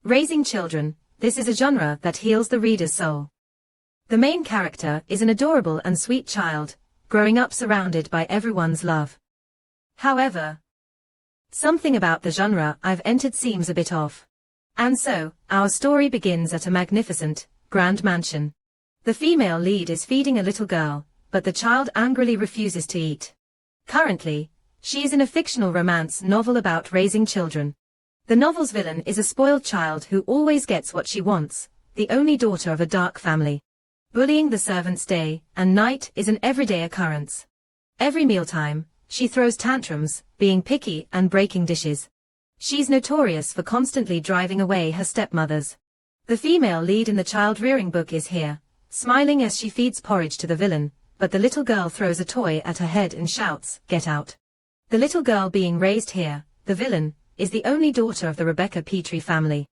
Raising children, this is a genre that heals the reader's soul. The main character is an adorable and sweet child, growing up surrounded by everyone's love. However, something about the genre I've entered seems a bit off. And so, our story begins at a magnificent, grand mansion. The female lead is feeding a little girl, but the child angrily refuses to eat. Currently, she is in a fictional romance novel about raising children. The novel's villain is a spoiled child who always gets what she wants, the only daughter of a dark family. Bullying the servants day and night is an everyday occurrence. Every mealtime, she throws tantrums, being picky and breaking dishes. She's notorious for constantly driving away her stepmothers. The female lead in the child-rearing book is here, smiling as she feeds porridge to the villain, but the little girl throws a toy at her head and shouts, "Get out." The little girl being raised here, the villain, is the only daughter of the Rebecca Petrie family.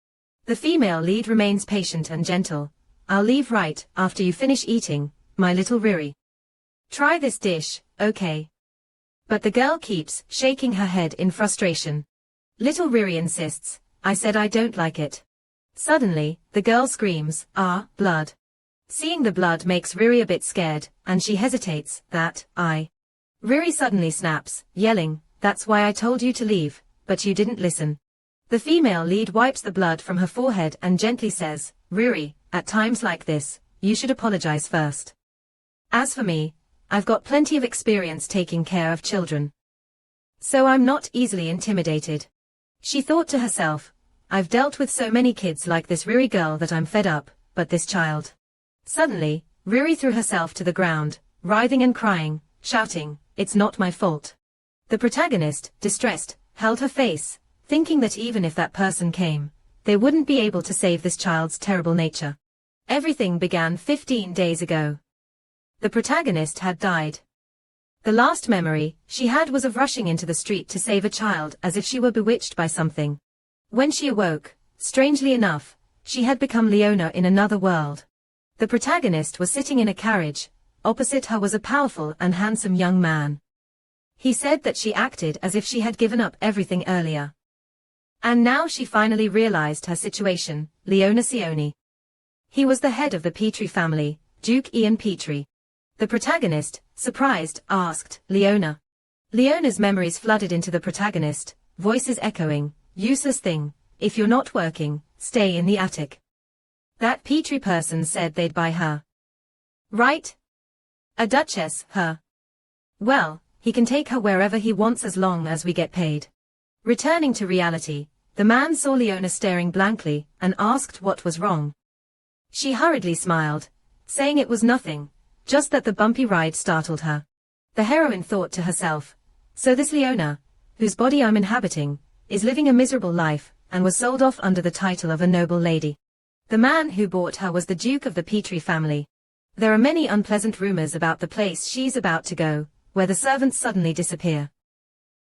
The female lead remains patient and gentle. "I'll leave right after you finish eating, my little Riri. Try this dish, okay?" But the girl keeps shaking her head in frustration. Little Riri insists, "I said I don't like it." Suddenly, the girl screams, "Ah, blood." Seeing the blood makes Riri a bit scared, and she hesitates, Riri suddenly snaps, yelling, "That's why I told you to leave, but you didn't listen." The female lead wipes the blood from her forehead and gently says, "Riri, at times like this, you should apologize first. As for me, I've got plenty of experience taking care of children. So I'm not easily intimidated." She thought to herself, "I've dealt with so many kids like this Riri girl that I'm fed up, but this child." Suddenly, Riri threw herself to the ground, writhing and crying, shouting, "It's not my fault." The protagonist, distressed, held her face, thinking that even if that person came, they wouldn't be able to save this child's terrible nature. Everything began 15 days ago. The protagonist had died. The last memory she had was of rushing into the street to save a child as if she were bewitched by something. When she awoke, strangely enough, she had become Leona in another world. The protagonist was sitting in a carriage. Opposite her was a powerful and handsome young man. He said that she acted as if she had given up everything earlier. And now she finally realized her situation, Leona Sioni. He was the head of the Petrie family, Duke Ian Petrie. The protagonist, surprised, asked, "Leona?" Leona's memories flooded into the protagonist, voices echoing, "Useless thing, if you're not working, stay in the attic. That Petrie person said they'd buy her. Right? A duchess, her. Well, he can take her wherever he wants as long as we get paid." Returning to reality, the man saw Leona staring blankly and asked what was wrong. She hurriedly smiled, saying it was nothing, just that the bumpy ride startled her. The heroine thought to herself, "So this Leona, whose body I'm inhabiting, is living a miserable life, and was sold off under the title of a noble lady. The man who bought her was the Duke of the Petrie family. There are many unpleasant rumors about the place she's about to go, where the servants suddenly disappear.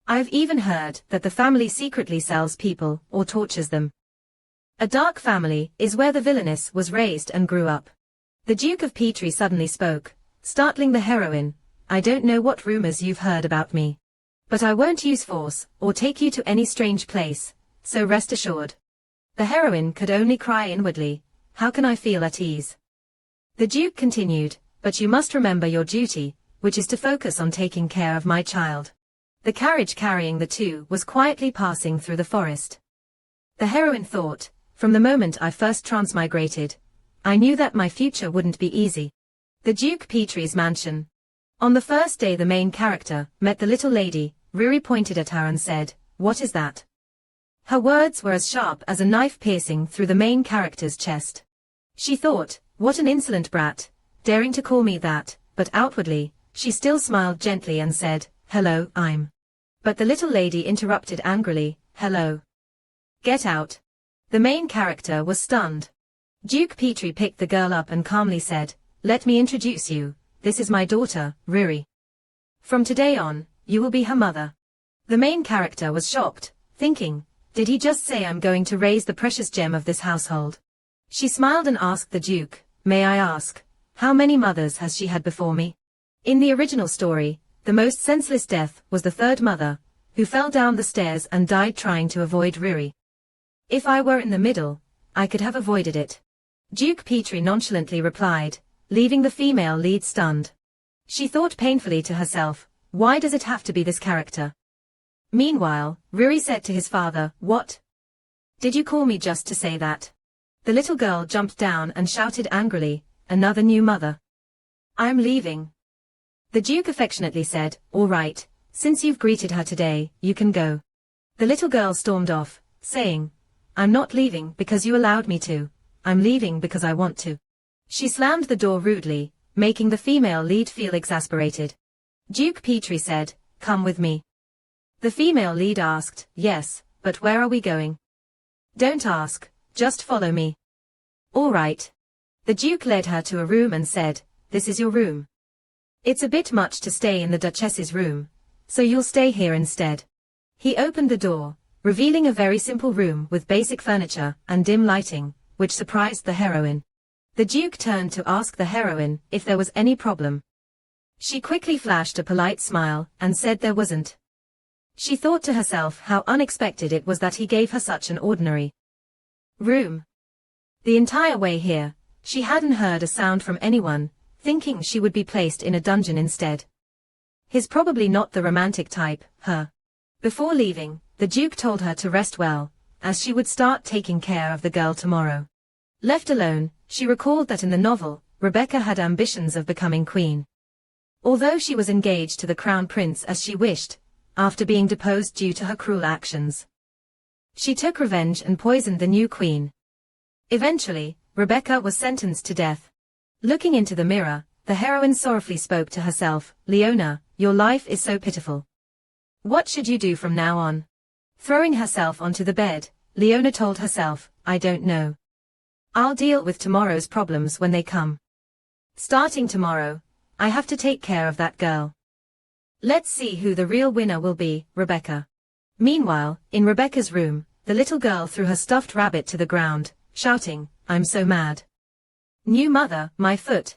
I've even heard that the family secretly sells people or tortures them. A dark family is where the villainess was raised and grew up." The Duke of Petrie suddenly spoke, startling the heroine, "I don't know what rumors you've heard about me. But I won't use force or take you to any strange place, so rest assured." The heroine could only cry inwardly, "How can I feel at ease?" The Duke continued, "But you must remember your duty, which is to focus on taking care of my child." The carriage carrying the two was quietly passing through the forest. The heroine thought, "From the moment I first transmigrated, I knew that my future wouldn't be easy." The Duke Petrie's mansion. On the first day the main character met the little lady, Riri pointed at her and said, "What is that?" Her words were as sharp as a knife piercing through the main character's chest. She thought, "What an insolent brat, daring to call me that," but outwardly, she still smiled gently and said, "Hello, I'm." But the little lady interrupted angrily, "Hello. Get out." The main character was stunned. Duke Petrie picked the girl up and calmly said, "Let me introduce you, this is my daughter, Riri. From today on, you will be her mother." The main character was shocked, thinking, "Did he just say I'm going to raise the precious gem of this household?" She smiled and asked the Duke, "May I ask, how many mothers has she had before me?" In the original story, the most senseless death was the third mother, who fell down the stairs and died trying to avoid Riri. If I were in the middle, I could have avoided it. Duke Petrie nonchalantly replied, leaving the female lead stunned. She thought painfully to herself, why does it have to be this character? Meanwhile, Ruri said to his father, what? Did you call me just to say that? The little girl jumped down and shouted angrily, another new mother. I'm leaving. The Duke affectionately said, all right, since you've greeted her today, you can go. The little girl stormed off, saying, I'm not leaving because you allowed me to, I'm leaving because I want to. She slammed the door rudely, making the female lead feel exasperated. Duke Petrie said, come with me. The female lead asked, yes, but where are we going? Don't ask, just follow me. All right. The Duke led her to a room and said, this is your room. It's a bit much to stay in the Duchess's room, so you'll stay here instead. He opened the door, revealing a very simple room with basic furniture and dim lighting, which surprised the heroine. The Duke turned to ask the heroine if there was any problem. She quickly flashed a polite smile and said there wasn't. She thought to herself how unexpected it was that he gave her such an ordinary room. The entire way here, she hadn't heard a sound from anyone, thinking she would be placed in a dungeon instead. He's probably not the romantic type, huh? Before leaving, the Duke told her to rest well, as she would start taking care of the girl tomorrow. Left alone, she recalled that in the novel, Rebecca had ambitions of becoming queen. Although she was engaged to the crown prince as she wished, after being deposed due to her cruel actions. She took revenge and poisoned the new queen. Eventually, Rebecca was sentenced to death. Looking into the mirror, the heroine sorrowfully spoke to herself, Leona, your life is so pitiful. What should you do from now on? Throwing herself onto the bed, Leona told herself, I don't know. I'll deal with tomorrow's problems when they come. Starting tomorrow, I have to take care of that girl. Let's see who the real winner will be, Rebecca. Meanwhile, in Rebecca's room, the little girl threw her stuffed rabbit to the ground, shouting, I'm so mad. New mother, my foot.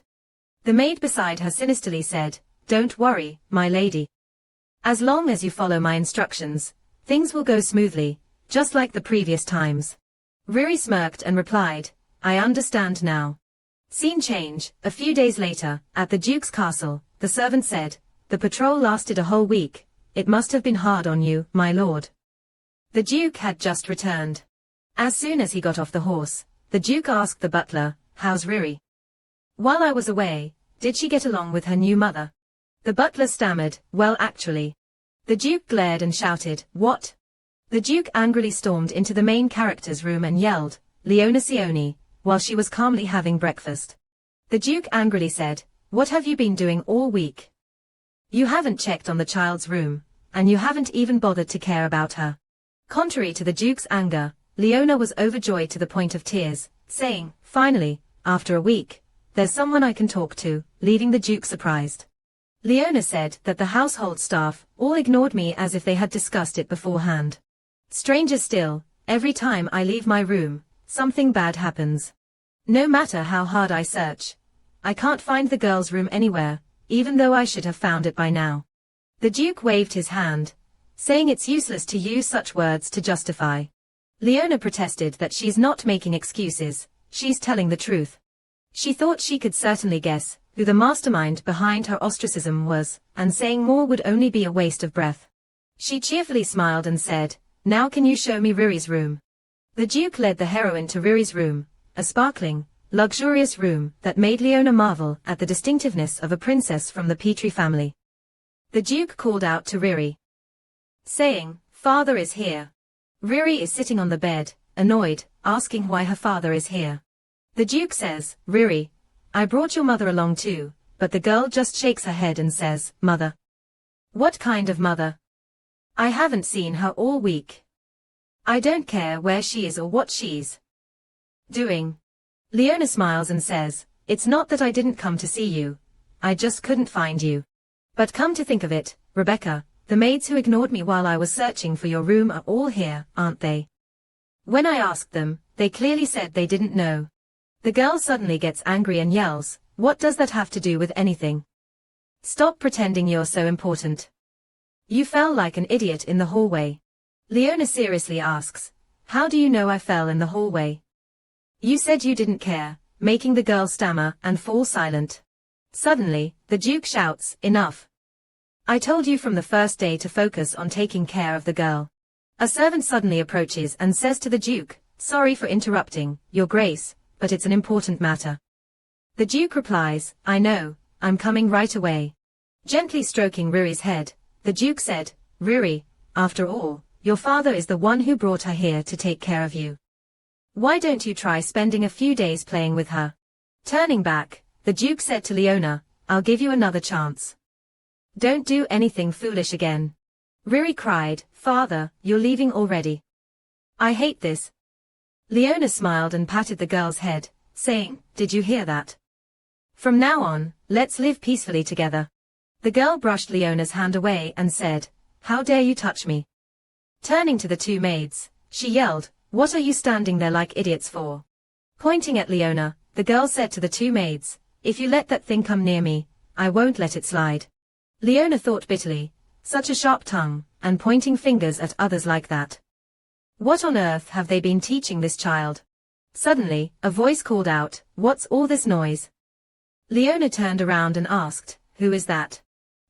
The maid beside her sinisterly said, don't worry, my lady. As long as you follow my instructions, things will go smoothly, just like the previous times. Riri smirked and replied, I understand now. Scene change, a few days later, at the Duke's castle, the servant said, the patrol lasted a whole week, it must have been hard on you, my lord. The Duke had just returned. As soon as he got off the horse, the Duke asked the butler, how's Riri? While I was away, did she get along with her new mother? The butler stammered, well actually. The Duke glared and shouted, what? The Duke angrily stormed into the main character's room and yelled, Leona Sioni, while she was calmly having breakfast. The Duke angrily said, what have you been doing all week? You haven't checked on the child's room, and you haven't even bothered to care about her. Contrary to the Duke's anger, Leona was overjoyed to the point of tears, saying, finally, after a week, there's someone I can talk to, leaving the Duke surprised. Leona said that the household staff all ignored me as if they had discussed it beforehand. Stranger still, every time I leave my room, something bad happens. No matter how hard I search, I can't find the girl's room anywhere, even though I should have found it by now. The Duke waved his hand, saying it's useless to use such words to justify. Leona protested that she's not making excuses, she's telling the truth. She thought she could certainly guess who the mastermind behind her ostracism was, and saying more would only be a waste of breath. She cheerfully smiled and said, now can you show me Riri's room? The Duke led the heroine to Riri's room, a sparkling, luxurious room that made Leona marvel at the distinctiveness of a princess from the Petrie family. The Duke called out to Riri, saying, father is here. Riri is sitting on the bed, annoyed, asking why her father is here. The Duke says, Riri, I brought your mother along too, but the girl just shakes her head and says, mother. What kind of mother? I haven't seen her all week. I don't care where she is or what she's doing. Leona smiles and says, it's not that I didn't come to see you, I just couldn't find you. But come to think of it, Rebecca, the maids who ignored me while I was searching for your room are all here, aren't they? When I asked them, they clearly said they didn't know. The girl suddenly gets angry and yells, what does that have to do with anything? Stop pretending you're so important. You fell like an idiot in the hallway. Leona seriously asks, how do you know I fell in the hallway? You said you didn't care, making the girl stammer and fall silent. Suddenly, the Duke shouts, enough. I told you from the first day to focus on taking care of the girl. A servant suddenly approaches and says to the Duke, sorry for interrupting, Your Grace, but it's an important matter. The Duke replies, I know, I'm coming right away. Gently stroking Ruri's head, the Duke said, Ruri, after all, your father is the one who brought her here to take care of you. Why don't you try spending a few days playing with her? Turning back, the Duke said to Leona, I'll give you another chance. Don't do anything foolish again. Ruri cried, Father, you're leaving already. I hate this. Leona smiled and patted the girl's head, saying, Did you hear that? From now on, let's live peacefully together. The girl brushed Leona's hand away and said, How dare you touch me? Turning to the two maids, she yelled, What are you standing there like idiots for? Pointing at Leona, the girl said to the two maids, If you let that thing come near me, I won't let it slide. Leona thought bitterly, such a sharp tongue, and pointing fingers at others like that. What on earth have they been teaching this child? Suddenly, a voice called out, What's all this noise? Leona turned around and asked, Who is that?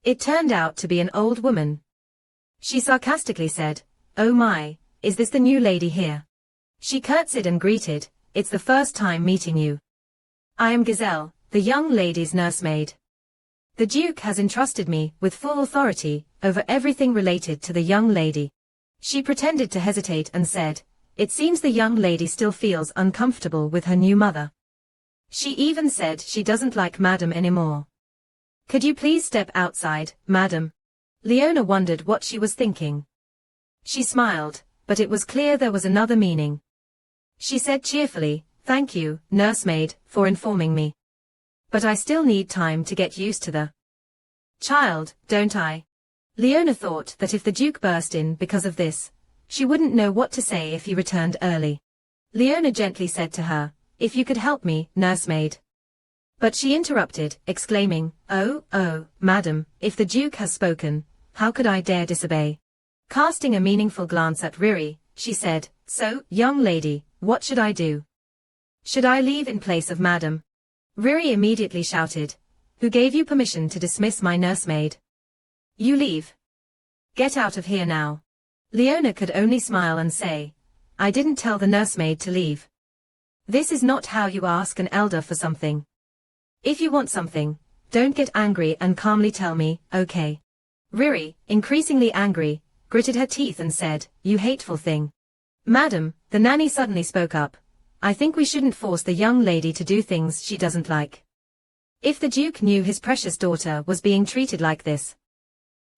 It turned out to be an old woman. She sarcastically said, Oh my, is this the new lady here? She curtsied and greeted, It's the first time meeting you. I am Gazelle, the young lady's nursemaid. The Duke has entrusted me with full authority over everything related to the young lady. She pretended to hesitate and said, It seems the young lady still feels uncomfortable with her new mother. She even said she doesn't like Madam anymore. Could you please step outside, Madam? Leona wondered what she was thinking. She smiled, but it was clear there was another meaning. She said cheerfully, Thank you, nursemaid, for informing me. But I still need time to get used to the child, don't I? Leona thought that if the Duke burst in because of this, she wouldn't know what to say if he returned early. Leona gently said to her, If you could help me, nursemaid. But she interrupted, exclaiming, Oh, madam, if the Duke has spoken, how could I dare disobey? Casting a meaningful glance at Ruri, she said, So, young lady, what should I do? Should I leave in place of madam? Ruri immediately shouted, Who gave you permission to dismiss my nursemaid? You leave. Get out of here now. Leona could only smile and say, I didn't tell the nursemaid to leave. This is not how you ask an elder for something. If you want something, don't get angry and calmly tell me, okay. Ruri, increasingly angry, gritted her teeth and said, You hateful thing. Madam, the nanny suddenly spoke up. I think we shouldn't force the young lady to do things she doesn't like. If the Duke knew his precious daughter was being treated like this,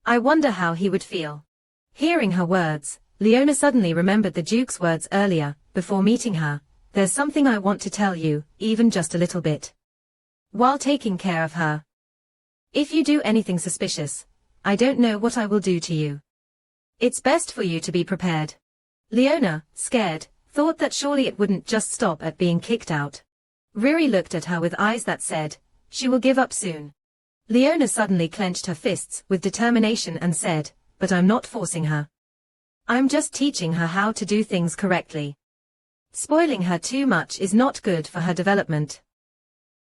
I wonder how he would feel. Hearing her words, Leona suddenly remembered the Duke's words earlier, before meeting her, There's something I want to tell you, even just a little bit. While taking care of her. If you do anything suspicious, I don't know what I will do to you. It's best for you to be prepared. Leona, scared, thought that surely it wouldn't just stop at being kicked out. Ruri looked at her with eyes that said, She will give up soon. Leona suddenly clenched her fists with determination and said, But I'm not forcing her. I'm just teaching her how to do things correctly. Spoiling her too much is not good for her development.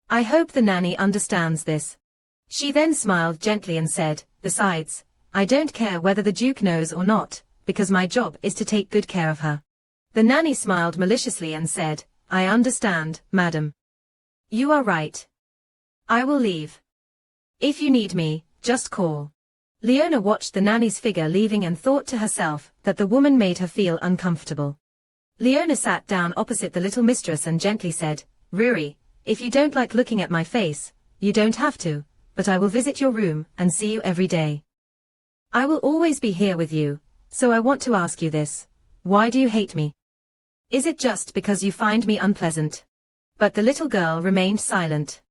I hope the nanny understands this. She then smiled gently and said, Besides, I don't care whether the Duke knows or not, because my job is to take good care of her. The nanny smiled maliciously and said, I understand, madam. You are right. I will leave. If you need me, just call. Leona watched the nanny's figure leaving and thought to herself that the woman made her feel uncomfortable. Leona sat down opposite the little mistress and gently said, Ruri, if you don't like looking at my face, you don't have to, but I will visit your room and see you every day. I will always be here with you, so I want to ask you this. Why do you hate me? Is it just because you find me unpleasant? But the little girl remained silent.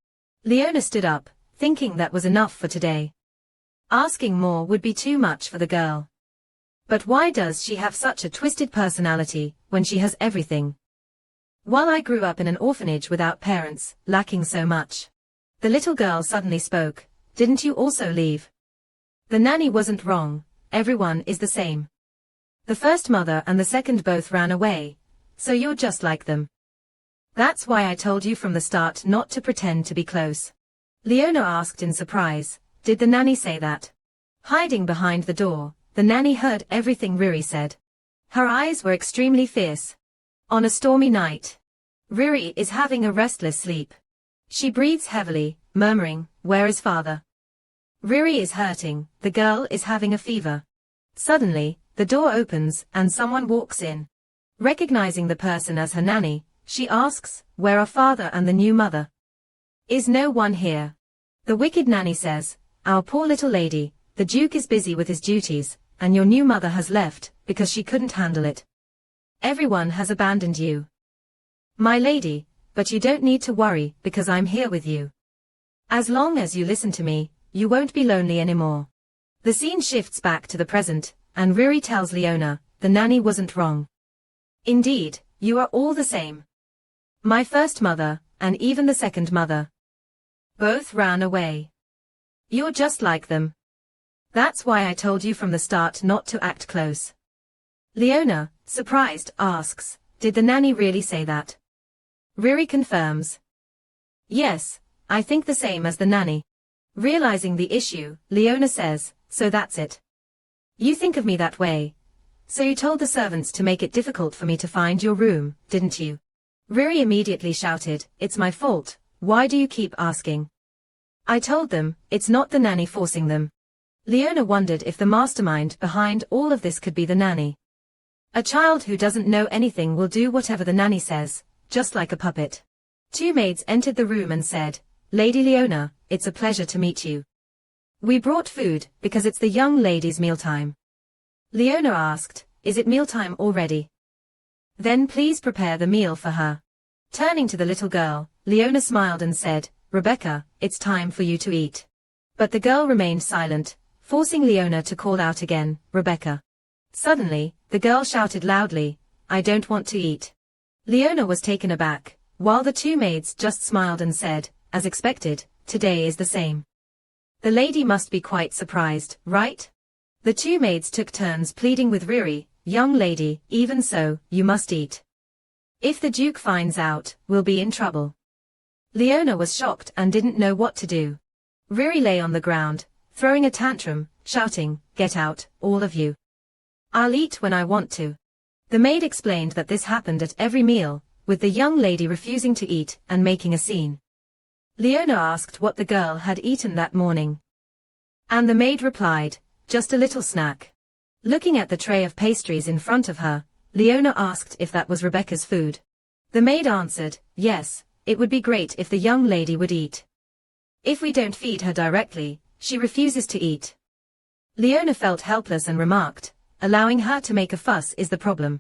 Leona stood up, thinking that was enough for today. Asking more would be too much for the girl. But why does she have such a twisted personality when she has everything? While I grew up in an orphanage without parents, lacking so much. The little girl suddenly spoke, Didn't you also leave? The nanny wasn't wrong, everyone is the same. The first mother and the second both ran away, so you're just like them. That's why I told you from the start not to pretend to be close. Leona asked in surprise, did the nanny say that? Hiding behind the door, the nanny heard everything Riri said. Her eyes were extremely fierce. On a stormy night, Riri is having a restless sleep. She breathes heavily, murmuring, "Where is father?" Riri is hurting, the girl is having a fever. Suddenly, the door opens and someone walks in. Recognizing the person as her nanny, she asks, "Where are father and the new mother? Is no one here?" The wicked nanny says, "Our poor little lady, the Duke is busy with his duties, and your new mother has left, because she couldn't handle it. Everyone has abandoned you, my lady, but you don't need to worry, because I'm here with you. As long as you listen to me, you won't be lonely anymore." The scene shifts back to the present, and Riri tells Leona, the nanny wasn't wrong. Indeed, you are all the same. My first mother, and even the second mother, both ran away. You're just like them. That's why I told you from the start not to act close. Leona, surprised, asks, did the nanny really say that? Riri confirms. Yes, I think the same as the nanny. Realizing the issue, Leona says, so that's it. You think of me that way. So you told the servants to make it difficult for me to find your room, didn't you? Riri immediately shouted, it's my fault, why do you keep asking? I told them, it's not the nanny forcing them. Leona wondered if the mastermind behind all of this could be the nanny. A child who doesn't know anything will do whatever the nanny says, just like a puppet. Two maids entered the room and said, Lady Leona, it's a pleasure to meet you. We brought food, because it's the young lady's mealtime. Leona asked, is it mealtime already? Then please prepare the meal for her. Turning to the little girl, Leona smiled and said, Rebecca, it's time for you to eat. But the girl remained silent, forcing Leona to call out again, Rebecca. Suddenly, the girl shouted loudly, I don't want to eat. Leona was taken aback, while the two maids just smiled and said, as expected, today is the same. The lady must be quite surprised, right? The two maids took turns pleading with Riri, young lady, even so, you must eat. If the Duke finds out, we'll be in trouble. Leona was shocked and didn't know what to do. Riri lay on the ground, throwing a tantrum, shouting, get out, all of you. I'll eat when I want to. The maid explained that this happened at every meal, with the young lady refusing to eat and making a scene. Leona asked what the girl had eaten that morning. And the maid replied, just a little snack. Looking at the tray of pastries in front of her, Leona asked if that was Rebecca's food. The maid answered, yes, it would be great if the young lady would eat. If we don't feed her directly, she refuses to eat. Leona felt helpless and remarked, allowing her to make a fuss is the problem.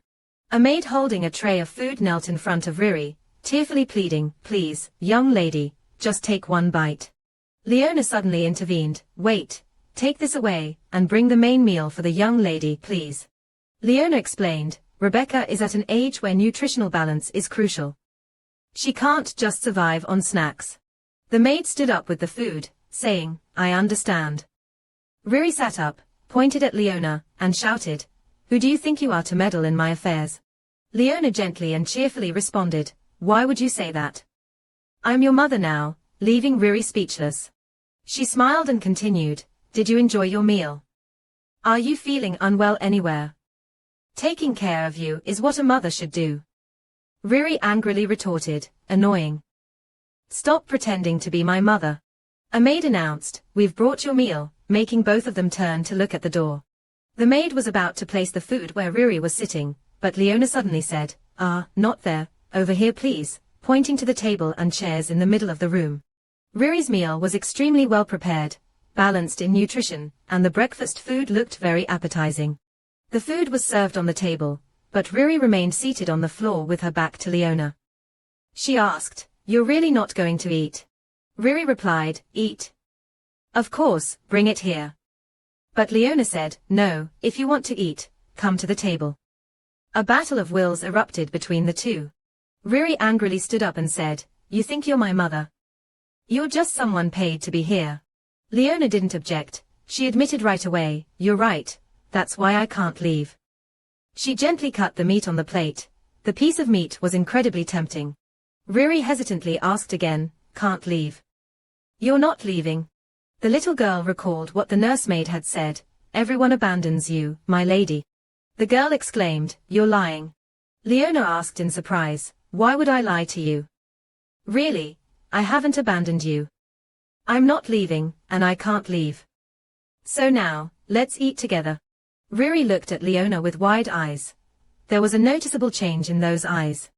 A maid holding a tray of food knelt in front of Riri, tearfully pleading, please, young lady, just take one bite. Leona suddenly intervened, wait, take this away, and bring the main meal for the young lady, please. Leona explained, Rebecca is at an age where nutritional balance is crucial. She can't just survive on snacks. The maid stood up with the food, saying, I understand. Riri sat up, pointed at Leona, and shouted, who do you think you are to meddle in my affairs? Leona gently and cheerfully responded, why would you say that? I'm your mother now, leaving Riri speechless. She smiled and continued, did you enjoy your meal? Are you feeling unwell anywhere? Taking care of you is what a mother should do. Riri angrily retorted, annoying. Stop pretending to be my mother. A maid announced, we've brought your meal, making both of them turn to look at the door. The maid was about to place the food where Riri was sitting, but Leona suddenly said, not there, over here please, pointing to the table and chairs in the middle of the room. Riri's meal was extremely well prepared, balanced in nutrition, and the breakfast food looked very appetizing. The food was served on the table, but Riri remained seated on the floor with her back to Leona. She asked, you're really not going to eat? Riri replied, eat. Of course, bring it here. But Leona said, no, if you want to eat, come to the table. A battle of wills erupted between the two. Riri angrily stood up and said, you think you're my mother? You're just someone paid to be here. Leona didn't object, she admitted right away, you're right, that's why I can't leave. She gently cut the meat on the plate. The piece of meat was incredibly tempting. Riri hesitantly asked again, can't leave. You're not leaving. The little girl recalled what the nursemaid had said, everyone abandons you, my lady. The girl exclaimed, you're lying. Leona asked in surprise, why would I lie to you? Really, I haven't abandoned you. I'm not leaving, and I can't leave. So now, let's eat together. Riri looked at Leona with wide eyes. There was a noticeable change in those eyes.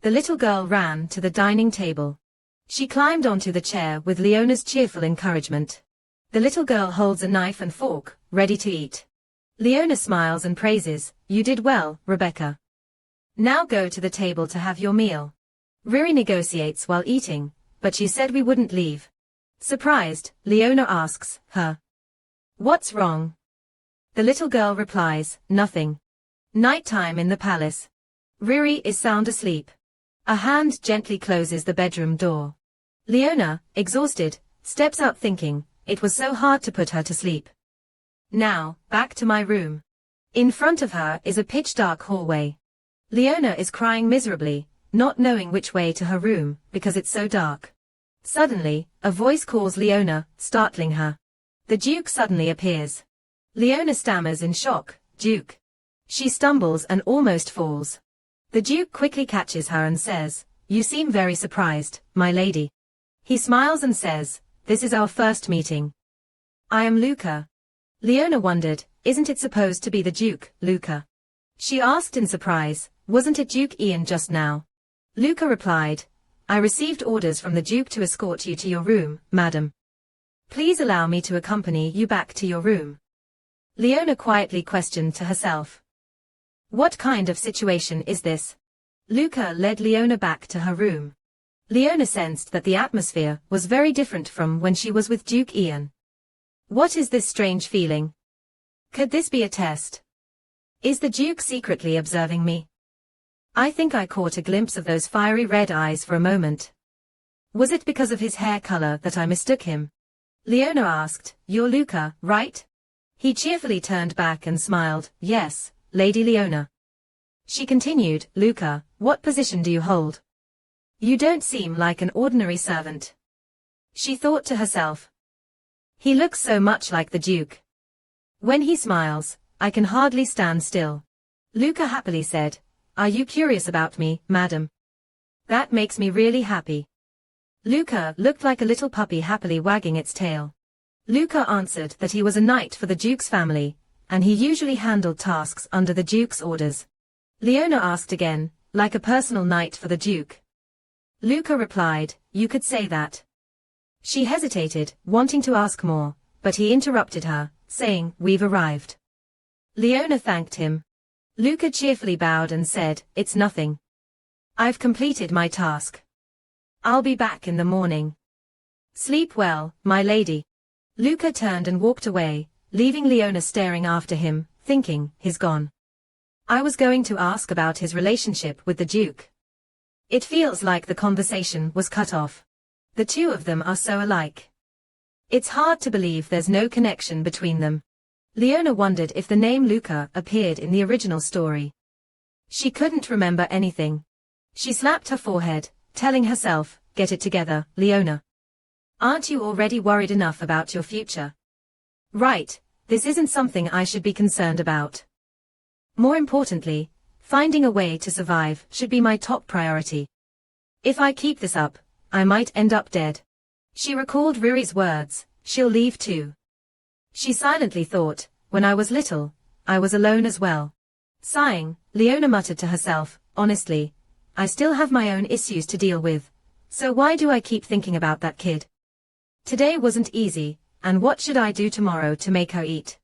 The little girl ran to the dining table. She climbed onto the chair with Leona's cheerful encouragement. The little girl holds a knife and fork, ready to eat. Leona smiles and praises, you did well, Rebecca. Now go to the table to have your meal. Riri negotiates while eating, but you said we wouldn't leave. Surprised, Leona asks her. What's wrong? The little girl replies, nothing. Nighttime in the palace. Riri is sound asleep. A hand gently closes the bedroom door. Leona, exhausted, steps out thinking, it was so hard to put her to sleep. Now, back to my room. In front of her is a pitch-dark hallway. Leona is crying miserably, not knowing which way to her room, because it's so dark. Suddenly, a voice calls Leona, startling her. The Duke suddenly appears. Leona stammers in shock, Duke. She stumbles and almost falls. The Duke quickly catches her and says, you seem very surprised, my lady. He smiles and says, this is our first meeting. I am Luca. Leona wondered, isn't it supposed to be the Duke, Luca? She asked in surprise, wasn't it Duke Ian just now? Luca replied, I received orders from the Duke to escort you to your room, madam. Please allow me to accompany you back to your room. Leona quietly questioned to herself. What kind of situation is this? Luca led Leona back to her room. Leona sensed that the atmosphere was very different from when she was with Duke Ian. What is this strange feeling? Could this be a test? Is the Duke secretly observing me? I think I caught a glimpse of those fiery red eyes for a moment. Was it because of his hair color that I mistook him? Leona asked, you're Luca, right? He cheerfully turned back and smiled, yes, Lady Leona. She continued, Luca, what position do you hold? You don't seem like an ordinary servant. She thought to herself. He looks so much like the Duke. When he smiles, I can hardly stand still. Luca happily said, are you curious about me, madam? That makes me really happy. Luca looked like a little puppy happily wagging its tail. Luca answered that he was a knight for the Duke's family, and he usually handled tasks under the Duke's orders. Leona asked again, like a personal knight for the Duke. Luca replied, you could say that. She hesitated, wanting to ask more, but he interrupted her, saying, we've arrived. Leona thanked him. Luca cheerfully bowed and said, it's nothing. I've completed my task. I'll be back in the morning. Sleep well, my lady. Luca turned and walked away, leaving Leona staring after him, thinking, he's gone. I was going to ask about his relationship with the Duke. It feels like the conversation was cut off. The two of them are so alike. It's hard to believe there's no connection between them. Leona wondered if the name Luca appeared in the original story. She couldn't remember anything. She slapped her forehead, telling herself, get it together, Leona. Aren't you already worried enough about your future? Right, this isn't something I should be concerned about. More importantly, finding a way to survive should be my top priority. If I keep this up, I might end up dead. She recalled Riri's words, she'll leave too. She silently thought, when I was little, I was alone as well. Sighing, Leona muttered to herself, honestly, I still have my own issues to deal with. So why do I keep thinking about that kid? Today wasn't easy, and what should I do tomorrow to make her eat?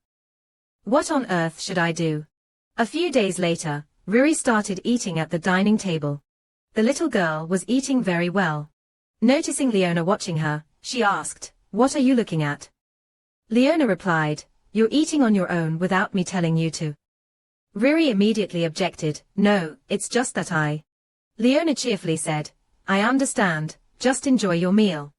What on earth should I do? A few days later, Riri started eating at the dining table. The little girl was eating very well. Noticing Leona watching her, she asked, what are you looking at? Leona replied, you're eating on your own without me telling you to. Riri immediately objected, no, it's just that I. Leona cheerfully said, I understand, just enjoy your meal.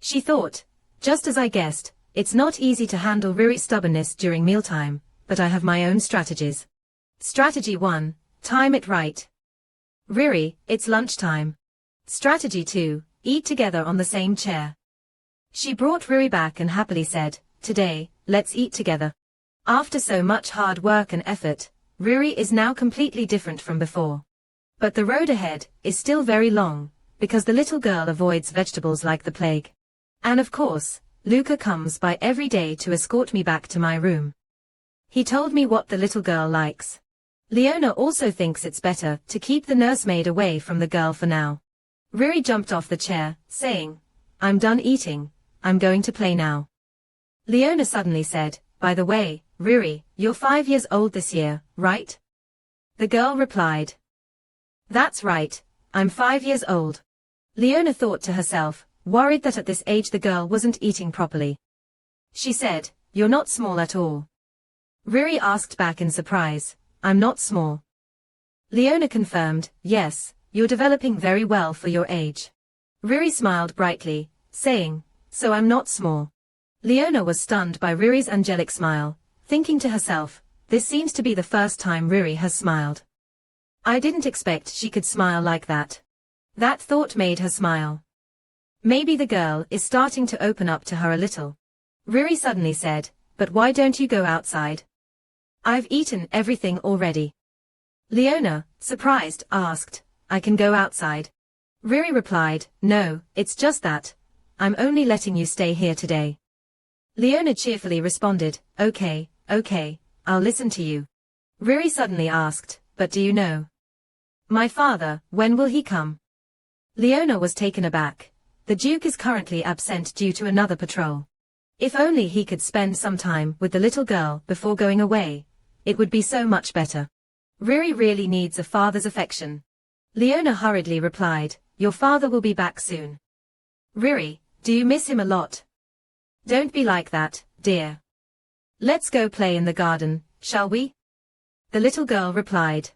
She thought, just as I guessed, it's not easy to handle Riri's stubbornness during mealtime, but I have my own strategies. Strategy 1, time it right. Riri, it's lunchtime. Strategy 2, eat together on the same chair. She brought Riri back and happily said, "Today, let's eat together." After so much hard work and effort, Riri is now completely different from before. But the road ahead is still very long, because the little girl avoids vegetables like the plague. And of course, Luca comes by every day to escort me back to my room. He told me what the little girl likes. Leona also thinks it's better to keep the nursemaid away from the girl for now. Riri jumped off the chair, saying, "I'm done eating, I'm going to play now." Leona suddenly said, "By the way, Riri, you're 5 years old this year, right?" The girl replied, "That's right, I'm 5 years old." Leona thought to herself, worried that at this age the girl wasn't eating properly. She said, "You're not small at all." Riri asked back in surprise, "I'm not small." Leona confirmed, "Yes, you're developing very well for your age." Riri smiled brightly, saying, "So I'm not small." Leona was stunned by Riri's angelic smile, thinking to herself, this seems to be the first time Riri has smiled. I didn't expect she could smile like that. That thought made her smile. Maybe the girl is starting to open up to her a little. Riri suddenly said, "But why don't you go outside? I've eaten everything already." Leona, surprised, asked, "I can go outside?" Riri replied, "No, it's just that I'm only letting you stay here today." Leona cheerfully responded, Okay, I'll listen to you." Riri suddenly asked, "But do you know my father, when will he come?" Leona was taken aback. The Duke is currently absent due to another patrol. If only he could spend some time with the little girl before going away, it would be so much better. Riri really needs a father's affection. Leona hurriedly replied, "Your father will be back soon." "Riri, do you miss him a lot?" "Don't be like that, dear. Let's go play in the garden, shall we?" The little girl replied.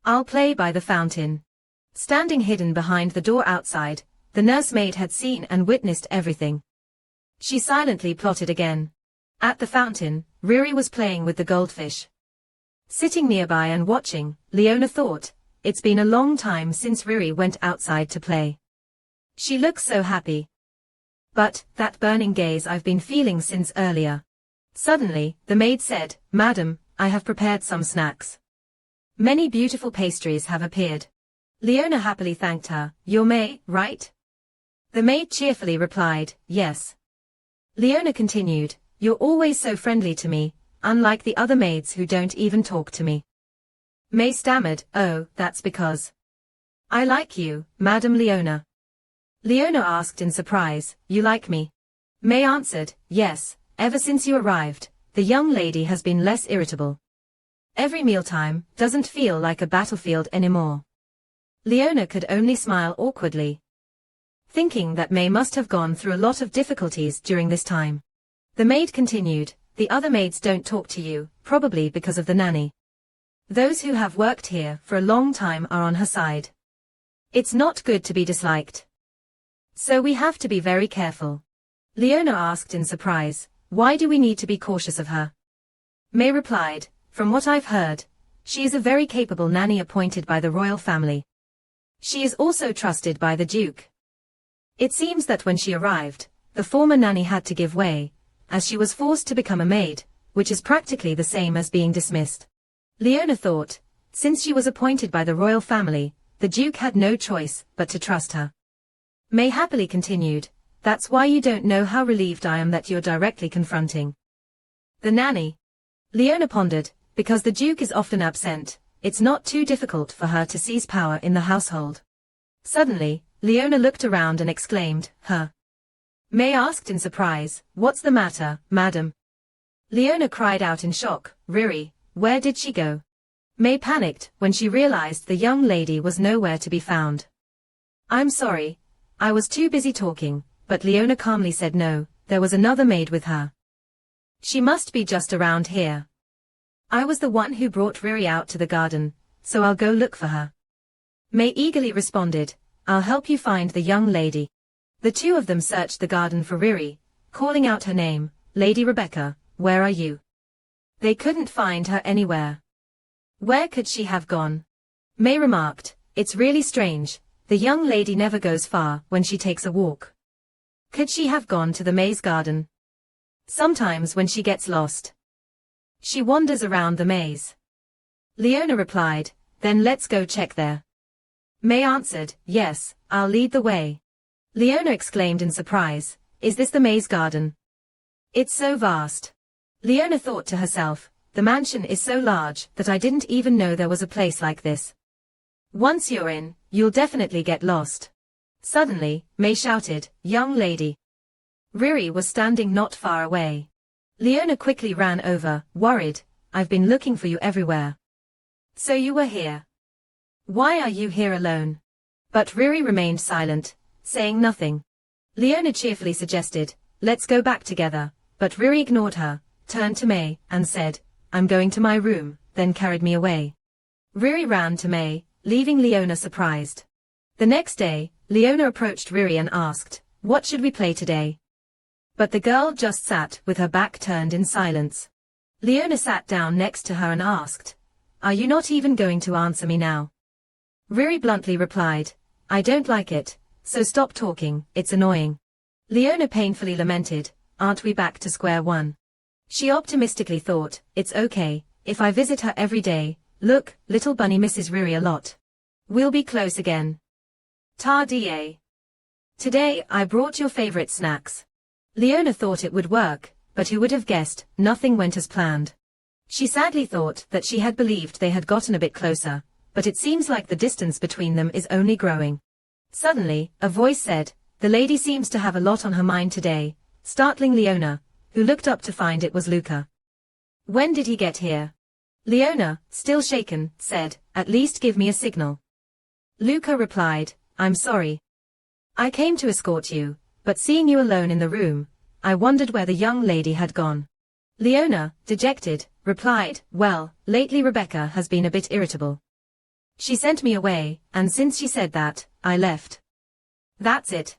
"I'll play by the fountain." Standing hidden behind the door outside, the nursemaid had seen and witnessed everything. She silently plotted again. At the fountain, Riri was playing with the goldfish. Sitting nearby and watching, Leona thought, it's been a long time since Riri went outside to play. She looks so happy. But, that burning gaze I've been feeling since earlier. Suddenly, the maid said, "Madam, I have prepared some snacks. Many beautiful pastries have appeared." Leona happily thanked her. "You're May, right?" The maid cheerfully replied, "Yes." Leona continued, "You're always so friendly to me, unlike the other maids who don't even talk to me." May stammered, "Oh, that's because I like you, Madam Leona." Leona asked in surprise, "You like me?" May answered, "Yes, ever since you arrived, the young lady has been less irritable. Every mealtime doesn't feel like a battlefield anymore." Leona could only smile awkwardly, thinking that May must have gone through a lot of difficulties during this time. The maid continued, "The other maids don't talk to you, probably because of the nanny. Those who have worked here for a long time are on her side. It's not good to be disliked. So we have to be very careful." Leona asked in surprise, "Why do we need to be cautious of her?" May replied, "From what I've heard, she is a very capable nanny appointed by the royal family. She is also trusted by the Duke. It seems that when she arrived, the former nanny had to give way, as she was forced to become a maid, which is practically the same as being dismissed." Leona thought, since she was appointed by the royal family, the Duke had no choice but to trust her. May happily continued, "That's why you don't know how relieved I am that you're directly confronting the nanny." Leona pondered, because the Duke is often absent, it's not too difficult for her to seize power in the household. Suddenly, Leona looked around and exclaimed, "Her." May asked in surprise, "What's the matter, madam?" Leona cried out in shock, "Riri, where did she go?" May panicked when she realized the young lady was nowhere to be found. "I'm sorry, I was too busy talking," but Leona calmly said no, there was another maid with her. "She must be just around here. I was the one who brought Riri out to the garden, so I'll go look for her." May eagerly responded, "I'll help you find the young lady." The two of them searched the garden for Riri, calling out her name, "Lady Rebecca, where are you?" They couldn't find her anywhere. Where could she have gone? May remarked, "It's really strange, The young lady never goes far when she takes a walk. Could she have gone to the maze garden? Sometimes when she gets lost, she wanders around the maze. Leona replied, then let's go check there. May answered, yes, I'll lead the way. Leona exclaimed in surprise, is this the maze garden? It's so vast. Leona thought to herself, the mansion is so large that I didn't even know there was a place like this. Once you're in, you'll definitely get lost. Suddenly, May shouted, young lady. Riri was standing not far away. Leona quickly ran over, worried, I've been looking for you everywhere. So you were here. Why are you here alone? But Riri remained silent, saying nothing. Leona cheerfully suggested, let's go back together, but Riri ignored her, turned to May, and said, I'm going to my room, then carried me away. Riri ran to May, leaving Leona surprised. The next day, Leona approached Riri and asked, what should we play today? But the girl just sat with her back turned in silence. Leona sat down next to her and asked, are you not even going to answer me now? Riri bluntly replied, I don't like it, so stop talking, it's annoying. Leona painfully lamented, aren't we back to square one? She optimistically thought, it's okay, if I visit her every day, look, little bunny misses Riri a lot. We'll be close again. Ta-da. Today I brought your favorite snacks. Leona thought it would work, but who would have guessed, nothing went as planned. She sadly thought that she had believed they had gotten a bit closer, but it seems like the distance between them is only growing. Suddenly, a voice said, the lady seems to have a lot on her mind today, startling Leona, who looked up to find it was Luca. When did he get here? Leona, still shaken, said, at least give me a signal. Luca replied, I'm sorry. I came to escort you, but seeing you alone in the room, I wondered where the young lady had gone. Leona, dejected, replied, well, lately Rebecca has been a bit irritable. She sent me away, and since she said that, I left. That's it.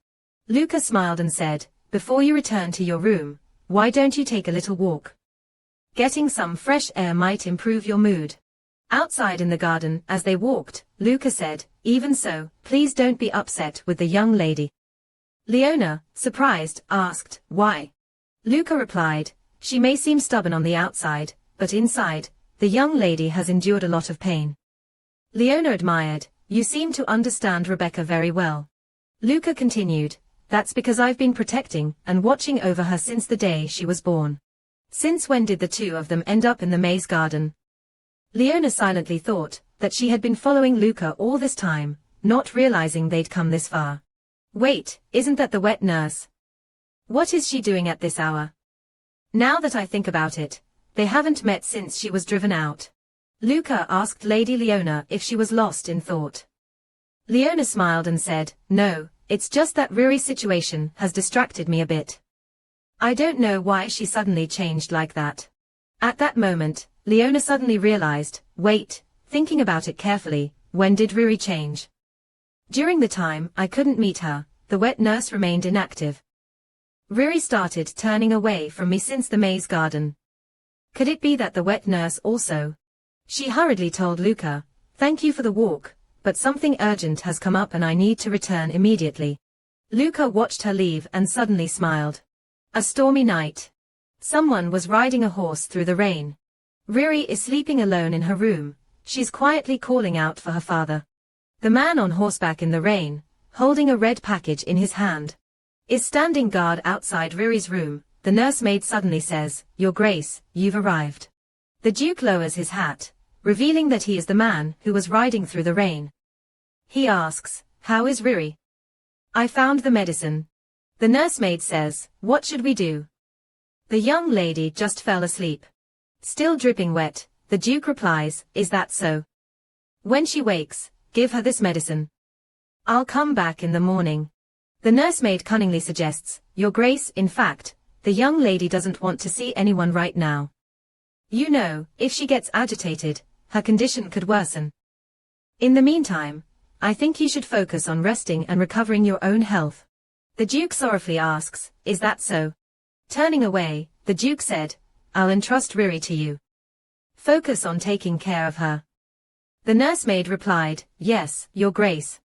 Luca smiled and said, before you return to your room, why don't you take a little walk? Getting some fresh air might improve your mood. Outside in the garden, as they walked, Luca said, even so, please don't be upset with the young lady. Leona, surprised, asked, why? Luca replied, she may seem stubborn on the outside, but inside, the young lady has endured a lot of pain. Leona admired, you seem to understand Rebecca very well. Luca continued, that's because I've been protecting and watching over her since the day she was born. Since when did the two of them end up in the maze garden? Leona silently thought that she had been following Luca all this time, not realizing they'd come this far. Wait, isn't that the wet nurse? What is she doing at this hour? Now that I think about it, they haven't met since she was driven out. Luca asked Lady Leona if she was lost in thought. Leona smiled and said, no, it's just that Riri's situation has distracted me a bit. I don't know why she suddenly changed like that. At that moment, Leona suddenly realized, wait, thinking about it carefully, when did Riri change? During the time I couldn't meet her, the wet nurse remained inactive. Riri started turning away from me since the maze garden. Could it be that the wet nurse also? She hurriedly told Luca, thank you for the walk, but something urgent has come up and I need to return immediately. Luca watched her leave and suddenly smiled. A stormy night. Someone was riding a horse through the rain. Riri is sleeping alone in her room. She's quietly calling out for her father. The man on horseback in the rain, holding a red package in his hand, is standing guard outside Riri's room. The nursemaid suddenly says, Your Grace, you've arrived. The Duke lowers his hat, revealing that he is the man who was riding through the rain. He asks, how is Riri? I found the medicine. The nursemaid says, what should we do? The young lady just fell asleep. Still dripping wet, the Duke replies, is that so? When she wakes, give her this medicine. I'll come back in the morning. The nursemaid cunningly suggests, Your Grace, in fact, the young lady doesn't want to see anyone right now. You know, if she gets agitated, her condition could worsen. In the meantime, I think you should focus on resting and recovering your own health. The Duke sorrowfully asks, is that so? Turning away, the Duke said, I'll entrust Riri to you. Focus on taking care of her. The nursemaid replied, yes, Your Grace.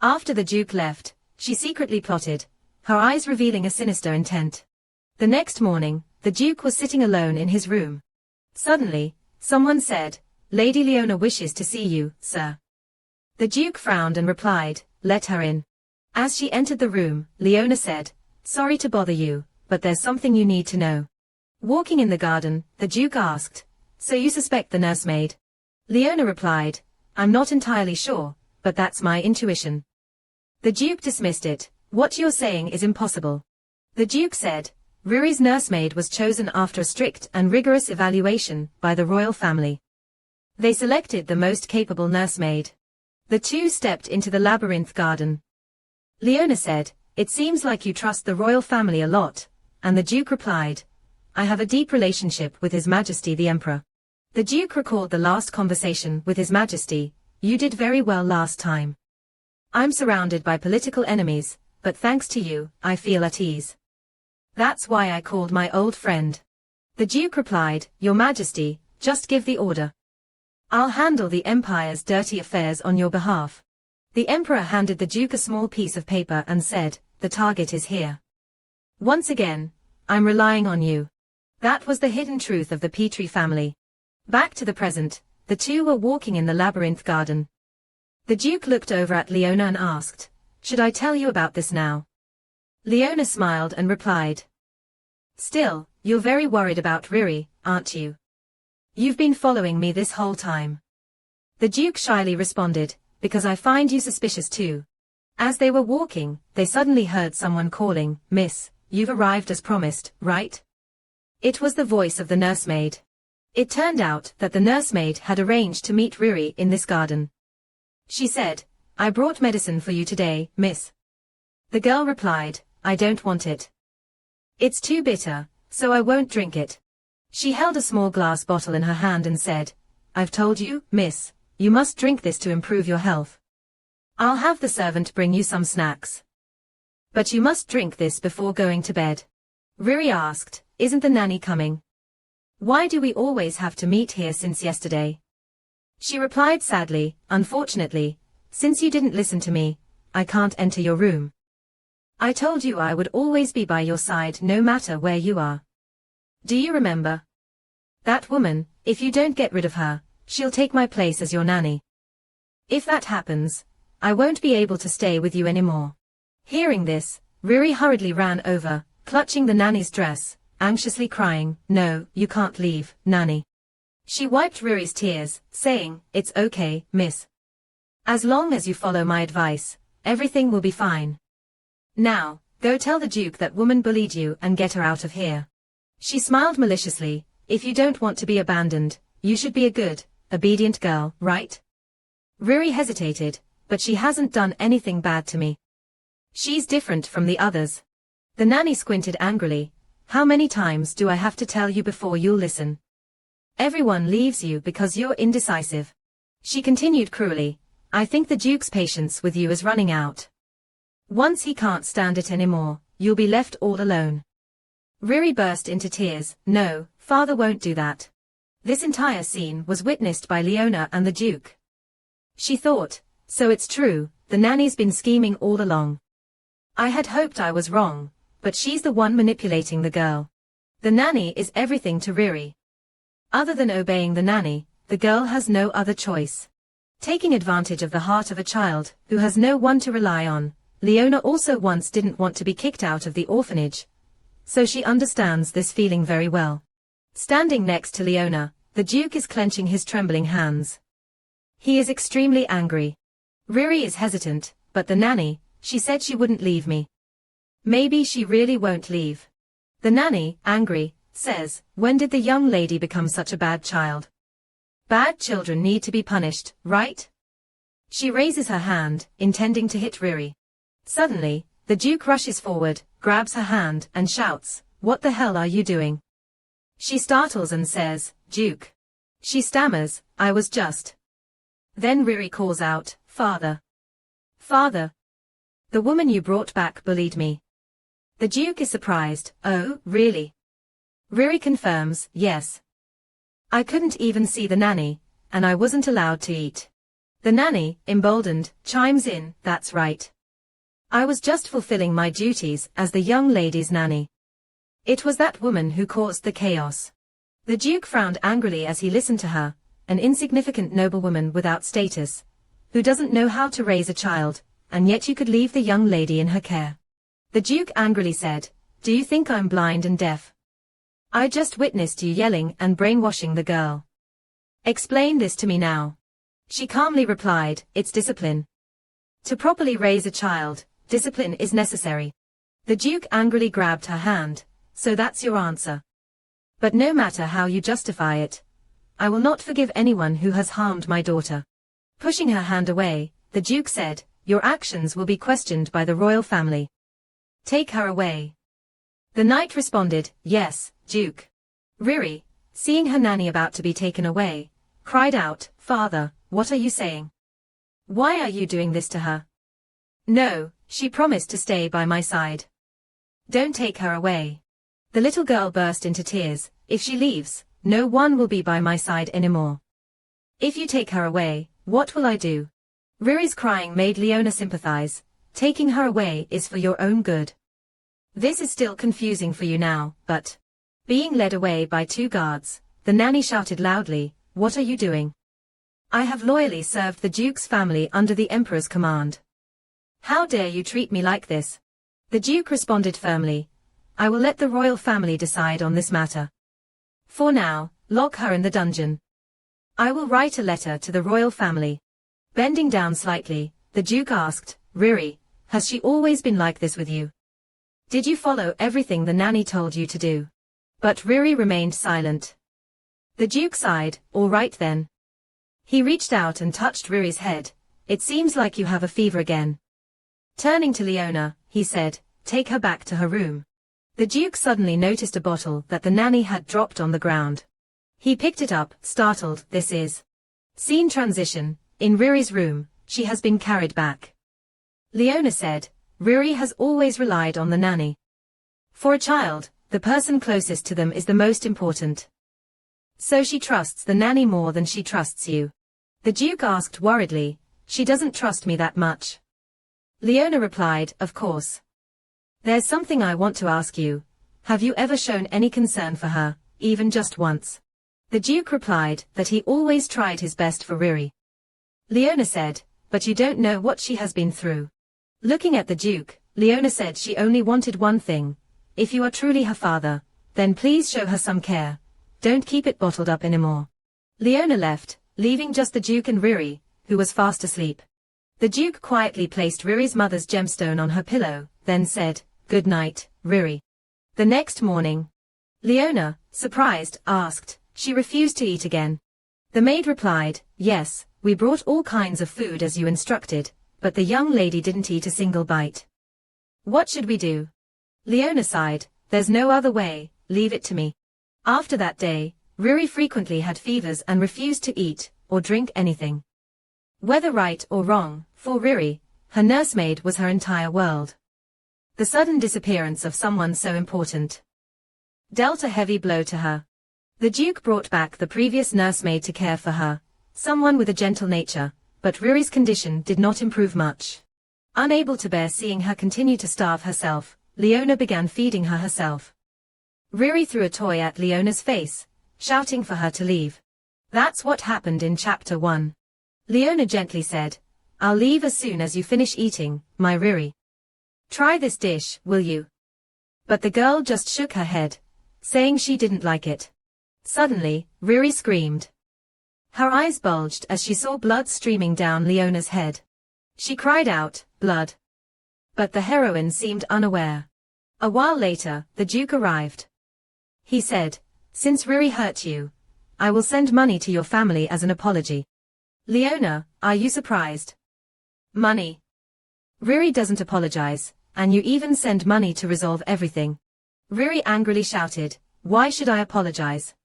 After the Duke left, she secretly plotted, her eyes revealing a sinister intent. The next morning, the Duke was sitting alone in his room. Suddenly, someone said, "Lady Leona wishes to see you, sir." The Duke frowned and replied, "Let her in." As she entered the room, Leona said, "Sorry to bother you, but there's something you need to know." Walking in the garden, the Duke asked, "So you suspect the nursemaid?" Leona replied, "I'm not entirely sure, but that's my intuition." The Duke dismissed it. "What you're saying is impossible." The Duke said, "Ruri's nursemaid was chosen after a strict and rigorous evaluation by the royal family. They selected the most capable nursemaid." The two stepped into the labyrinth garden. Leona said, "It seems like you trust the royal family a lot," and the Duke replied, "I have a deep relationship with His Majesty the Emperor." The Duke recalled the last conversation with His Majesty. "You did very well last time. I'm surrounded by political enemies, but thanks to you, I feel at ease. That's why I called my old friend." The Duke replied, "Your Majesty, just give the order. I'll handle the Empire's dirty affairs on your behalf." The Emperor handed the Duke a small piece of paper and said, "The target is here. Once again, I'm relying on you." That was the hidden truth of the Petrie family. Back to the present, the two were walking in the labyrinth garden. The Duke looked over at Leona and asked, "Should I tell you about this now?" Leona smiled and replied, "Still, you're very worried about Riri, aren't you? You've been following me this whole time." The Duke shyly responded, "Because I find you suspicious too." As they were walking, they suddenly heard someone calling, "Miss, you've arrived as promised, right?" It was the voice of the nursemaid. It turned out that the nursemaid had arranged to meet Riri in this garden. She said, "I brought medicine for you today, miss." The girl replied, "I don't want it. It's too bitter, so I won't drink it." She held a small glass bottle in her hand and said, "I've told you, miss, you must drink this to improve your health. I'll have the servant bring you some snacks. But you must drink this before going to bed." Riri asked, "Isn't the nanny coming? Why do we always have to meet here since yesterday?" She replied sadly, "Unfortunately, since you didn't listen to me, I can't enter your room. I told you I would always be by your side no matter where you are. Do you remember? That woman, if you don't get rid of her, she'll take my place as your nanny. If that happens, I won't be able to stay with you anymore." Hearing this, Riri hurriedly ran over, clutching the nanny's dress, anxiously crying, "No, you can't leave, nanny." She wiped Riri's tears, saying, "It's okay, miss. As long as you follow my advice, everything will be fine. Now, go tell the Duke that woman bullied you and get her out of here." She smiled maliciously, "If you don't want to be abandoned, you should be a good, obedient girl, right?" Riri hesitated, "But she hasn't done anything bad to me. She's different from the others." The nanny squinted angrily, "How many times do I have to tell you before you'll listen? Everyone leaves you because you're indecisive." She continued cruelly, "I think the Duke's patience with you is running out. Once he can't stand it anymore, you'll be left all alone." Riri burst into tears, "No, father won't do that." This entire scene was witnessed by Leona and the Duke. She thought, "So it's true, the nanny's been scheming all along. I had hoped I was wrong, but she's the one manipulating the girl. The nanny is everything to Riri. Other than obeying the nanny, the girl has no other choice." Taking advantage of the heart of a child who has no one to rely on, Leona also once didn't want to be kicked out of the orphanage, so she understands this feeling very well. Standing next to Leona, the Duke is clenching his trembling hands. He is extremely angry. Riri is hesitant, "But the nanny, she said she wouldn't leave me. Maybe she really won't leave." The nanny, angry, says, "When did the young lady become such a bad child? Bad children need to be punished, right?" She raises her hand, intending to hit Riri. Suddenly, the Duke rushes forward, grabs her hand, and shouts, "What the hell are you doing?" She startles and says, "Duke." She stammers, "I was just." Then Riri calls out, "Father. Father. The woman you brought back bullied me." The Duke is surprised, "Oh, really?" Riri confirms, "Yes. I couldn't even see the nanny, and I wasn't allowed to eat. The nanny, emboldened, chimes in, that's right. I was just fulfilling my duties as the young lady's nanny. It was that woman who caused the chaos. The Duke frowned angrily as he listened to her, an insignificant noblewoman without status, who doesn't know how to raise a child, and yet you could leave the young lady in her care. The Duke angrily said, do you think I'm blind and deaf? I just witnessed you yelling and brainwashing the girl. Explain this to me now. She calmly replied, it's discipline. To properly raise a child, discipline is necessary. The Duke angrily grabbed her hand, so that's your answer. But no matter how you justify it, I will not forgive anyone who has harmed my daughter. Pushing her hand away, the Duke said, your actions will be questioned by the royal family. Take her away. The knight responded, yes, Duke. Riri, seeing her nanny about to be taken away, cried out, Father, what are you saying? Why are you doing this to her? No, she promised to stay by my side. Don't take her away. The little girl burst into tears, if she leaves, no one will be by my side anymore. If you take her away, what will I do? Riri's crying made Leona sympathize. Taking her away is for your own good. This is still confusing for you now, but... Being led away by two guards, the nanny shouted loudly, what are you doing? I have loyally served the Duke's family under the Emperor's command. How dare you treat me like this? The Duke responded firmly, I will let the royal family decide on this matter. For now, lock her in the dungeon. I will write a letter to the royal family. Bending down slightly, the Duke asked, Riri, has she always been like this with you? Did you follow everything the nanny told you to do? But Riri remained silent. The Duke sighed, all right then. He reached out and touched Riri's head. It seems like you have a fever again. Turning to Leona, he said, take her back to her room. The Duke suddenly noticed a bottle that the nanny had dropped on the ground. He picked it up, startled, this is. Scene transition, in Riri's room, she has been carried back. Leona said, Riri has always relied on the nanny. For a child, the person closest to them is the most important. So she trusts the nanny more than she trusts you. The Duke asked worriedly, she doesn't trust me that much. Leona replied, of course. There's something I want to ask you. Have you ever shown any concern for her, even just once? The Duke replied that he always tried his best for Riri. Leona said, but you don't know what she has been through. Looking at the Duke, Leona said she only wanted one thing. If you are truly her father, then please show her some care. Don't keep it bottled up anymore. Leona left, leaving just the Duke and Riri, who was fast asleep. The Duke quietly placed Riri's mother's gemstone on her pillow, then said, good night, Riri. The next morning, Leona, surprised, asked, she refused to eat again. The maid replied, yes, we brought all kinds of food as you instructed, but the young lady didn't eat a single bite. What should we do? Leona sighed, there's no other way, leave it to me. After that day, Riri frequently had fevers and refused to eat or drink anything. Whether right or wrong, for Riri, her nursemaid was her entire world. The sudden disappearance of someone so important dealt a heavy blow to her. The Duke brought back the previous nursemaid to care for her, someone with a gentle nature, but Riri's condition did not improve much. Unable to bear seeing her continue to starve herself, Leona began feeding her herself. Riri threw a toy at Leona's face, shouting for her to leave. That's what happened in Chapter 1. Leona gently said, I'll leave as soon as you finish eating, my Riri. Try this dish, will you? But the girl just shook her head, saying she didn't like it. Suddenly, Riri screamed. Her eyes bulged as she saw blood streaming down Leona's head. She cried out, blood. But the heroine seemed unaware. A while later, the Duke arrived. He said, since Riri hurt you, I will send money to your family as an apology. Leona, are you surprised? Money. Riri doesn't apologize, and you even send money to resolve everything. Riri angrily shouted, why should I apologize?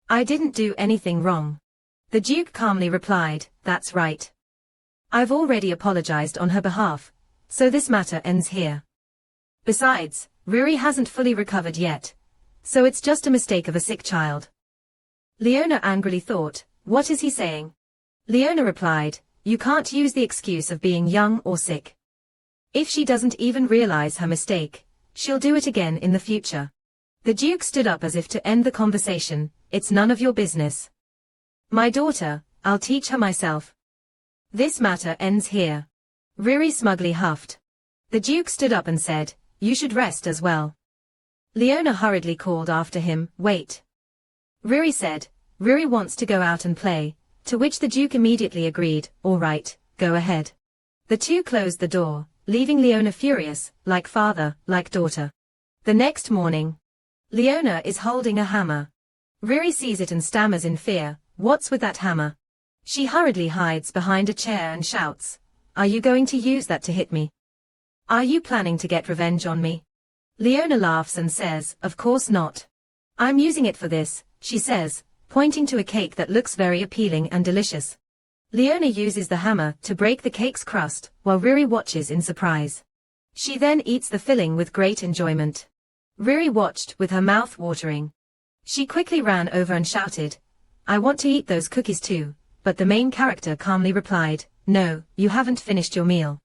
I didn't do anything wrong. The Duke calmly replied, that's right. I've already apologized on her behalf, so this matter ends here. Besides, Riri hasn't fully recovered yet, so it's just a mistake of a sick child. Leona angrily thought, what is he saying? Leona replied, You can't use the excuse of being young or sick. If she doesn't even realize her mistake, she'll do it again in the future. The Duke stood up as if to end the conversation. It's none of your business. My daughter, I'll teach her myself. This matter ends here. Riri smugly huffed. The Duke stood up and said, you should rest as well. Leona hurriedly called after him, wait. Riri said, Riri wants to go out and play, to which the Duke immediately agreed, all right, go ahead. The two closed the door, leaving Leona furious, like father, like daughter. The next morning, Leona is holding a hammer. Riri sees it and stammers in fear, what's with that hammer? She hurriedly hides behind a chair and shouts, are you going to use that to hit me? Are you planning to get revenge on me? Leona laughs and says, of course not. I'm using it for this, she says, pointing to a cake that looks very appealing and delicious. Leona uses the hammer to break the cake's crust, while Riri watches in surprise. She then eats the filling with great enjoyment. Riri watched with her mouth watering. She quickly ran over and shouted, I want to eat those cookies too, but the main character calmly replied, no, you haven't finished your meal.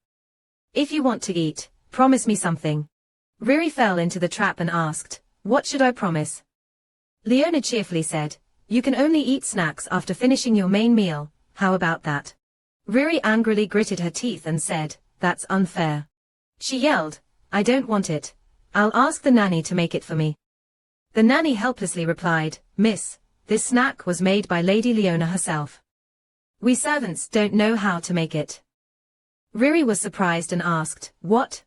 If you want to eat, promise me something. Riri fell into the trap and asked, what should I promise? Leona cheerfully said, you can only eat snacks after finishing your main meal, how about that? Riri angrily gritted her teeth and said, that's unfair. She yelled, I don't want it. I'll ask the nanny to make it for me. The nanny helplessly replied, Miss, this snack was made by Lady Leona herself. We servants don't know how to make it. Riri was surprised and asked, what?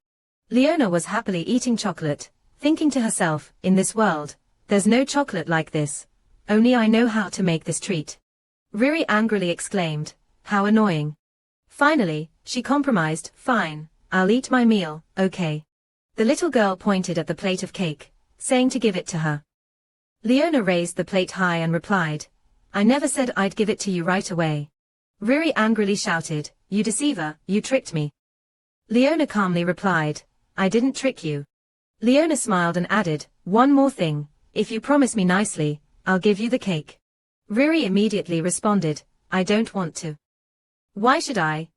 Leona was happily eating chocolate, thinking to herself, in this world, there's no chocolate like this. Only I know how to make this treat. Riri angrily exclaimed, how annoying. Finally, she compromised, fine, I'll eat my meal, okay. The little girl pointed at the plate of cake, saying to give it to her. Leona raised the plate high and replied, I never said I'd give it to you right away. Riri angrily shouted, you deceiver, you tricked me. Leona calmly replied, I didn't trick you. Leona smiled and added, one more thing, if you promise me nicely, I'll give you the cake. Riri immediately responded, I don't want to. Why should I?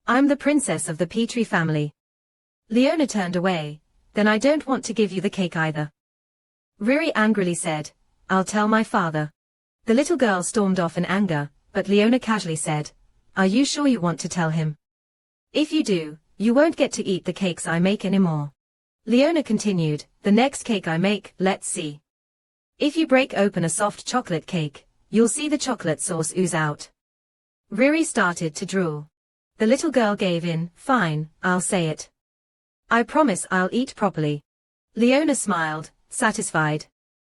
I'm the princess of the Petrie family. Leona turned away, then I don't want to give you the cake either. Riri angrily said, I'll tell my father. The little girl stormed off in anger, but Leona casually said, are you sure you want to tell him? If you do, you won't get to eat the cakes I make anymore. Leona continued, the next cake I make, let's see. If you break open a soft chocolate cake, you'll see the chocolate sauce ooze out. Riri started to drool. The little girl gave in, fine, I'll say it. I promise I'll eat properly. Leona smiled, satisfied.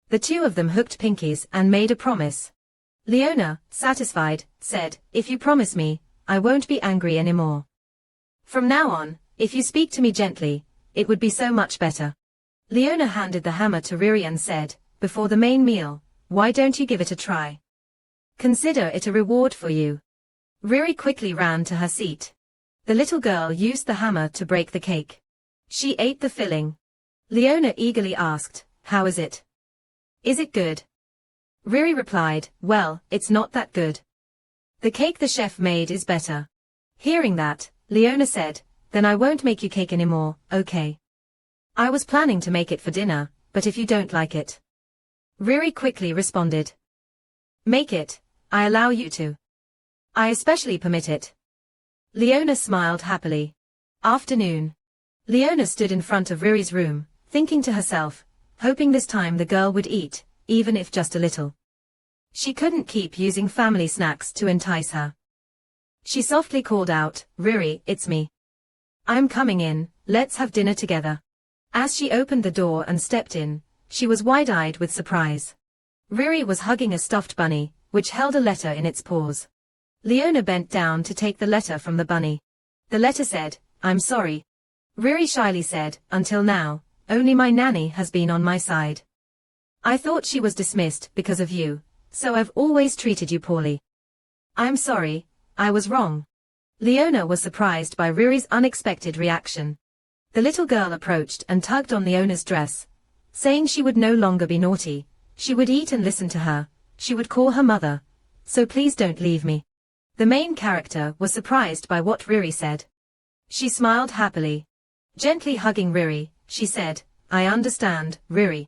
The two of them hooked pinkies and made a promise. Leona, satisfied, said, if you promise me, I won't be angry anymore. From now on, if you speak to me gently, it would be so much better. Leona handed the hammer to Riri and said, before the main meal, why don't you give it a try? Consider it a reward for you. Riri quickly ran to her seat. The little girl used the hammer to break the cake. She ate the filling. Leona eagerly asked, how is it? Is it good? Riri replied, well, it's not that good. The cake the chef made is better. Hearing that, Leona said, then I won't make you cake anymore, okay? I was planning to make it for dinner, but if you don't like it. Riri quickly responded. Make it, I allow you to. I especially permit it. Leona smiled happily. Afternoon. Leona stood in front of Riri's room, thinking to herself, hoping this time the girl would eat, even if just a little. She couldn't keep using family snacks to entice her. She softly called out, Riri, it's me. I'm coming in, let's have dinner together. As she opened the door and stepped in, she was wide-eyed with surprise. Riri was hugging a stuffed bunny, which held a letter in its paws. Leona bent down to take the letter from the bunny. The letter said, I'm sorry. Riri shyly said, until now, only my nanny has been on my side. I thought she was dismissed because of you, so I've always treated you poorly. I'm sorry, I was wrong. Leona was surprised by Riri's unexpected reaction. The little girl approached and tugged on Leona's dress, saying she would no longer be naughty, she would eat and listen to her, she would call her mother, so please don't leave me. The main character was surprised by what Riri said. She smiled happily. Gently hugging Riri, she said, I understand, Riri.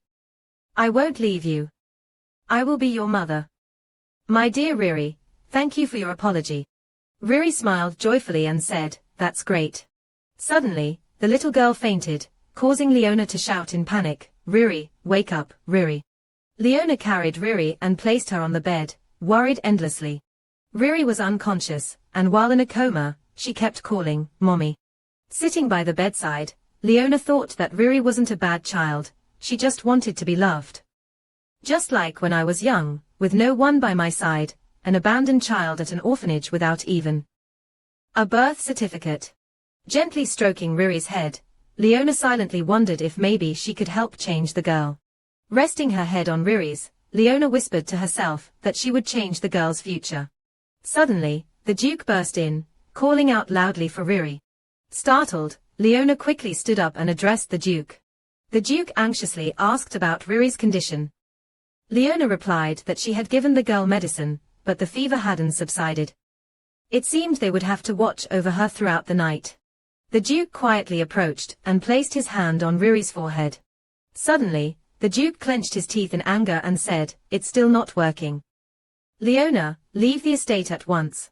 I won't leave you. I will be your mother. My dear Riri, thank you for your apology. Riri smiled joyfully and said, that's great. Suddenly, the little girl fainted, causing Leona to shout in panic, Riri, wake up, Riri. Leona carried Riri and placed her on the bed, worried endlessly. Riri was unconscious, and while in a coma, she kept calling, Mommy. Sitting by the bedside, Leona thought that Riri wasn't a bad child, she just wanted to be loved. Just like when I was young, with no one by my side, an abandoned child at an orphanage without even a birth certificate. Gently stroking Riri's head, Leona silently wondered if maybe she could help change the girl. Resting her head on Riri's, Leona whispered to herself that she would change the girl's future. Suddenly, the Duke burst in, calling out loudly for Riri. Startled, Leona quickly stood up and addressed the Duke. The Duke anxiously asked about Riri's condition. Leona replied that she had given the girl medicine, but the fever hadn't subsided. It seemed they would have to watch over her throughout the night. The Duke quietly approached and placed his hand on Riri's forehead. Suddenly, the Duke clenched his teeth in anger and said, it's still not working. Leona, leave the estate at once.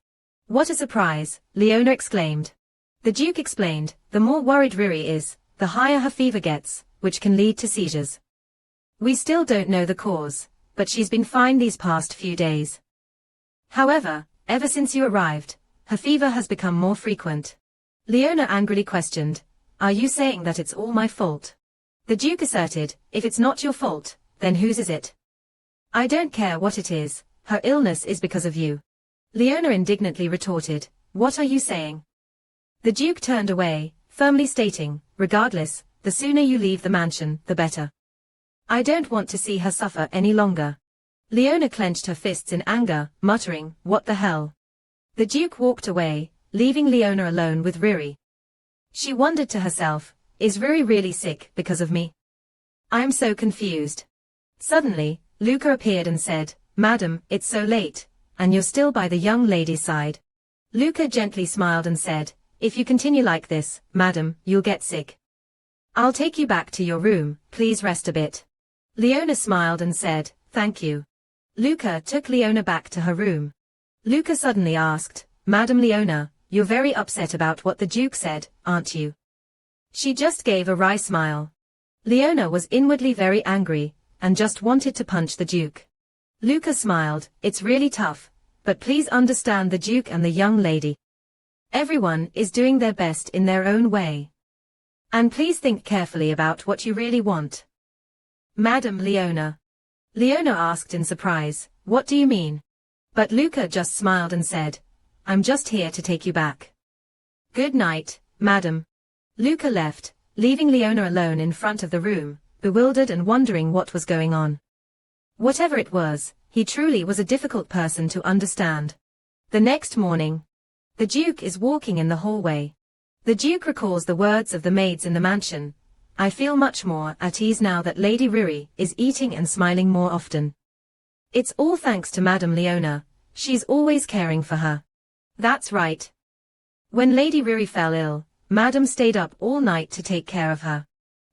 What a surprise, Leona exclaimed. The Duke explained, the more worried Riri is, the higher her fever gets, which can lead to seizures. We still don't know the cause, but she's been fine these past few days. However, ever since you arrived, her fever has become more frequent. Leona angrily questioned, are you saying that it's all my fault? The Duke asserted, if it's not your fault, then whose is it? I don't care what it is, her illness is because of you. Leona indignantly retorted, what are you saying? The Duke turned away, firmly stating, regardless, the sooner you leave the mansion, the better. I don't want to see her suffer any longer. Leona clenched her fists in anger, muttering, what the hell? The Duke walked away, leaving Leona alone with Riri. She wondered to herself, is Riri really sick because of me? I am so confused. Suddenly, Luca appeared and said, Madam, it's so late, and you're still by the young lady's side. Luca gently smiled and said, if you continue like this, madam, you'll get sick. I'll take you back to your room, please rest a bit. Leona smiled and said, thank you. Luca took Leona back to her room. Luca suddenly asked, Madam Leona, you're very upset about what the Duke said, aren't you? She just gave a wry smile. Leona was inwardly very angry, and just wanted to punch the Duke. Luca smiled, it's really tough, but please understand the Duke and the young lady. Everyone is doing their best in their own way. And please think carefully about what you really want. Madam Leona. Leona asked in surprise, what do you mean? But Luca just smiled and said, I'm just here to take you back. Good night, madam. Luca left, leaving Leona alone in front of the room, bewildered and wondering what was going on. Whatever it was, he truly was a difficult person to understand. The next morning, the Duke is walking in the hallway. The Duke recalls the words of the maids in the mansion. I feel much more at ease now that Lady Riri is eating and smiling more often. It's all thanks to Madam Leona, she's always caring for her. That's right. When Lady Riri fell ill, Madam stayed up all night to take care of her.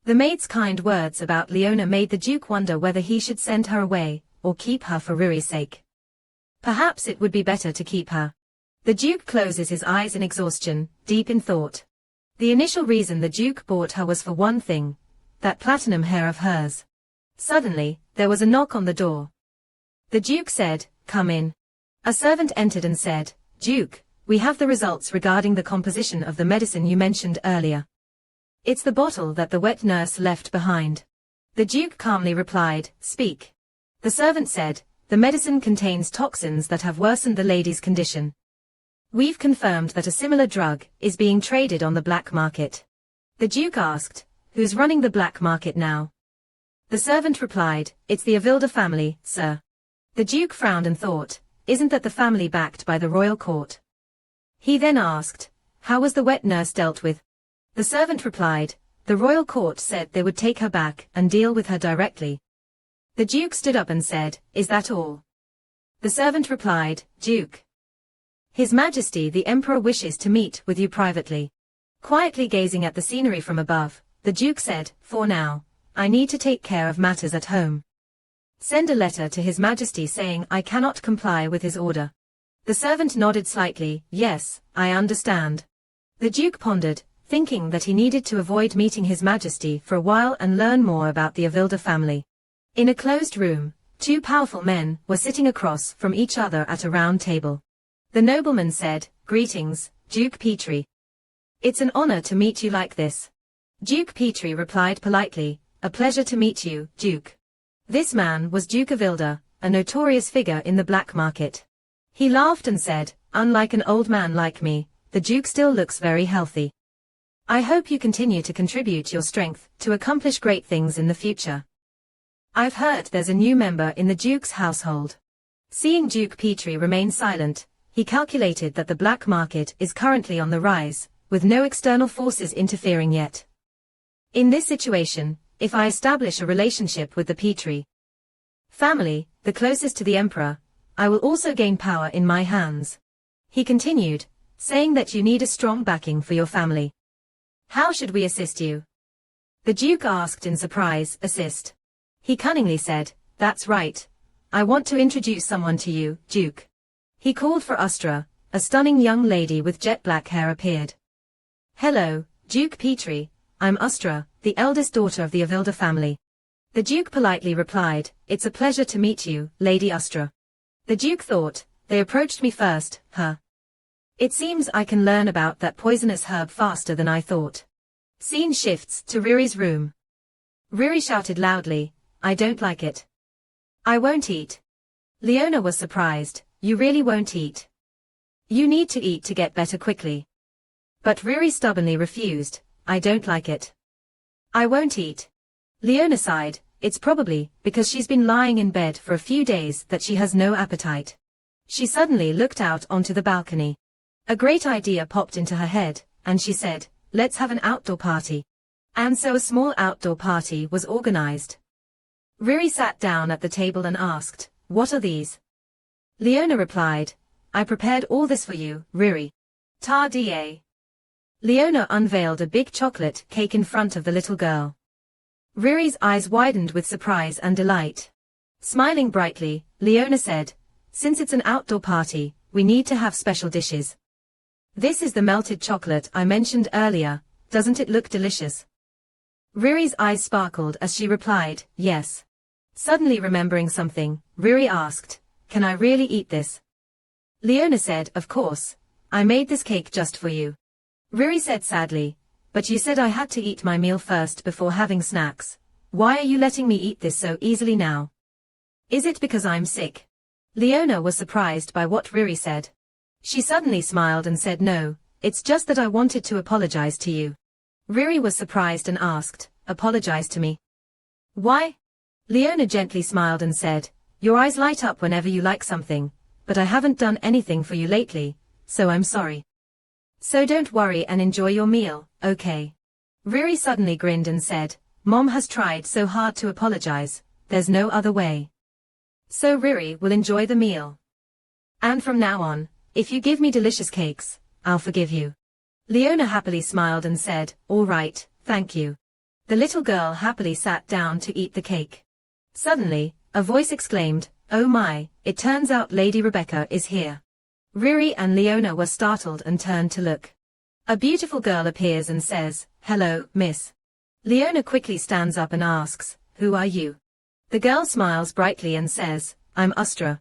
The maid's kind words about Leona made the Duke wonder whether he should send her away, or keep her for Riri's sake. Perhaps it would be better to keep her. The Duke closes his eyes in exhaustion, deep in thought. The initial reason the Duke bought her was for one thing, that platinum hair of hers. Suddenly, there was a knock on the door. The Duke said, come in. A servant entered and said, Duke, we have the results regarding the composition of the medicine you mentioned earlier. It's the bottle that the wet nurse left behind. The Duke calmly replied, speak. The servant said, the medicine contains toxins that have worsened the lady's condition. We've confirmed that a similar drug is being traded on the black market. The Duke asked, who's running the black market now? The servant replied, it's the Avilda family, sir. The Duke frowned and thought, isn't that the family backed by the royal court? He then asked, how was the wet nurse dealt with? The servant replied, the royal court said they would take her back and deal with her directly. The Duke stood up and said, is that all? The servant replied, Duke. His Majesty the Emperor wishes to meet with you privately. Quietly gazing at the scenery from above, the Duke said, for now, I need to take care of matters at home. Send a letter to His Majesty saying I cannot comply with his order. The servant nodded slightly, yes, I understand. The Duke pondered, thinking that he needed to avoid meeting His Majesty for a while and learn more about the Avilda family. In a closed room, two powerful men were sitting across from each other at a round table. The nobleman said, Greetings, Duke Petrie. It's an honor to meet you like this. Duke Petrie replied politely, A pleasure to meet you, Duke. This man was Duke Avilda, a notorious figure in the black market. He laughed and said, Unlike an old man like me, the Duke still looks very healthy. I hope you continue to contribute your strength to accomplish great things in the future. I've heard there's a new member in the Duke's household. Seeing Duke Petrie remain silent, he calculated that the black market is currently on the rise, with no external forces interfering yet. In this situation, if I establish a relationship with the Petrie family, the closest to the Emperor, I will also gain power in my hands. He continued, saying that you need a strong backing for your family. How should we assist you? The Duke asked in surprise, assist. He cunningly said, that's right. I want to introduce someone to you, Duke. He called for Ustra, a stunning young lady with jet black hair appeared. Hello, Duke Petrie, I'm Ustra, the eldest daughter of the Avilda family. The Duke politely replied, it's a pleasure to meet you, Lady Ustra. The Duke thought, they approached me first, huh? It seems I can learn about that poisonous herb faster than I thought. Scene shifts to Riri's room. Riri shouted loudly, I don't like it. I won't eat. Leona was surprised, you really won't eat? You need to eat to get better quickly. But Riri stubbornly refused, I don't like it. I won't eat. Leona sighed, it's probably because she's been lying in bed for a few days that she has no appetite. She suddenly looked out onto the balcony. A great idea popped into her head, and she said, let's have an outdoor party. And so a small outdoor party was organized. Riri sat down at the table and asked, what are these? Leona replied, I prepared all this for you, Riri. Ta da. Leona unveiled a big chocolate cake in front of the little girl. Riri's eyes widened with surprise and delight. Smiling brightly, Leona said, since it's an outdoor party, we need to have special dishes. This is the melted chocolate I mentioned earlier, doesn't it look delicious? Riri's eyes sparkled as she replied, yes. Suddenly remembering something, Riri asked, can I really eat this? Leona said, of course, I made this cake just for you. Riri said sadly, but you said I had to eat my meal first before having snacks. Why are you letting me eat this so easily now? Is it because I'm sick? Leona was surprised by what Riri said. She suddenly smiled and said no, it's just that I wanted to apologize to you. Riri was surprised and asked, apologize to me? Why? Leona gently smiled and said, your eyes light up whenever you like something, but I haven't done anything for you lately, so I'm sorry. So don't worry and enjoy your meal, okay? Riri suddenly grinned and said, Mom has tried so hard to apologize, there's no other way. So Riri will enjoy the meal. And from now on, if you give me delicious cakes, I'll forgive you. Leona happily smiled and said, all right, thank you. The little girl happily sat down to eat the cake. Suddenly, a voice exclaimed, oh my, it turns out Lady Rebecca is here. Riri and Leona were startled and turned to look. A beautiful girl appears and says, hello, miss. Leona quickly stands up and asks, who are you? The girl smiles brightly and says, I'm Ustra.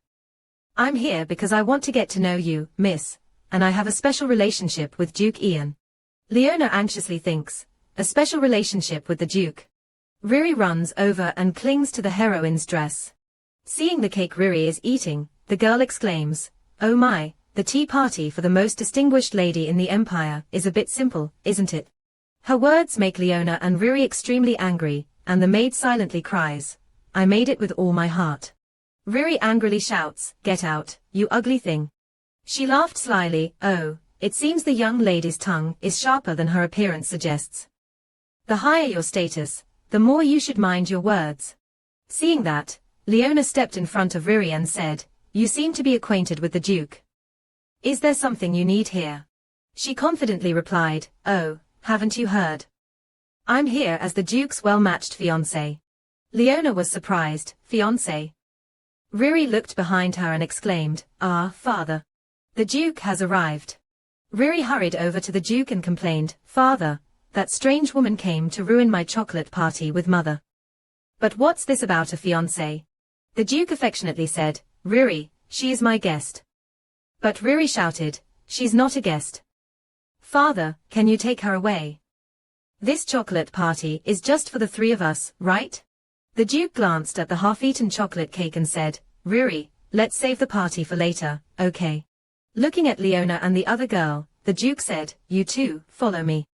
I'm here because I want to get to know you, miss, and I have a special relationship with Duke Ian. Leona anxiously thinks, a special relationship with the Duke. Riri runs over and clings to the heroine's dress. Seeing the cake Riri is eating, the girl exclaims, oh my, the tea party for the most distinguished lady in the empire is a bit simple, isn't it? Her words make Leona and Riri extremely angry, and the maid silently cries, I made it with all my heart. Riri angrily shouts, get out, you ugly thing. She laughed slyly, oh, it seems the young lady's tongue is sharper than her appearance suggests. The higher your status, the more you should mind your words. Seeing that, Leona stepped in front of Riri and said, you seem to be acquainted with the Duke. Is there something you need here? She confidently replied, oh, haven't you heard? I'm here as the Duke's well-matched fiancé. Leona was surprised, fiancé. Riri looked behind her and exclaimed, ah, father. The Duke has arrived. Riri hurried over to the Duke and complained, father, that strange woman came to ruin my chocolate party with mother. But what's this about a fiancé? The Duke affectionately said, Riri, she is my guest. But Riri shouted, she's not a guest. Father, can you take her away? This chocolate party is just for the three of us, right? The Duke glanced at the half-eaten chocolate cake and said, Riri, let's save the party for later, okay? Looking at Leona and the other girl, the Duke said, you two, follow me.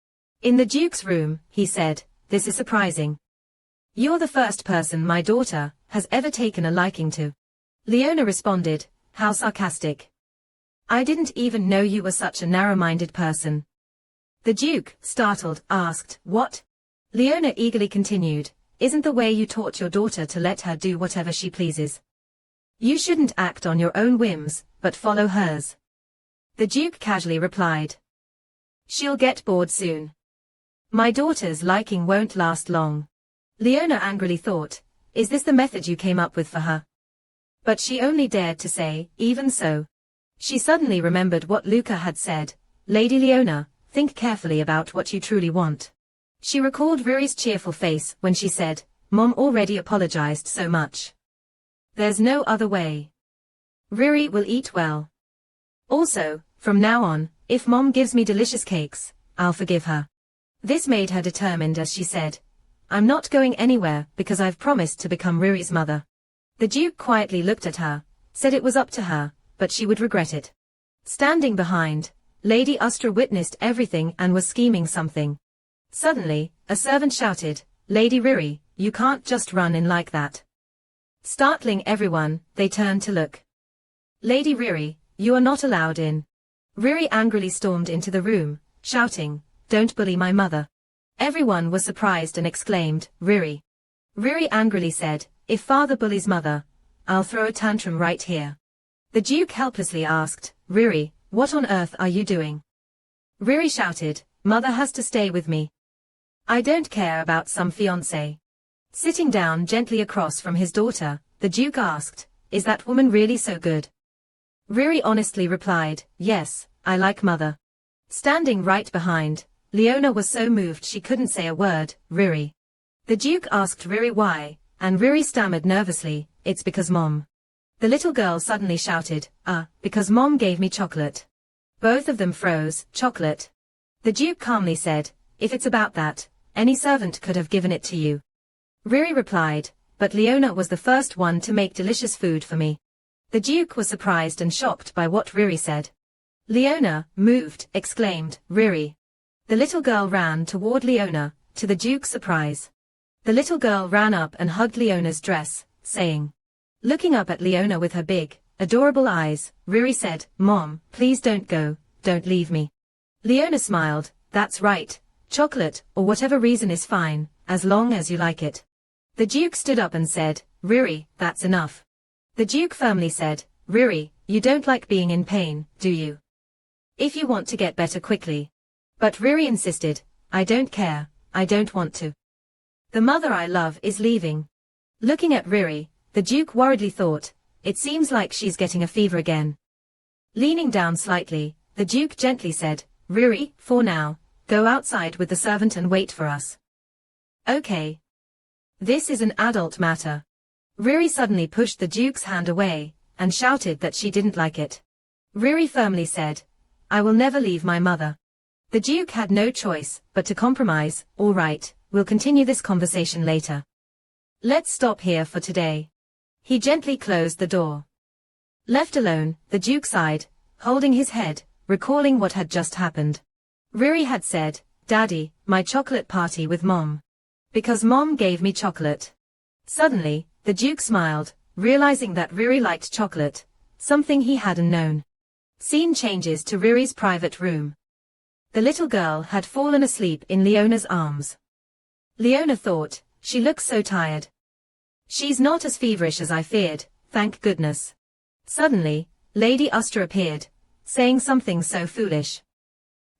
In the Duke's room, he said, this is surprising. You're the first person my daughter has ever taken a liking to. Leona responded, how sarcastic. I didn't even know you were such a narrow-minded person. The Duke, startled, asked, what? Leona eagerly continued, isn't the way you taught your daughter to let her do whatever she pleases. You shouldn't act on your own whims, but follow hers. The Duke casually replied. She'll get bored soon. My daughter's liking won't last long. Leona angrily thought, is this the method you came up with for her? But she only dared to say, even so. She suddenly remembered what Luca had said, Lady Leona, think carefully about what you truly want. She recalled Riri's cheerful face when she said, Mom already apologized so much. There's no other way. Riri will eat well. Also, from now on, if Mom gives me delicious cakes, I'll forgive her. This made her determined as she said, I'm not going anywhere because I've promised to become Riri's mother. The Duke quietly looked at her, said it was up to her, but she would regret it. Standing behind, Lady Ustra witnessed everything and was scheming something. Suddenly, a servant shouted, Lady Riri, you can't just run in like that. Startling everyone, they turned to look. Lady Riri, you are not allowed in. Riri angrily stormed into the room, shouting, don't bully my mother. Everyone was surprised and exclaimed, Riri. Riri angrily said, if father bullies mother, I'll throw a tantrum right here. The Duke helplessly asked, Riri, what on earth are you doing? Riri shouted, mother has to stay with me. I don't care about some fiancé. Sitting down gently across from his daughter, the Duke asked, is that woman really so good? Riri honestly replied, yes, I like mother. Standing right behind, Leona was so moved she couldn't say a word, Riri. The Duke asked Riri why, and Riri stammered nervously, it's because Mom. The little girl suddenly shouted, because Mom gave me chocolate. Both of them froze, chocolate. The Duke calmly said, if it's about that, any servant could have given it to you. Riri replied, but Leona was the first one to make delicious food for me. The Duke was surprised and shocked by what Riri said. Leona, moved, exclaimed, Riri. The little girl ran toward Leona, to the Duke's surprise. The little girl ran up and hugged Leona's dress, saying, looking up at Leona with her big, adorable eyes, Riri said, Mom, please don't go, don't leave me. Leona smiled, that's right, chocolate, or whatever reason is fine, as long as you like it. The Duke stood up and said, Riri, that's enough. The Duke firmly said, Riri, you don't like being in pain, do you? If you want to get better quickly. But Riri insisted, I don't care, I don't want to. The mother I love is leaving. Looking at Riri, the Duke worriedly thought, it seems like she's getting a fever again. Leaning down slightly, the Duke gently said, Riri, for now, go outside with the servant and wait for us. Okay. This is an adult matter. Riri suddenly pushed the Duke's hand away, and shouted that she didn't like it. Riri firmly said, I will never leave my mother. The Duke had no choice but to compromise, all right, we'll continue this conversation later. Let's stop here for today. He gently closed the door. Left alone, the Duke sighed, holding his head, recalling what had just happened. Riri had said, Daddy, my chocolate party with Mom. Because Mom gave me chocolate. Suddenly, the Duke smiled, realizing that Riri liked chocolate, something he hadn't known. Scene changes to Riri's private room. The little girl had fallen asleep in Leona's arms. Leona thought, she looks so tired. She's not as feverish as I feared, thank goodness. Suddenly, Lady Ustra appeared, saying something so foolish.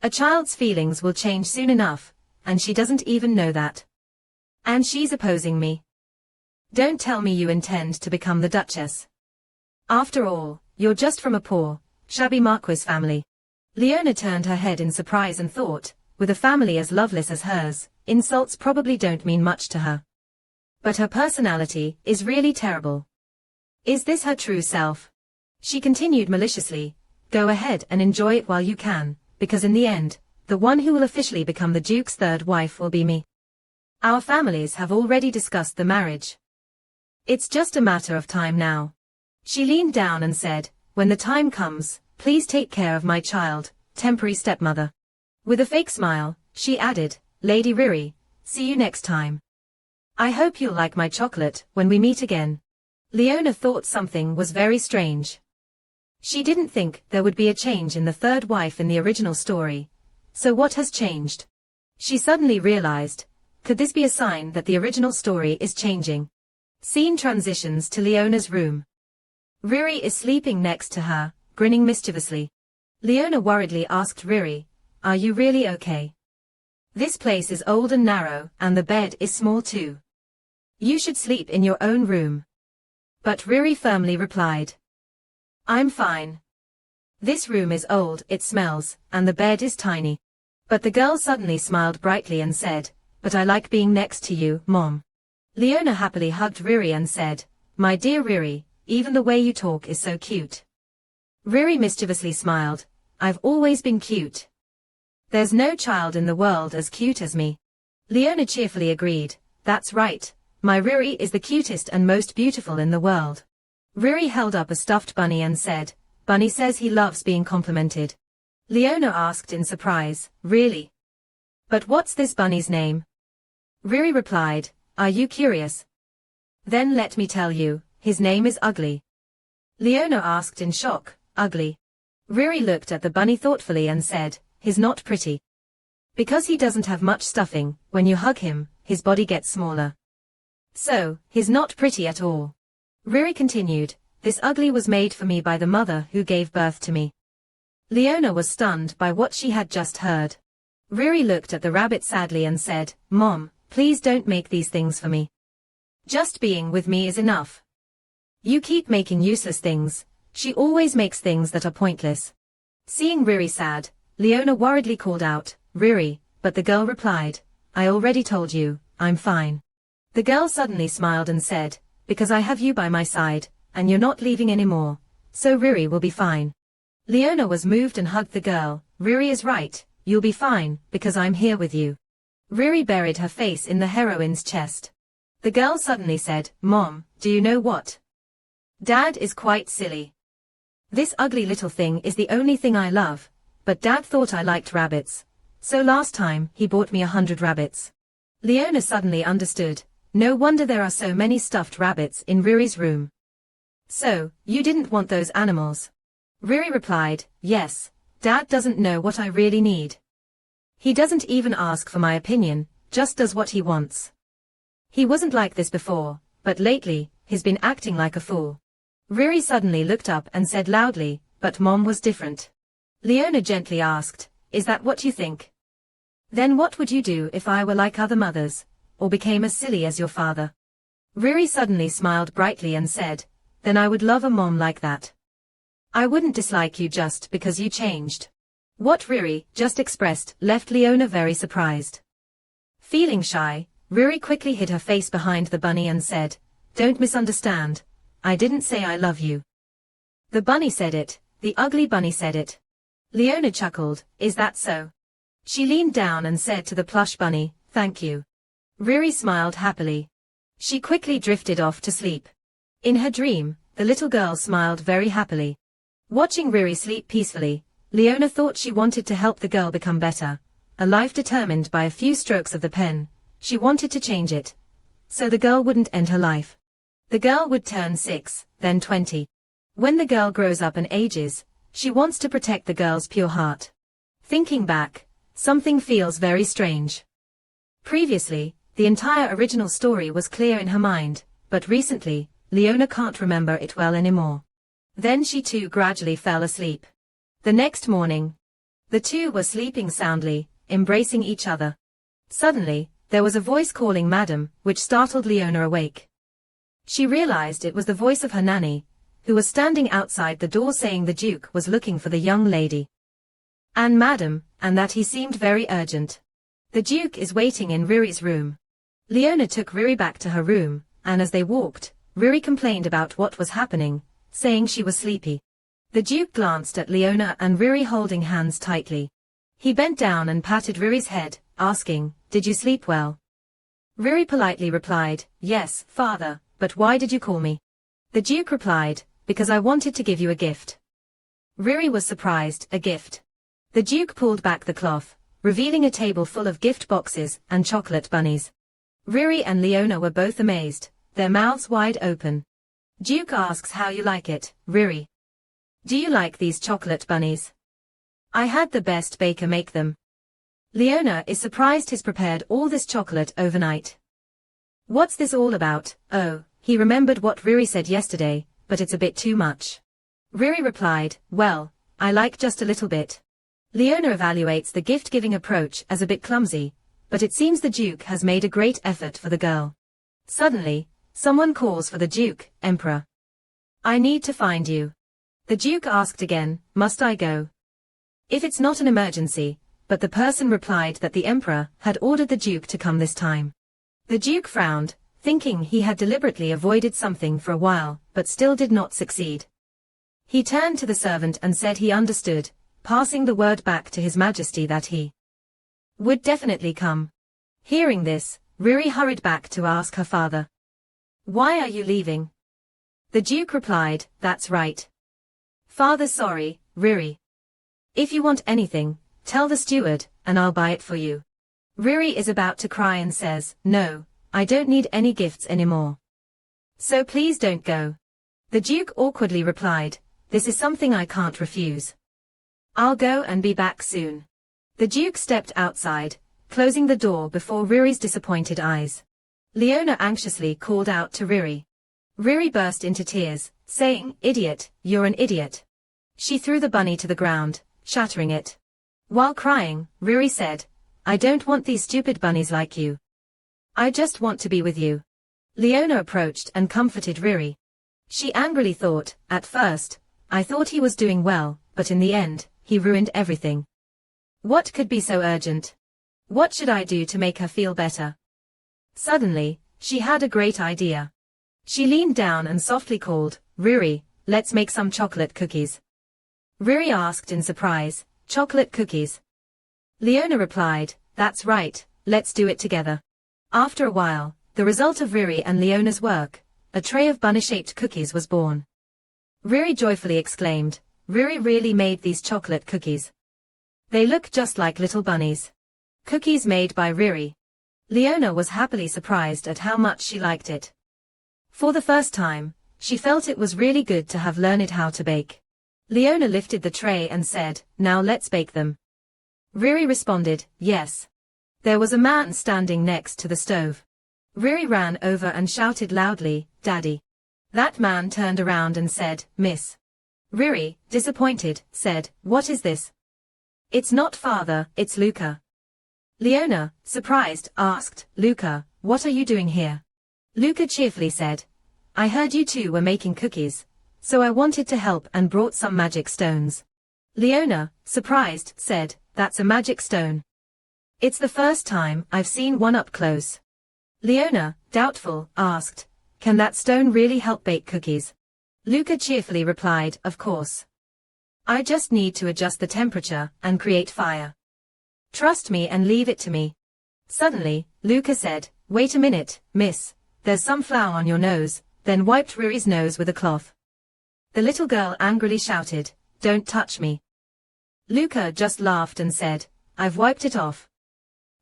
A child's feelings will change soon enough, and she doesn't even know that. And she's opposing me. Don't tell me you intend to become the Duchess. After all, you're just from a poor, shabby Marquis family. Leona turned her head in surprise and thought, with a family as loveless as hers, insults probably don't mean much to her. But her personality is really terrible. Is this her true self? She continued maliciously, go ahead and enjoy it while you can, because in the end, the one who will officially become the Duke's third wife will be me. Our families have already discussed the marriage. It's just a matter of time now. She leaned down and said, when the time comes, please take care of my child, temporary stepmother. With a fake smile, she added, Lady Riri, see you next time. I hope you'll like my chocolate when we meet again. Leona thought something was very strange. She didn't think there would be a change in the third wife in the original story. So what has changed? She suddenly realized, could this be a sign that the original story is changing? Scene transitions to Leona's room. Riri is sleeping next to her, grinning mischievously. Leona worriedly asked Riri, are you really okay? This place is old and narrow, and the bed is small too. You should sleep in your own room. But Riri firmly replied, I'm fine. This room is old, it smells, and the bed is tiny. But the girl suddenly smiled brightly and said, but I like being next to you, Mom. Leona happily hugged Riri and said, my dear Riri, even the way you talk is so cute. Riri mischievously smiled, I've always been cute. There's no child in the world as cute as me. Leona cheerfully agreed, that's right, my Riri is the cutest and most beautiful in the world. Riri held up a stuffed bunny and said, Bunny says he loves being complimented. Leona asked in surprise, really? But what's this bunny's name? Riri replied, are you curious? Then let me tell you, his name is Ugly. Leona asked in shock, Ugly? Riri looked at the bunny thoughtfully and said, he's not pretty. Because he doesn't have much stuffing, when you hug him, his body gets smaller. So, he's not pretty at all. Riri continued, this Ugly was made for me by the mother who gave birth to me. Leona was stunned by what she had just heard. Riri looked at the rabbit sadly and said, Mom, please don't make these things for me. Just being with me is enough. You keep making useless things. She always makes things that are pointless. Seeing Riri sad, Leona worriedly called out, Riri, but the girl replied, I already told you, I'm fine. The girl suddenly smiled and said, because I have you by my side, and you're not leaving anymore, so Riri will be fine. Leona was moved and hugged the girl, Riri is right, you'll be fine, because I'm here with you. Riri buried her face in the heroine's chest. The girl suddenly said, Mom, do you know what? Dad is quite silly. This ugly little thing is the only thing I love, but Dad thought I liked rabbits. So last time, he bought me 100 rabbits. Leona suddenly understood. No wonder there are so many stuffed rabbits in Riri's room. So, you didn't want those animals? Riri replied, yes, Dad doesn't know what I really need. He doesn't even ask for my opinion, just does what he wants. He wasn't like this before, but lately, he's been acting like a fool. Riri suddenly looked up and said loudly, but Mom was different. Leona gently asked, is that what you think? Then what would you do if I were like other mothers, or became as silly as your father? Riri suddenly smiled brightly and said, then I would love a mom like that. I wouldn't dislike you just because you changed. What Riri just expressed left Leona very surprised. Feeling shy, Riri quickly hid her face behind the bunny and said, don't misunderstand, I didn't say I love you. The bunny said it, the ugly bunny said it. Leona chuckled, is that so? She leaned down and said to the plush bunny, thank you. Riri smiled happily. She quickly drifted off to sleep. In her dream, the little girl smiled very happily. Watching Riri sleep peacefully, Leona thought she wanted to help the girl become better. A life determined by a few strokes of the pen, she wanted to change it. So the girl wouldn't end her life. The girl would turn 6, then 20. When the girl grows up and ages, she wants to protect the girl's pure heart. Thinking back, something feels very strange. Previously, the entire original story was clear in her mind, but recently, Leona can't remember it well anymore. Then she too gradually fell asleep. The next morning, the two were sleeping soundly, embracing each other. Suddenly, there was a voice calling Madam, which startled Leona awake. She realized it was the voice of her nanny, who was standing outside the door saying the Duke was looking for the young lady. And Madam, and that he seemed very urgent. The Duke is waiting in Riri's room. Leona took Riri back to her room, and as they walked, Riri complained about what was happening, saying she was sleepy. The Duke glanced at Leona and Riri holding hands tightly. He bent down and patted Riri's head, asking, "Did you sleep well?" Riri politely replied, "Yes, father, but why did you call me?" The Duke replied, "Because I wanted to give you a gift." Riri was surprised, a gift. The Duke pulled back the cloth, revealing a table full of gift boxes and chocolate bunnies. Riri and Leona were both amazed, their mouths wide open. Duke asks how you like it, Riri. Do you like these chocolate bunnies? I had the best baker make them. Leona is surprised he's prepared all this chocolate overnight. What's this all about? Oh, he remembered what Riri said yesterday, but it's a bit too much. Riri replied, well, I like just a little bit. Leona evaluates the gift-giving approach as a bit clumsy, but it seems the Duke has made a great effort for the girl. Suddenly, someone calls for the Duke, Emperor. I need to find you. The Duke asked again, must I go? If it's not an emergency, but the person replied that the Emperor had ordered the Duke to come this time. The Duke frowned, thinking he had deliberately avoided something for a while, but still did not succeed. He turned to the servant and said he understood, passing the word back to His Majesty that he would definitely come. Hearing this, Riri hurried back to ask her father, why are you leaving? The Duke replied, that's right. Father, sorry, Riri. If you want anything, tell the steward, and I'll buy it for you. Riri is about to cry and says, no, I don't need any gifts anymore. So please don't go. The Duke awkwardly replied, this is something I can't refuse. I'll go and be back soon. The Duke stepped outside, closing the door before Riri's disappointed eyes. Leona anxiously called out to Riri. Riri burst into tears, saying, idiot, you're an idiot. She threw the bunny to the ground, shattering it. While crying, Riri said, I don't want these stupid bunnies like you. I just want to be with you. Leona approached and comforted Riri. She angrily thought, at first, I thought he was doing well, but in the end, he ruined everything. What could be so urgent? What should I do to make her feel better? Suddenly, she had a great idea. She leaned down and softly called, Riri, let's make some chocolate cookies. Riri asked in surprise, chocolate cookies? Leona replied, that's right, let's do it together. After a while, the result of Riri and Leona's work, a tray of bunny-shaped cookies was born. Riri joyfully exclaimed, Riri really made these chocolate cookies. They look just like little bunnies. Cookies made by Riri. Leona was happily surprised at how much she liked it. For the first time, she felt it was really good to have learned how to bake. Leona lifted the tray and said, now let's bake them. Riri responded, yes. There was a man standing next to the stove. Riri ran over and shouted loudly, Daddy. That man turned around and said, Miss. Riri, disappointed, said, what is this? It's not father, it's Luca. Leona, surprised, asked, Luca, what are you doing here? Luca cheerfully said, I heard you two were making cookies, so I wanted to help and brought some magic stones. Leona, surprised, said, that's a magic stone. It's the first time I've seen one up close. Leona, doubtful, asked, can that stone really help bake cookies? Luca cheerfully replied, of course. I just need to adjust the temperature and create fire. Trust me and leave it to me. Suddenly, Luca said, wait a minute, miss, there's some flour on your nose, then wiped Riri's nose with a cloth. The little girl angrily shouted, don't touch me. Luca just laughed and said, I've wiped it off.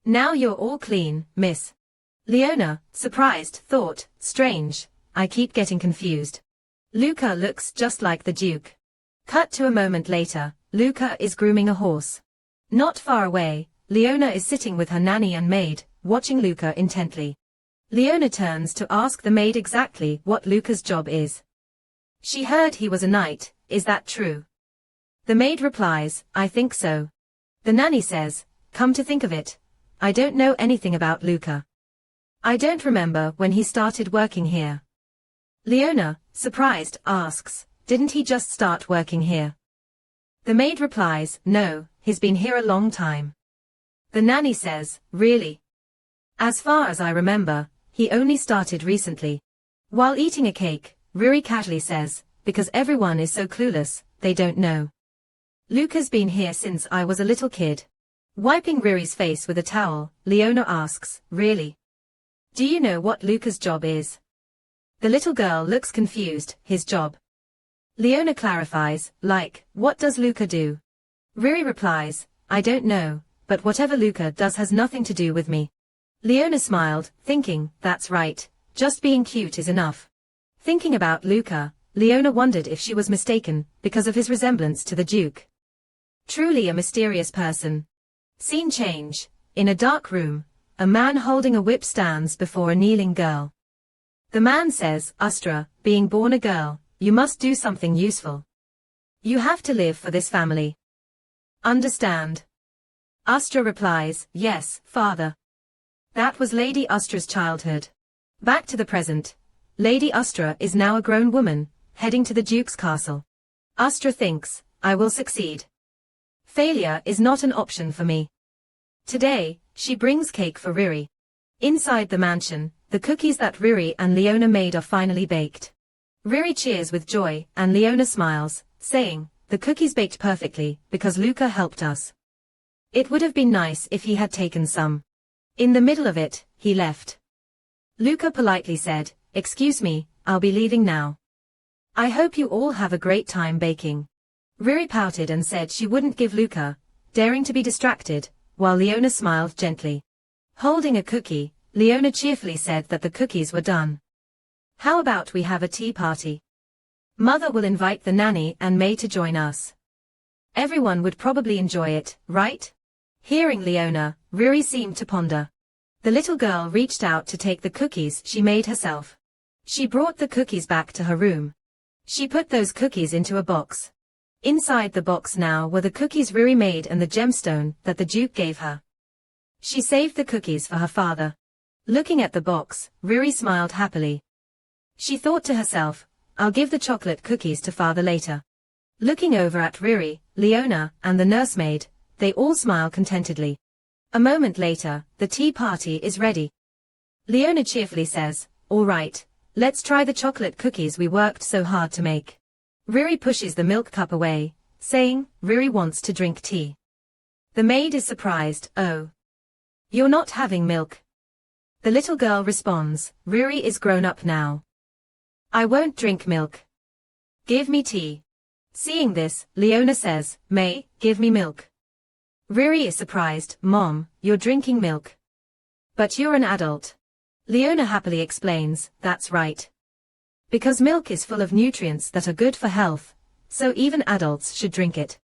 Now you're all clean, miss. Leona, surprised, thought, strange, I keep getting confused. Luca looks just like the Duke. Cut to a moment later, Luca is grooming a horse. Not far away, Leona is sitting with her nanny and maid, watching Luca intently. Leona turns to ask the maid exactly what Luca's job is. She heard he was a knight, is that true? The maid replies, I think so. The nanny says, come to think of it, I don't know anything about Luca. I don't remember when he started working here. Leona, surprised, asks, didn't he just start working here? The maid replies, no, he's been here a long time. The nanny says, really? As far as I remember, he only started recently. While eating a cake, Riri casually says, because everyone is so clueless, they don't know. Luca's been here since I was a little kid. Wiping Riri's face with a towel, Leona asks, really? Do you know what Luca's job is? The little girl looks confused, his job. Leona clarifies, like, what does Luca do? Riri replies, I don't know, but whatever Luca does has nothing to do with me. Leona smiled, thinking, that's right, just being cute is enough. Thinking about Luca, Leona wondered if she was mistaken, because of his resemblance to the Duke. Truly a mysterious person. Scene change. In a dark room, a man holding a whip stands before a kneeling girl. The man says, Astra, being born a girl, you must do something useful. You have to live for this family. Understand? Astra replies, yes, father. That was Lady Astra's childhood. Back to the present. Lady Astra is now a grown woman, heading to the Duke's castle. Astra thinks, I will succeed. Failure is not an option for me. Today, she brings cake for Riri. Inside the mansion, the cookies that Riri and Leona made are finally baked. Riri cheers with joy, and Leona smiles, saying, the cookies baked perfectly, because Luca helped us. It would have been nice if he had taken some. In the middle of it, he left. Luca politely said, excuse me, I'll be leaving now. I hope you all have a great time baking. Riri pouted and said she wouldn't give Luca, daring to be distracted, while Leona smiled gently. Holding a cookie, Leona cheerfully said that the cookies were done. How about we have a tea party? Mother will invite the nanny and maid to join us. Everyone would probably enjoy it, right? Hearing Leona, Riri seemed to ponder. The little girl reached out to take the cookies she made herself. She brought the cookies back to her room. She put those cookies into a box. Inside the box now were the cookies Riri made and the gemstone that the Duke gave her. She saved the cookies for her father. Looking at the box, Riri smiled happily. She thought to herself, I'll give the chocolate cookies to father later. Looking over at Riri, Leona, and the nursemaid, they all smile contentedly. A moment later, the tea party is ready. Leona cheerfully says, all right, let's try the chocolate cookies we worked so hard to make. Riri pushes the milk cup away, saying, Riri wants to drink tea. The maid is surprised, oh. You're not having milk. The little girl responds, Riri is grown up now. I won't drink milk. Give me tea. Seeing this, Leona says, May, give me milk. Riri is surprised, Mom, you're drinking milk. But you're an adult. Leona happily explains, that's right. Because milk is full of nutrients that are good for health, so even adults should drink it.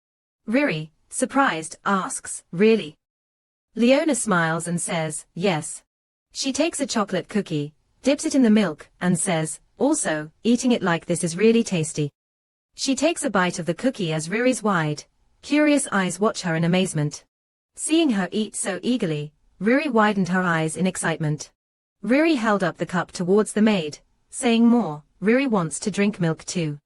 Riri, surprised, asks, really? Leona smiles and says, yes. She takes a chocolate cookie, dips it in the milk, and says, also, eating it like this is really tasty. She takes a bite of the cookie as Riri's wide, curious eyes watch her in amazement. Seeing her eat so eagerly, Riri widened her eyes in excitement. Riri held up the cup towards the maid, saying more, Riri wants to drink milk too.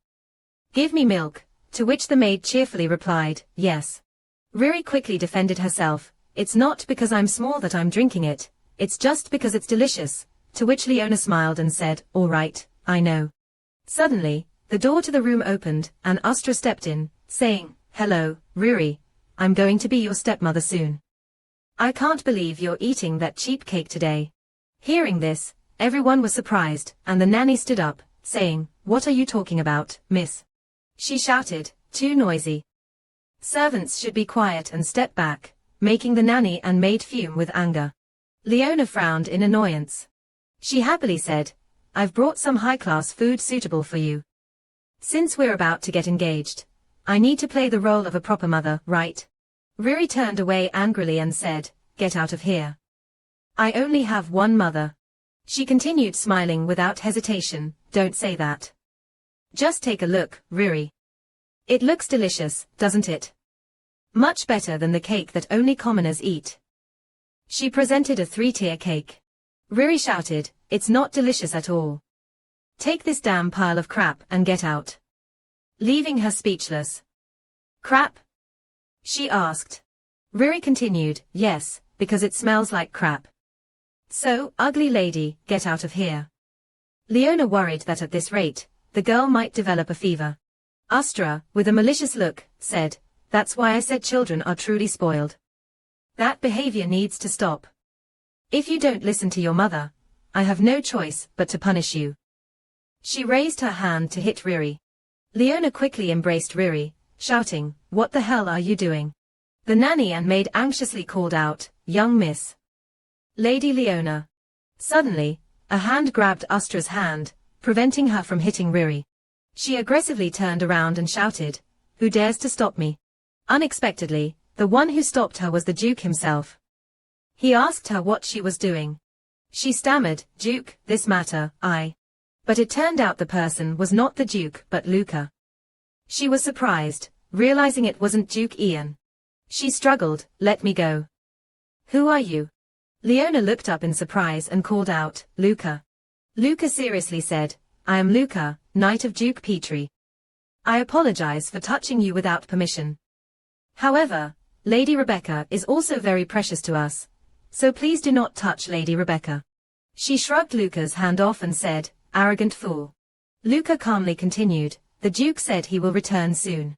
Give me milk, to which the maid cheerfully replied, yes. Riri quickly defended herself, it's not because I'm small that I'm drinking it, it's just because it's delicious, to which Leona smiled and said, all right, I know. Suddenly, the door to the room opened, and Astra stepped in, saying, hello, Riri, I'm going to be your stepmother soon. I can't believe you're eating that cheap cake today. Hearing this, everyone was surprised, and the nanny stood up, saying, what are you talking about, miss? She shouted, too noisy. Servants should be quiet and step back, making the nanny and maid fume with anger. Leona frowned in annoyance. She happily said, I've brought some high-class food suitable for you. Since we're about to get engaged, I need to play the role of a proper mother, right? Riri turned away angrily and said, get out of here. I only have one mother. She continued smiling without hesitation, don't say that. Just take a look, Riri. It looks delicious, doesn't it? Much better than the cake that only commoners eat. She presented a 3-tier cake. Riri shouted, it's not delicious at all. Take this damn pile of crap and get out. Leaving her speechless. Crap? She asked. Riri continued, yes, because it smells like crap. So, ugly lady, get out of here. Leona worried that at this rate, the girl might develop a fever. Astra, with a malicious look, said, that's why I said children are truly spoiled. That behavior needs to stop. If you don't listen to your mother, I have no choice but to punish you. She raised her hand to hit Riri. Leona quickly embraced Riri, shouting, what the hell are you doing? The nanny and maid anxiously called out, young miss. Lady Leona. Suddenly, a hand grabbed Astra's hand, preventing her from hitting Riri. She aggressively turned around and shouted, who dares to stop me? Unexpectedly, the one who stopped her was the Duke himself. He asked her what she was doing. She stammered, Duke, this matter, But it turned out the person was not the Duke but Luca. She was surprised, realizing it wasn't Duke Ian. She struggled, let me go. Who are you? Leona looked up in surprise and called out, Luca. Luca seriously said, I am Luca, Knight of Duke Petrie. I apologize for touching you without permission. However, Lady Rebecca is also very precious to us, so please do not touch Lady Rebecca. She shrugged Luca's hand off and said, arrogant fool. Luca calmly continued, the Duke said he will return soon.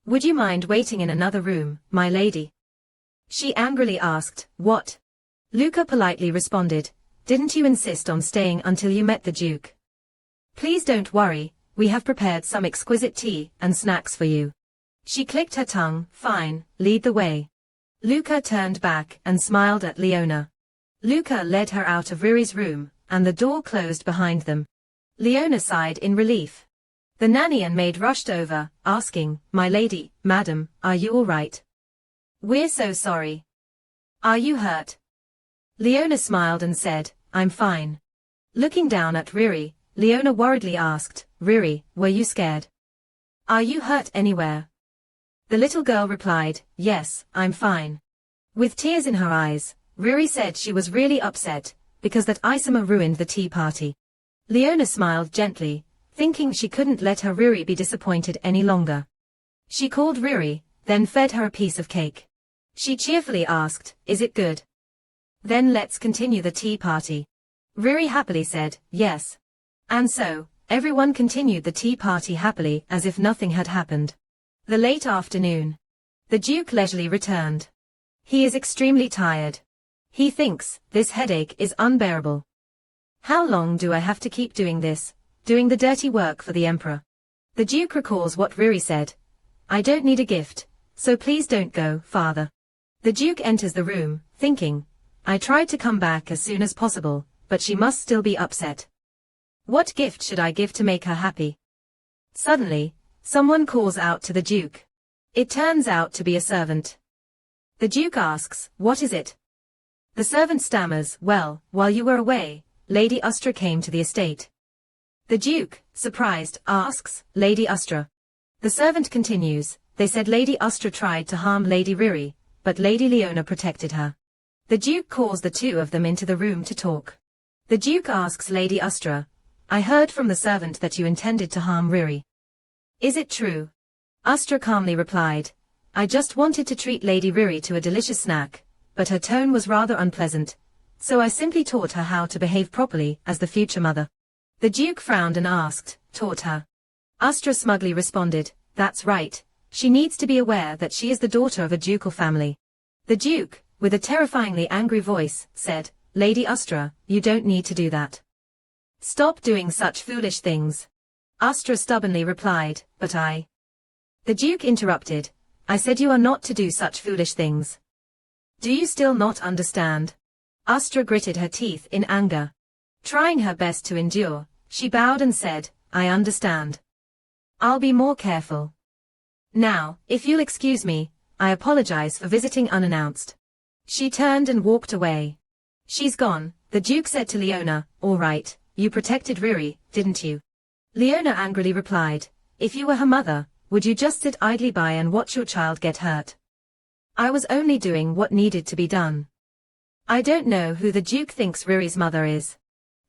Would you mind waiting in another room, my lady? She angrily asked, what? Luca politely responded, didn't you insist on staying until you met the Duke? Please don't worry, we have prepared some exquisite tea and snacks for you. She clicked her tongue, fine, lead the way. Luca turned back and smiled at Leona. Luca led her out of Riri's room, and the door closed behind them. Leona sighed in relief. The nanny and maid rushed over, asking, my lady, madam, are you all right? We're so sorry. Are you hurt? Leona smiled and said, I'm fine. Looking down at Riri, Leona worriedly asked, Riri, were you scared? Are you hurt anywhere? The little girl replied, yes, I'm fine. With tears in her eyes, Riri said she was really upset, because that Isama ruined the tea party. Leona smiled gently, thinking she couldn't let her Riri be disappointed any longer. She called Riri, then fed her a piece of cake. She cheerfully asked, is it good? Then let's continue the tea party. Riri happily said, yes. And so, everyone continued the tea party happily as if nothing had happened. The late afternoon. The Duke leisurely returned. He is extremely tired. He thinks, this headache is unbearable. How long do I have to keep doing this, doing the dirty work for the Emperor? The Duke recalls what Riri said. I don't need a gift, so please don't go, father. The Duke enters the room, thinking, I tried to come back as soon as possible, but she must still be upset. What gift should I give to make her happy? Suddenly, someone calls out to the Duke. It turns out to be a servant. The Duke asks, what is it? The servant stammers, well, while you were away, Lady Astra came to the estate. The Duke, surprised, asks, Lady Astra. The servant continues, they said Lady Astra tried to harm Lady Riri, but Lady Leona protected her. The Duke calls the two of them into the room to talk. The Duke asks Lady Astra, I heard from the servant that you intended to harm Riri. Is it true? Astra calmly replied, I just wanted to treat Lady Riri to a delicious snack, but her tone was rather unpleasant, so I simply taught her how to behave properly as the future mother. The Duke frowned and asked, taught her? Astra smugly responded, that's right, she needs to be aware that she is the daughter of a ducal family. The Duke, with a terrifyingly angry voice, said, Lady Astra, you don't need to do that. Stop doing such foolish things. Astra stubbornly replied, but I. The Duke interrupted, I said you are not to do such foolish things. Do you still not understand? Astra gritted her teeth in anger. Trying her best to endure, she bowed and said, I understand. I'll be more careful. Now, if you'll excuse me, I apologize for visiting unannounced. She turned and walked away. She's gone, the Duke said to Leona, all right, you protected Riri, didn't you? Leona angrily replied, if you were her mother, would you just sit idly by and watch your child get hurt? I was only doing what needed to be done. I don't know who the Duke thinks Riri's mother is.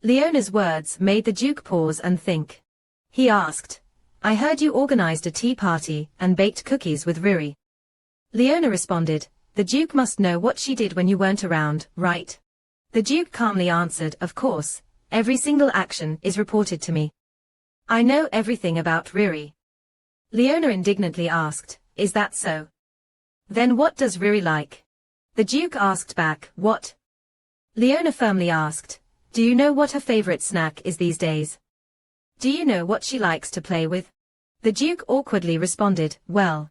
Leona's words made the Duke pause and think. He asked, I heard you organized a tea party and baked cookies with Riri. Leona responded, the Duke must know what she did when you weren't around, right? The Duke calmly answered, of course, every single action is reported to me. I know everything about Riri. Leona indignantly asked, is that so? Then what does Riri like? The Duke asked back, what? Leona firmly asked, do you know what her favorite snack is these days? Do you know what she likes to play with? The Duke awkwardly responded, well.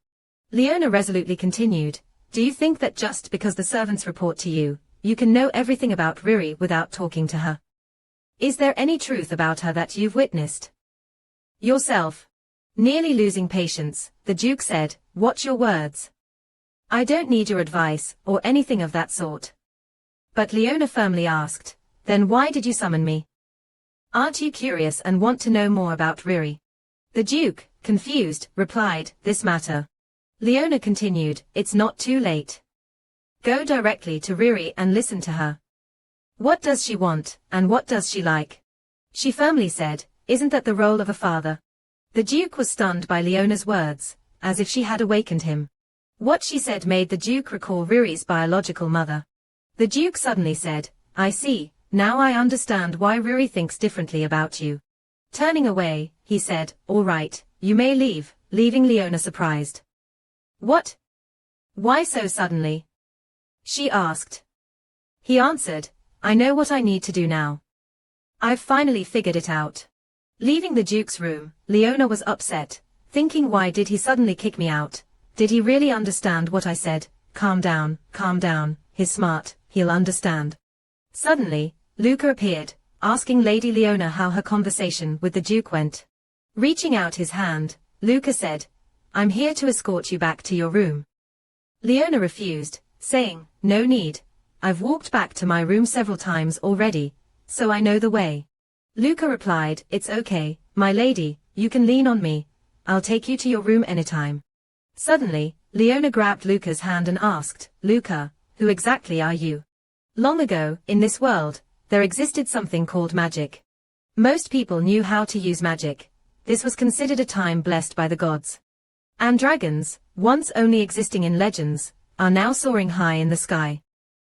Leona resolutely continued, do you think that just because the servants report to you, you can know everything about Riri without talking to her? Is there any truth about her that you've witnessed? Yourself. Nearly losing patience, the Duke said, watch your words. I don't need your advice, or anything of that sort. But Leona firmly asked, then why did you summon me? Aren't you curious and want to know more about Riri? The Duke, confused, replied, this matter. Leona continued, it's not too late. Go directly to Riri and listen to her. What does she want, and what does she like? She firmly said, isn't that the role of a father? The Duke was stunned by Leona's words, as if she had awakened him. What she said made the Duke recall Riri's biological mother. The Duke suddenly said, I see, now I understand why Riri thinks differently about you. Turning away, he said, all right, you may leave, leaving Leona surprised. What? Why so suddenly? She asked. He answered, I know what I need to do now. I've finally figured it out. Leaving the Duke's room, Leona was upset, thinking why did he suddenly kick me out? Did he really understand what I said? Calm down, he's smart, he'll understand. Suddenly, Luca appeared, asking Lady Leona how her conversation with the Duke went. Reaching out his hand, Luca said, I'm here to escort you back to your room. Leona refused, saying, no need. I've walked back to my room several times already, so I know the way. Luca replied, it's okay, my lady, you can lean on me. I'll take you to your room anytime. Suddenly, Leona grabbed Luca's hand and asked, Luca, who exactly are you? Long ago, in this world, there existed something called magic. Most people knew how to use magic. This was considered a time blessed by the gods. And dragons, once only existing in legends, are now soaring high in the sky.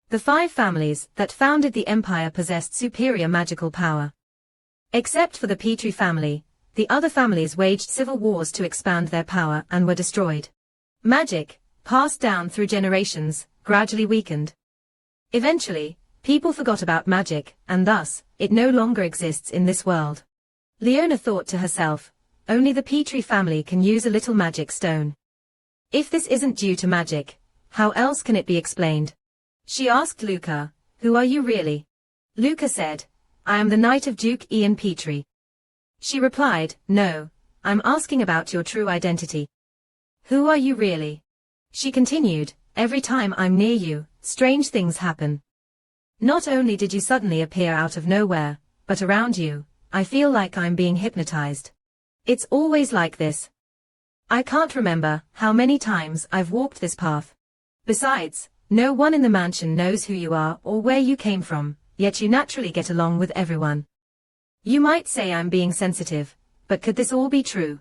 The 5 families that founded the empire possessed superior magical power. Except for the Petrie family, the other families waged civil wars to expand their power and were destroyed. Magic, passed down through generations, gradually weakened. Eventually, people forgot about magic, and thus, it no longer exists in this world. Leona thought to herself, only the Petrie family can use a little magic stone. If this isn't due to magic, how else can it be explained? She asked Luca, who are you really? Luca said, I am the Knight of Duke Ian Petrie. She replied, no, I'm asking about your true identity. Who are you really? She continued, every time I'm near you, strange things happen. Not only did you suddenly appear out of nowhere, but around you, I feel like I'm being hypnotized. It's always like this. I can't remember how many times I've walked this path. Besides, no one in the mansion knows who you are or where you came from, yet you naturally get along with everyone. You might say I'm being sensitive, but could this all be true?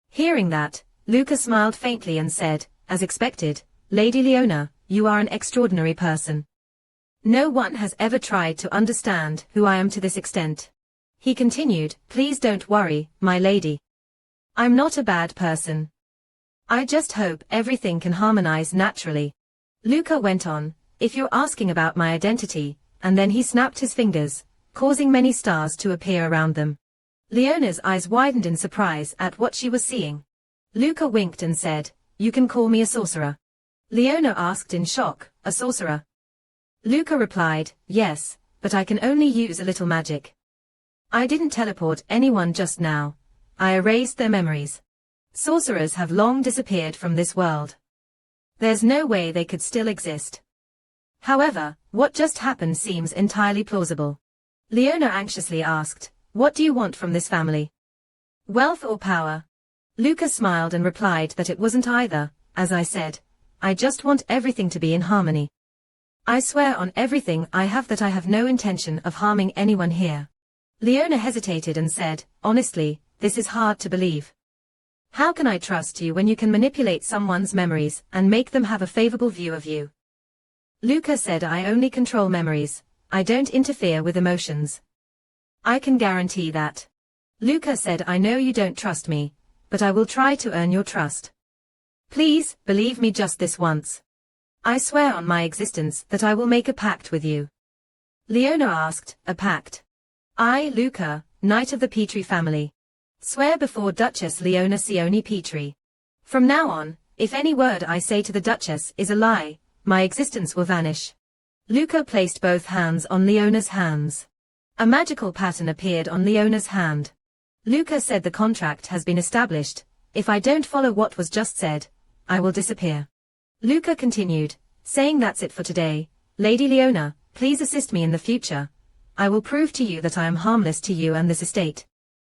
Hearing that, Luca smiled faintly and said, as expected, Lady Leona, you are an extraordinary person. No one has ever tried to understand who I am to this extent. He continued, please don't worry, my lady. I'm not a bad person. I just hope everything can harmonize naturally. Luca went on, if you're asking about my identity, and then he snapped his fingers, causing many stars to appear around them. Leona's eyes widened in surprise at what she was seeing. Luca winked and said, you can call me a sorcerer. Leona asked in shock, a sorcerer? Luca replied, yes, but I can only use a little magic. I didn't teleport anyone just now. I erased their memories. Sorcerers have long disappeared from this world. There's no way they could still exist. However, what just happened seems entirely plausible. Leona anxiously asked, what do you want from this family? Wealth or power? Luca smiled and replied that it wasn't either. As I said, I just want everything to be in harmony. I swear on everything I have that I have no intention of harming anyone here. Leona hesitated and said, honestly, this is hard to believe. How can I trust you when you can manipulate someone's memories and make them have a favorable view of you? Luca said, I only control memories. I don't interfere with emotions. I can guarantee that. Luca said, I know you don't trust me, but I will try to earn your trust. Please, believe me just this once. I swear on my existence that I will make a pact with you. Leona asked, a pact? I, Luca, Knight of the Petrie family. Swear before Duchess Leona Sioni Petrie. From now on, if any word I say to the Duchess is a lie, my existence will vanish. Luca placed both hands on Leona's hands. A magical pattern appeared on Leona's hand. Luca said, the contract has been established. If I don't follow what was just said, I will disappear. Luca continued, saying, that's it for today. Lady Leona, please assist me in the future. I will prove to you that I am harmless to you and this estate.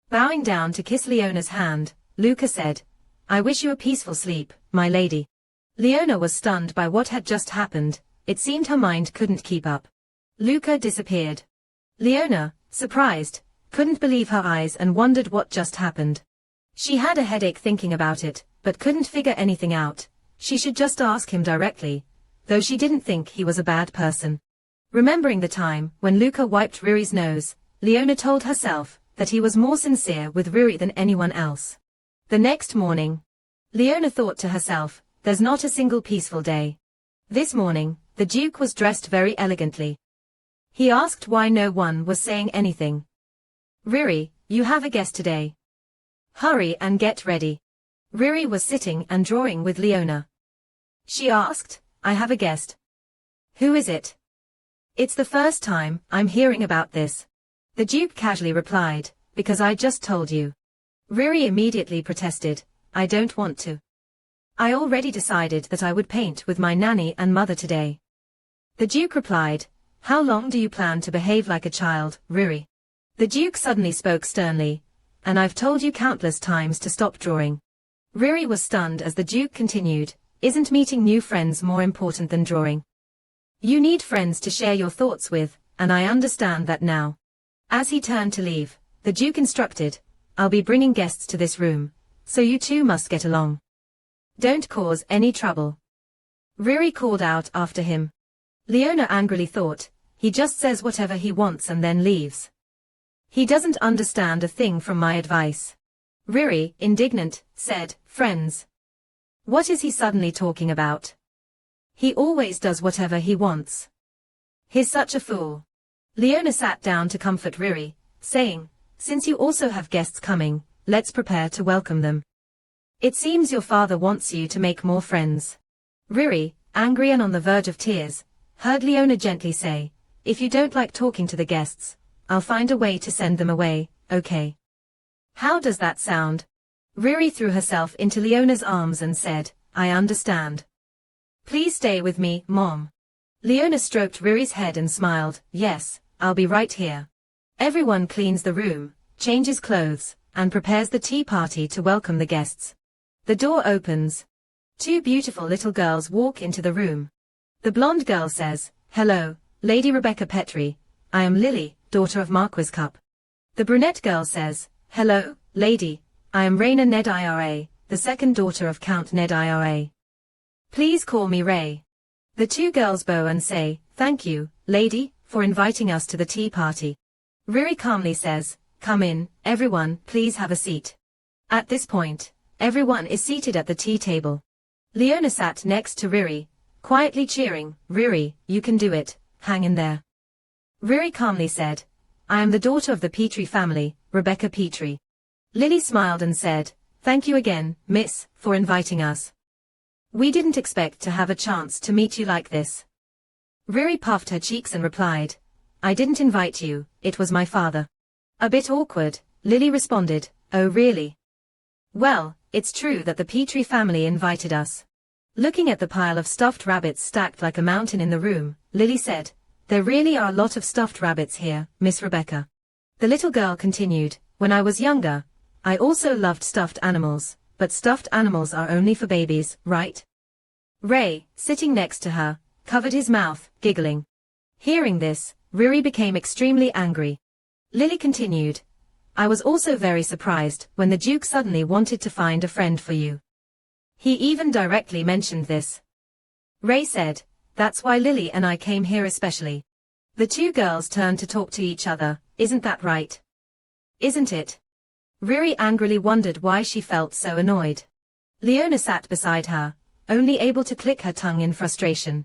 Bowing down to kiss Leona's hand, Luca said, I wish you a peaceful sleep, my lady. Leona was stunned by what had just happened. It seemed her mind couldn't keep up. Luca disappeared. Leona, surprised, couldn't believe her eyes and wondered what just happened. She had a headache thinking about it, but couldn't figure anything out. She should just ask him directly, though she didn't think he was a bad person. Remembering the time when Luca wiped Riri's nose, Leona told herself that he was more sincere with Riri than anyone else. The next morning, Leona thought to herself, there's not a single peaceful day. This morning, the Duke was dressed very elegantly. He asked why no one was saying anything. Riri, you have a guest today. Hurry and get ready. Riri was sitting and drawing with Leona. She asked, I have a guest. Who is it? It's the first time I'm hearing about this. The Duke casually replied, because I just told you. Riri immediately protested, I don't want to. I already decided that I would paint with my nanny and mother today. The Duke replied, how long do you plan to behave like a child, Riri? The Duke suddenly spoke sternly, and I've told you countless times to stop drawing. Riri was stunned as the Duke continued, isn't meeting new friends more important than drawing? You need friends to share your thoughts with, and I understand that now. As he turned to leave, the Duke instructed, I'll be bringing guests to this room, so you two must get along. Don't cause any trouble. Riri called out after him. Leona angrily thought, he just says whatever he wants and then leaves. He doesn't understand a thing from my advice. Riri, indignant, said, friends. What is he suddenly talking about? He always does whatever he wants. He's such a fool. Leona sat down to comfort Riri, saying, since you also have guests coming, let's prepare to welcome them. It seems your father wants you to make more friends. Riri, angry and on the verge of tears, heard Leona gently say, if you don't like talking to the guests, I'll find a way to send them away, okay? How does that sound? Riri threw herself into Leona's arms and said, I understand. Please stay with me, Mom. Leona stroked Riri's head and smiled, yes, I'll be right here. Everyone cleans the room, changes clothes, and prepares the tea party to welcome the guests. The door opens. Two beautiful little girls walk into the room. The blonde girl says, hello, Lady Rebecca Petrie, I am Lily, daughter of Marquis Cup. The brunette girl says, hello, lady, I am Raina Ned Ira, the second daughter of Count Ned Ira. Please call me Ray. The two girls bow and say, thank you, lady, for inviting us to the tea party. Riri calmly says, come in, everyone, please have a seat. At this point, everyone is seated at the tea table. Leona sat next to Riri, quietly cheering, Riri, you can do it, hang in there. Riri calmly said, I am the daughter of the Petrie family, Rebecca Petrie. Lily smiled and said, thank you again, miss, for inviting us. We didn't expect to have a chance to meet you like this. Riri puffed her cheeks and replied, I didn't invite you, it was my father. A bit awkward, Lily responded, oh really? Well, it's true that the Petrie family invited us. Looking at the pile of stuffed rabbits stacked like a mountain in the room, Lily said, there really are a lot of stuffed rabbits here, Miss Rebecca. The little girl continued, when I was younger, I also loved stuffed animals, but stuffed animals are only for babies, right? Ray, sitting next to her, covered his mouth, giggling. Hearing this, Riri became extremely angry. Lily continued, I was also very surprised when the Duke suddenly wanted to find a friend for you. He even directly mentioned this. Ray said, that's why Lily and I came here especially. The two girls turned to talk to each other, isn't that right? Isn't it? Riri angrily wondered why she felt so annoyed. Leona sat beside her, only able to click her tongue in frustration.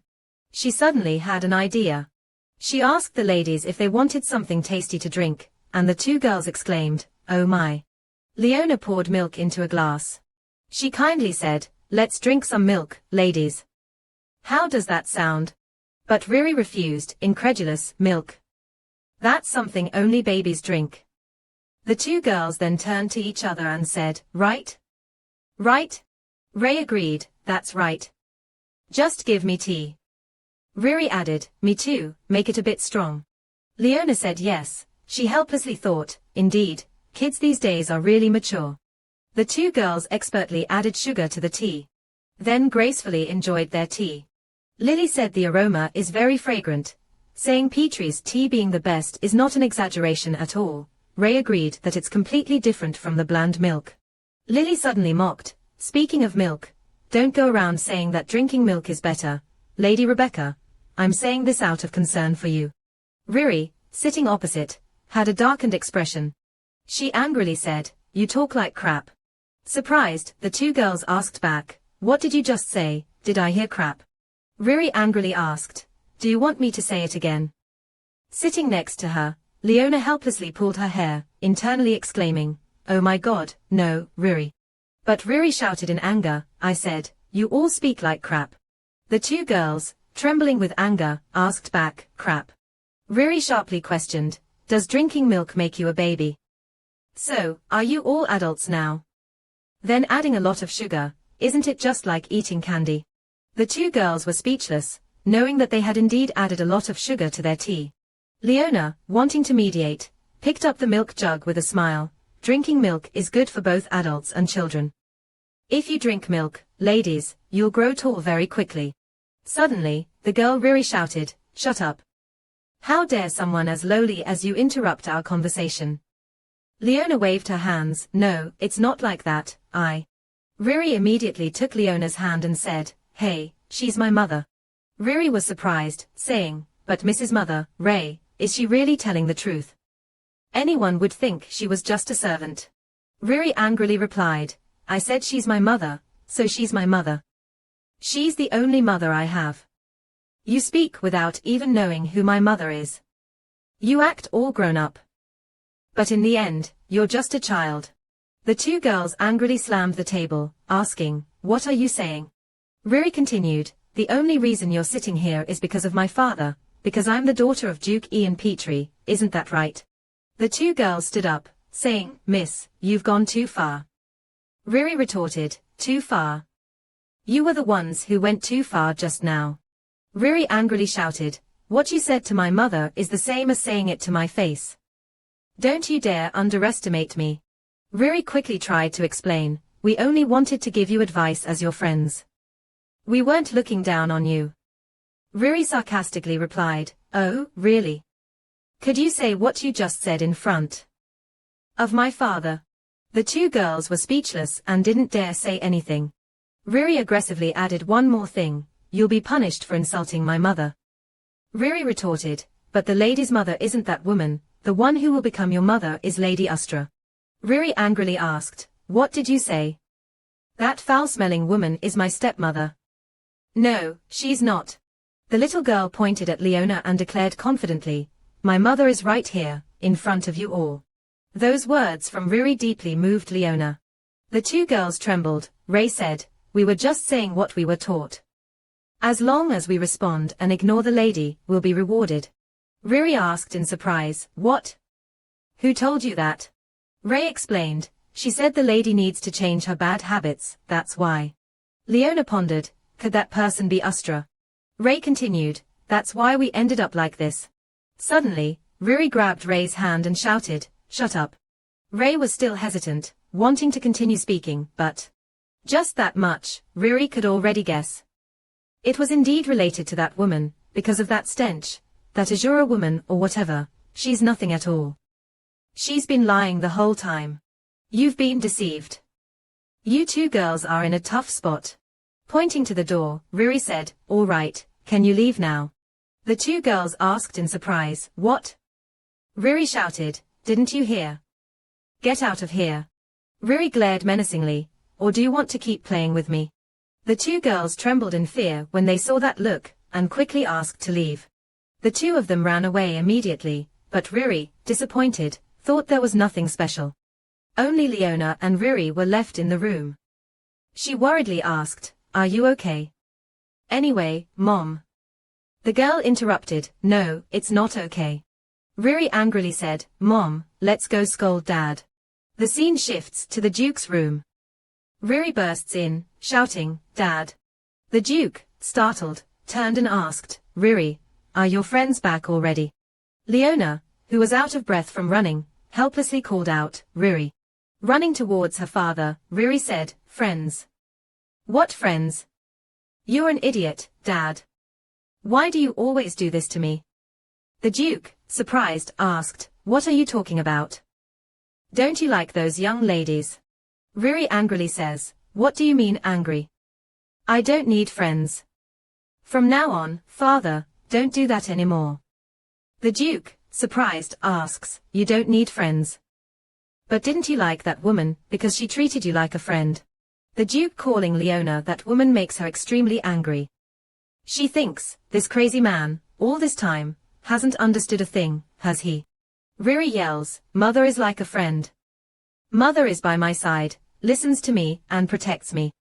She suddenly had an idea. She asked the ladies if they wanted something tasty to drink, and the two girls exclaimed, oh my. Leona poured milk into a glass. She kindly said, let's drink some milk, ladies. How does that sound? But Riri refused, incredulous, milk. That's something only babies drink. The two girls then turned to each other and said, right? Right? Ray agreed, that's right. Just give me tea. Riri added, me too, make it a bit strong. Leona said yes, she helplessly thought, indeed, kids these days are really mature. The two girls expertly added sugar to the tea. Then gracefully enjoyed their tea. Lily said the aroma is very fragrant. Saying Petrie's tea being the best is not an exaggeration at all. Ray agreed that it's completely different from the bland milk. Lily suddenly mocked, speaking of milk, don't go around saying that drinking milk is better, Lady Rebecca. I'm saying this out of concern for you. Riri, sitting opposite, had a darkened expression. She angrily said, you talk like crap. Surprised, the two girls asked back, what did you just say, did I hear crap? Riri angrily asked, do you want me to say it again? Sitting next to her, Leona helplessly pulled her hair, internally exclaiming, oh my god, no, Riri. But Riri shouted in anger, I said, you all speak like crap. The two girls, trembling with anger, asked back, crap. Riri sharply questioned, does drinking milk make you a baby? So, are you all adults now? Then adding a lot of sugar, isn't it just like eating candy? The two girls were speechless, knowing that they had indeed added a lot of sugar to their tea. Leona, wanting to mediate, picked up the milk jug with a smile. Drinking milk is good for both adults and children. If you drink milk, ladies, you'll grow tall very quickly. Suddenly, the girl Riri shouted, shut up. How dare someone as lowly as you interrupt our conversation? Leona waved her hands, no, it's not like that, Riri immediately took Leona's hand and said, hey, she's my mother. Riri was surprised, saying, but Mrs. Mother, Ray, is she really telling the truth? Anyone would think she was just a servant. Riri angrily replied, I said she's my mother, so she's my mother. She's the only mother I have. You speak without even knowing who my mother is. You act all grown up. But in the end, you're just a child. The two girls angrily slammed the table, asking, what are you saying? Riri continued, the only reason you're sitting here is because of my father, because I'm the daughter of Duke Ian Petrie, isn't that right? The two girls stood up, saying, Miss, you've gone too far. Riri retorted, too far? You were the ones who went too far just now. Riri angrily shouted, what you said to my mother is the same as saying it to my face. Don't you dare underestimate me. Riri quickly tried to explain, we only wanted to give you advice as your friends. We weren't looking down on you. Riri sarcastically replied, oh, really? Could you say what you just said in front of my father? The two girls were speechless and didn't dare say anything. Riri aggressively added one more thing, you'll be punished for insulting my mother. Riri retorted, but the lady's mother isn't that woman, the one who will become your mother is Lady Ustra. Riri angrily asked, what did you say? That foul-smelling woman is my stepmother. No, she's not. The little girl pointed at Leona and declared confidently, my mother is right here, in front of you all. Those words from Riri deeply moved Leona. The two girls trembled. Ray said, we were just saying what we were taught. As long as we respond and ignore the lady, we'll be rewarded. Riri asked in surprise, what? Who told you that? Ray explained, she said the lady needs to change her bad habits, that's why. Leona pondered, could that person be Ustra? Ray continued, that's why we ended up like this. Suddenly, Riri grabbed Ray's hand and shouted, shut up. Ray was still hesitant, wanting to continue speaking, but Just that much, Riri could already guess. It was indeed related to that woman, because of that stench, that Azura woman or whatever, she's nothing at all. She's been lying the whole time. You've been deceived. You two girls are in a tough spot. Pointing to the door, Riri said, all right, can you leave now? The two girls asked in surprise, what? Riri shouted, didn't you hear? Get out of here. Riri glared menacingly, or do you want to keep playing with me? The two girls trembled in fear when they saw that look, and quickly asked to leave. The two of them ran away immediately, but Riri, disappointed, thought there was nothing special. Only Leona and Riri were left in the room. She worriedly asked, are you okay? Anyway, Mom. The girl interrupted, no, it's not okay. Riri angrily said, Mom, let's go scold Dad. The scene shifts to the Duke's room. Riri bursts in, shouting, Dad. The Duke, startled, turned and asked, Riri, are your friends back already? Leona, who was out of breath from running, helplessly called out, Riri. Running towards her father, Riri said, friends. What friends? You're an idiot, Dad. Why do you always do this to me? The Duke, surprised, asked, what are you talking about? Don't you like those young ladies? Riri angrily says, what do you mean angry? I don't need friends. From now on, Father, don't do that anymore. The Duke, surprised, asks, you don't need friends. But didn't you like that woman because she treated you like a friend? The Duke calling Leona that woman makes her extremely angry. She thinks, this crazy man, all this time, hasn't understood a thing, has he? Riri yells, Mother is like a friend. Mother is by my side, listens to me, and protects me.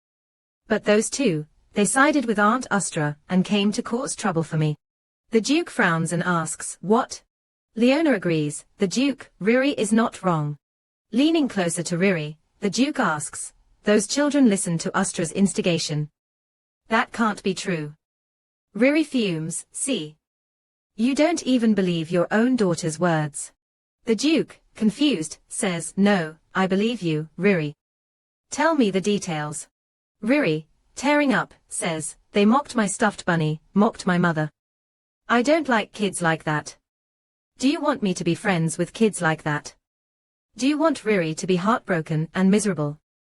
But those two, they sided with Aunt Ustra and came to cause trouble for me. The Duke frowns and asks, what? Leona agrees, the Duke, Riri is not wrong. Leaning closer to Riri, the Duke asks, those children listened to Ustra's instigation. That can't be true. Riri fumes, see. You don't even believe your own daughter's words. The Duke, confused, says, no, I believe you, Riri. Tell me the details. Riri, tearing up, says, they mocked my stuffed bunny, mocked my mother. I don't like kids like that. Do you want me to be friends with kids like that? Do you want Riri to be heartbroken and miserable?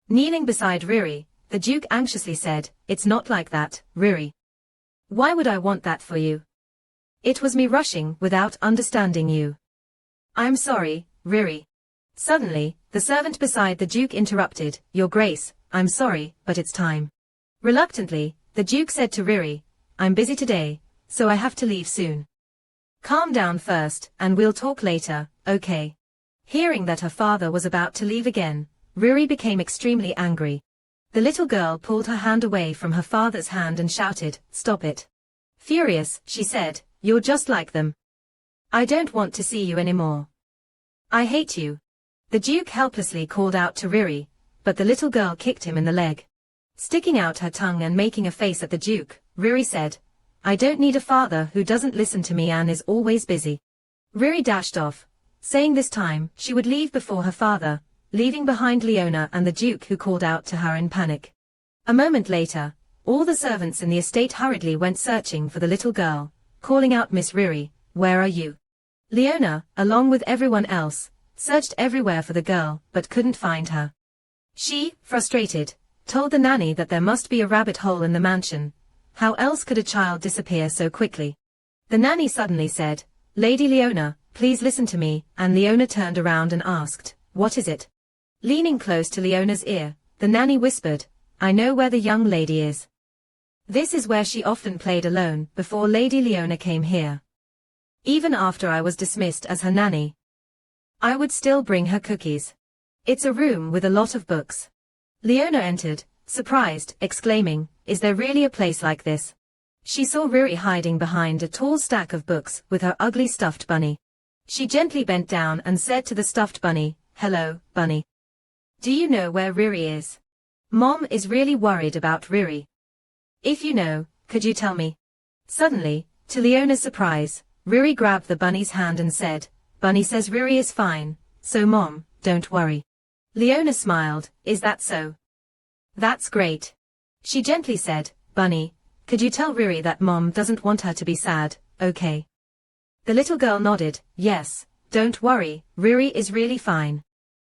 Kneeling beside Riri, the Duke anxiously said, it's not like that, Riri. Why would I want that for you? It was me rushing without understanding you. I'm sorry, Riri. Suddenly, the servant beside the Duke interrupted, Your Grace, I'm sorry, but it's time. Reluctantly, the Duke said to Riri, I'm busy today, so I have to leave soon. Calm down first, and we'll talk later, okay? Hearing that her father was about to leave again, Riri became extremely angry. The little girl pulled her hand away from her father's hand and shouted, Stop it. Furious, she said, You're just like them. I don't want to see you anymore. I hate you. The Duke helplessly called out to Riri, but the little girl kicked him in the leg. Sticking out her tongue and making a face at the Duke, Riri said, I don't need a father who doesn't listen to me and is always busy. Riri dashed off, saying this time she would leave before her father, leaving behind Leona and the Duke who called out to her in panic. A moment later, all the servants in the estate hurriedly went searching for the little girl, calling out Miss Riri, where are you? Leona, along with everyone else, searched everywhere for the girl but couldn't find her. She, frustrated, told the nanny that there must be a rabbit hole in the mansion. How else could a child disappear so quickly? The nanny suddenly said, Lady Leona, please listen to me, and Leona turned around and asked, what is it? Leaning close to Leona's ear, the nanny whispered, I know where the young lady is. This is where she often played alone before Lady Leona came here. Even after I was dismissed as her nanny, I would still bring her cookies. It's a room with a lot of books. Leona entered, surprised, exclaiming, is there really a place like this? She saw Riri hiding behind a tall stack of books with her ugly stuffed bunny. She gently bent down and said to the stuffed bunny, Hello, bunny. Do you know where Riri is? Mom is really worried about Riri. If you know, could you tell me? Suddenly, to Leona's surprise, Riri grabbed the bunny's hand and said, Bunny says Riri is fine, so Mom, don't worry. Leona smiled, is that so? That's great. She gently said, Bunny, could you tell Riri that Mom doesn't want her to be sad, okay? The little girl nodded, yes, don't worry, Riri is really fine.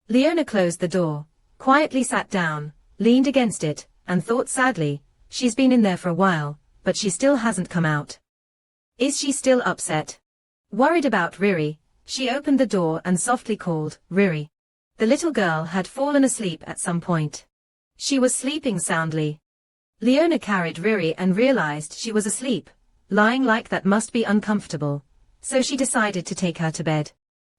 Leona closed the door, quietly sat down, leaned against it, and thought sadly, she's been in there for a while, but she still hasn't come out. Is she still upset? Worried about Riri, she opened the door and softly called, Riri. The little girl had fallen asleep at some point. She was sleeping soundly. Leona carried Riri and realized she was asleep. Lying like that must be uncomfortable, so she decided to take her to bed.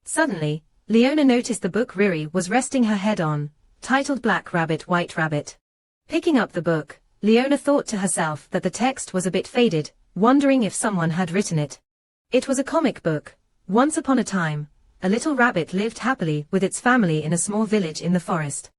Suddenly, Leona noticed the book Riri was resting her head on, titled Black Rabbit White Rabbit. Picking up the book, Leona thought to herself that the text was a bit faded, wondering if someone had written it. It was a comic book. Once upon a time, a little rabbit lived happily with its family in a small village in the forest.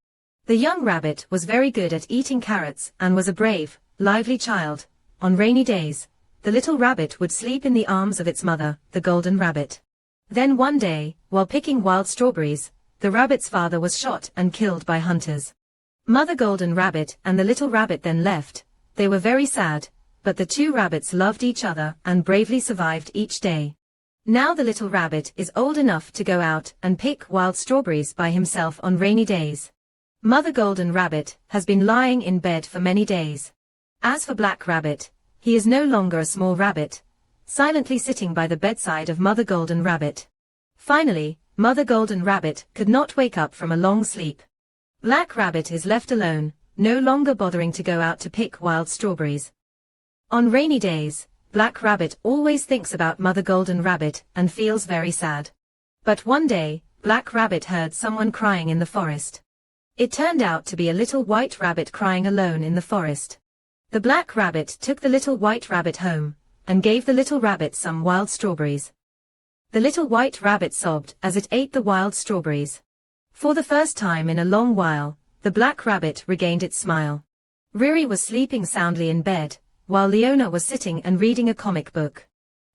The young rabbit was very good at eating carrots and was a brave, lively child. On rainy days, the little rabbit would sleep in the arms of its mother, the golden rabbit. Then one day, while picking wild strawberries, the rabbit's father was shot and killed by hunters. Mother Golden Rabbit and the little rabbit then left. They were very sad, but the two rabbits loved each other and bravely survived each day. Now the little rabbit is old enough to go out and pick wild strawberries by himself on rainy days. Mother Golden Rabbit has been lying in bed for many days. As for Black Rabbit, he is no longer a small rabbit, silently sitting by the bedside of Mother Golden Rabbit. Finally, Mother Golden Rabbit could not wake up from a long sleep. Black Rabbit is left alone, no longer bothering to go out to pick wild strawberries. On rainy days, Black Rabbit always thinks about Mother Golden Rabbit and feels very sad. But one day, Black Rabbit heard someone crying in the forest. It turned out to be a little white rabbit crying alone in the forest. The Black Rabbit took the little white rabbit home, and gave the little rabbit some wild strawberries. The little white rabbit sobbed as it ate the wild strawberries. For the first time in a long while, the Black Rabbit regained its smile. Riri was sleeping soundly in bed, while Leona was sitting and reading a comic book.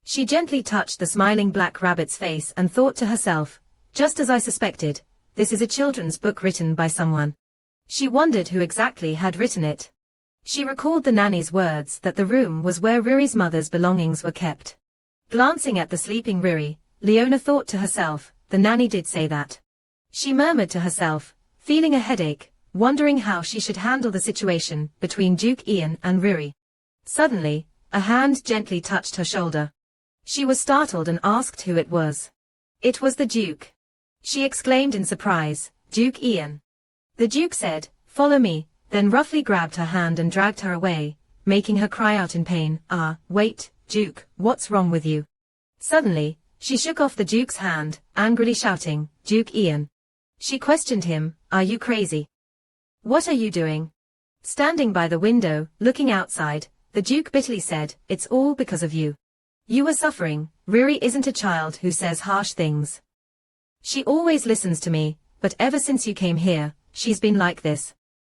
She gently touched the smiling Black Rabbit's face and thought to herself, just as I suspected, this is a children's book written by someone. She wondered who exactly had written it. She recalled the nanny's words that the room was where Riri's mother's belongings were kept. Glancing at the sleeping Riri, Leona thought to herself, the nanny did say that. She murmured to herself, feeling a headache, wondering how she should handle the situation between Duke Ian and Riri. Suddenly, a hand gently touched her shoulder. She was startled and asked who it was. It was the Duke. She exclaimed in surprise, Duke Ian. The Duke said, follow me, then roughly grabbed her hand and dragged her away, making her cry out in pain, wait, Duke, what's wrong with you? Suddenly, she shook off the Duke's hand, angrily shouting, Duke Ian. She questioned him, are you crazy? What are you doing? Standing by the window, looking outside, the Duke bitterly said, it's all because of you. You are suffering. Riri isn't a child who says harsh things. She always listens to me, but ever since you came here, she's been like this.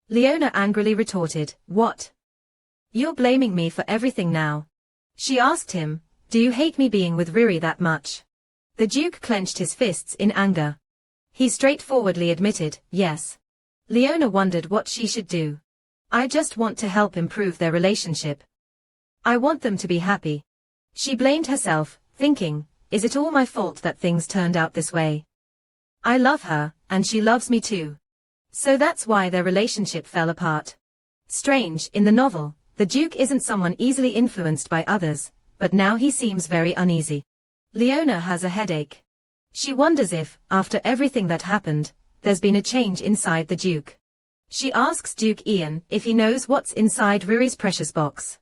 Leona angrily retorted, what? You're blaming me for everything now. She asked him, do you hate me being with Riri that much? The Duke clenched his fists in anger. He straightforwardly admitted, yes. Leona wondered what she should do. I just want to help improve their relationship. I want them to be happy. She blamed herself, thinking, is it all my fault that things turned out this way? I love her, and she loves me too. So that's why their relationship fell apart. Strange, in the novel, the Duke isn't someone easily influenced by others, but now he seems very uneasy. Leona has a headache. She wonders if, after everything that happened, there's been a change inside the Duke. She asks Duke Ian if he knows what's inside Riri's precious box.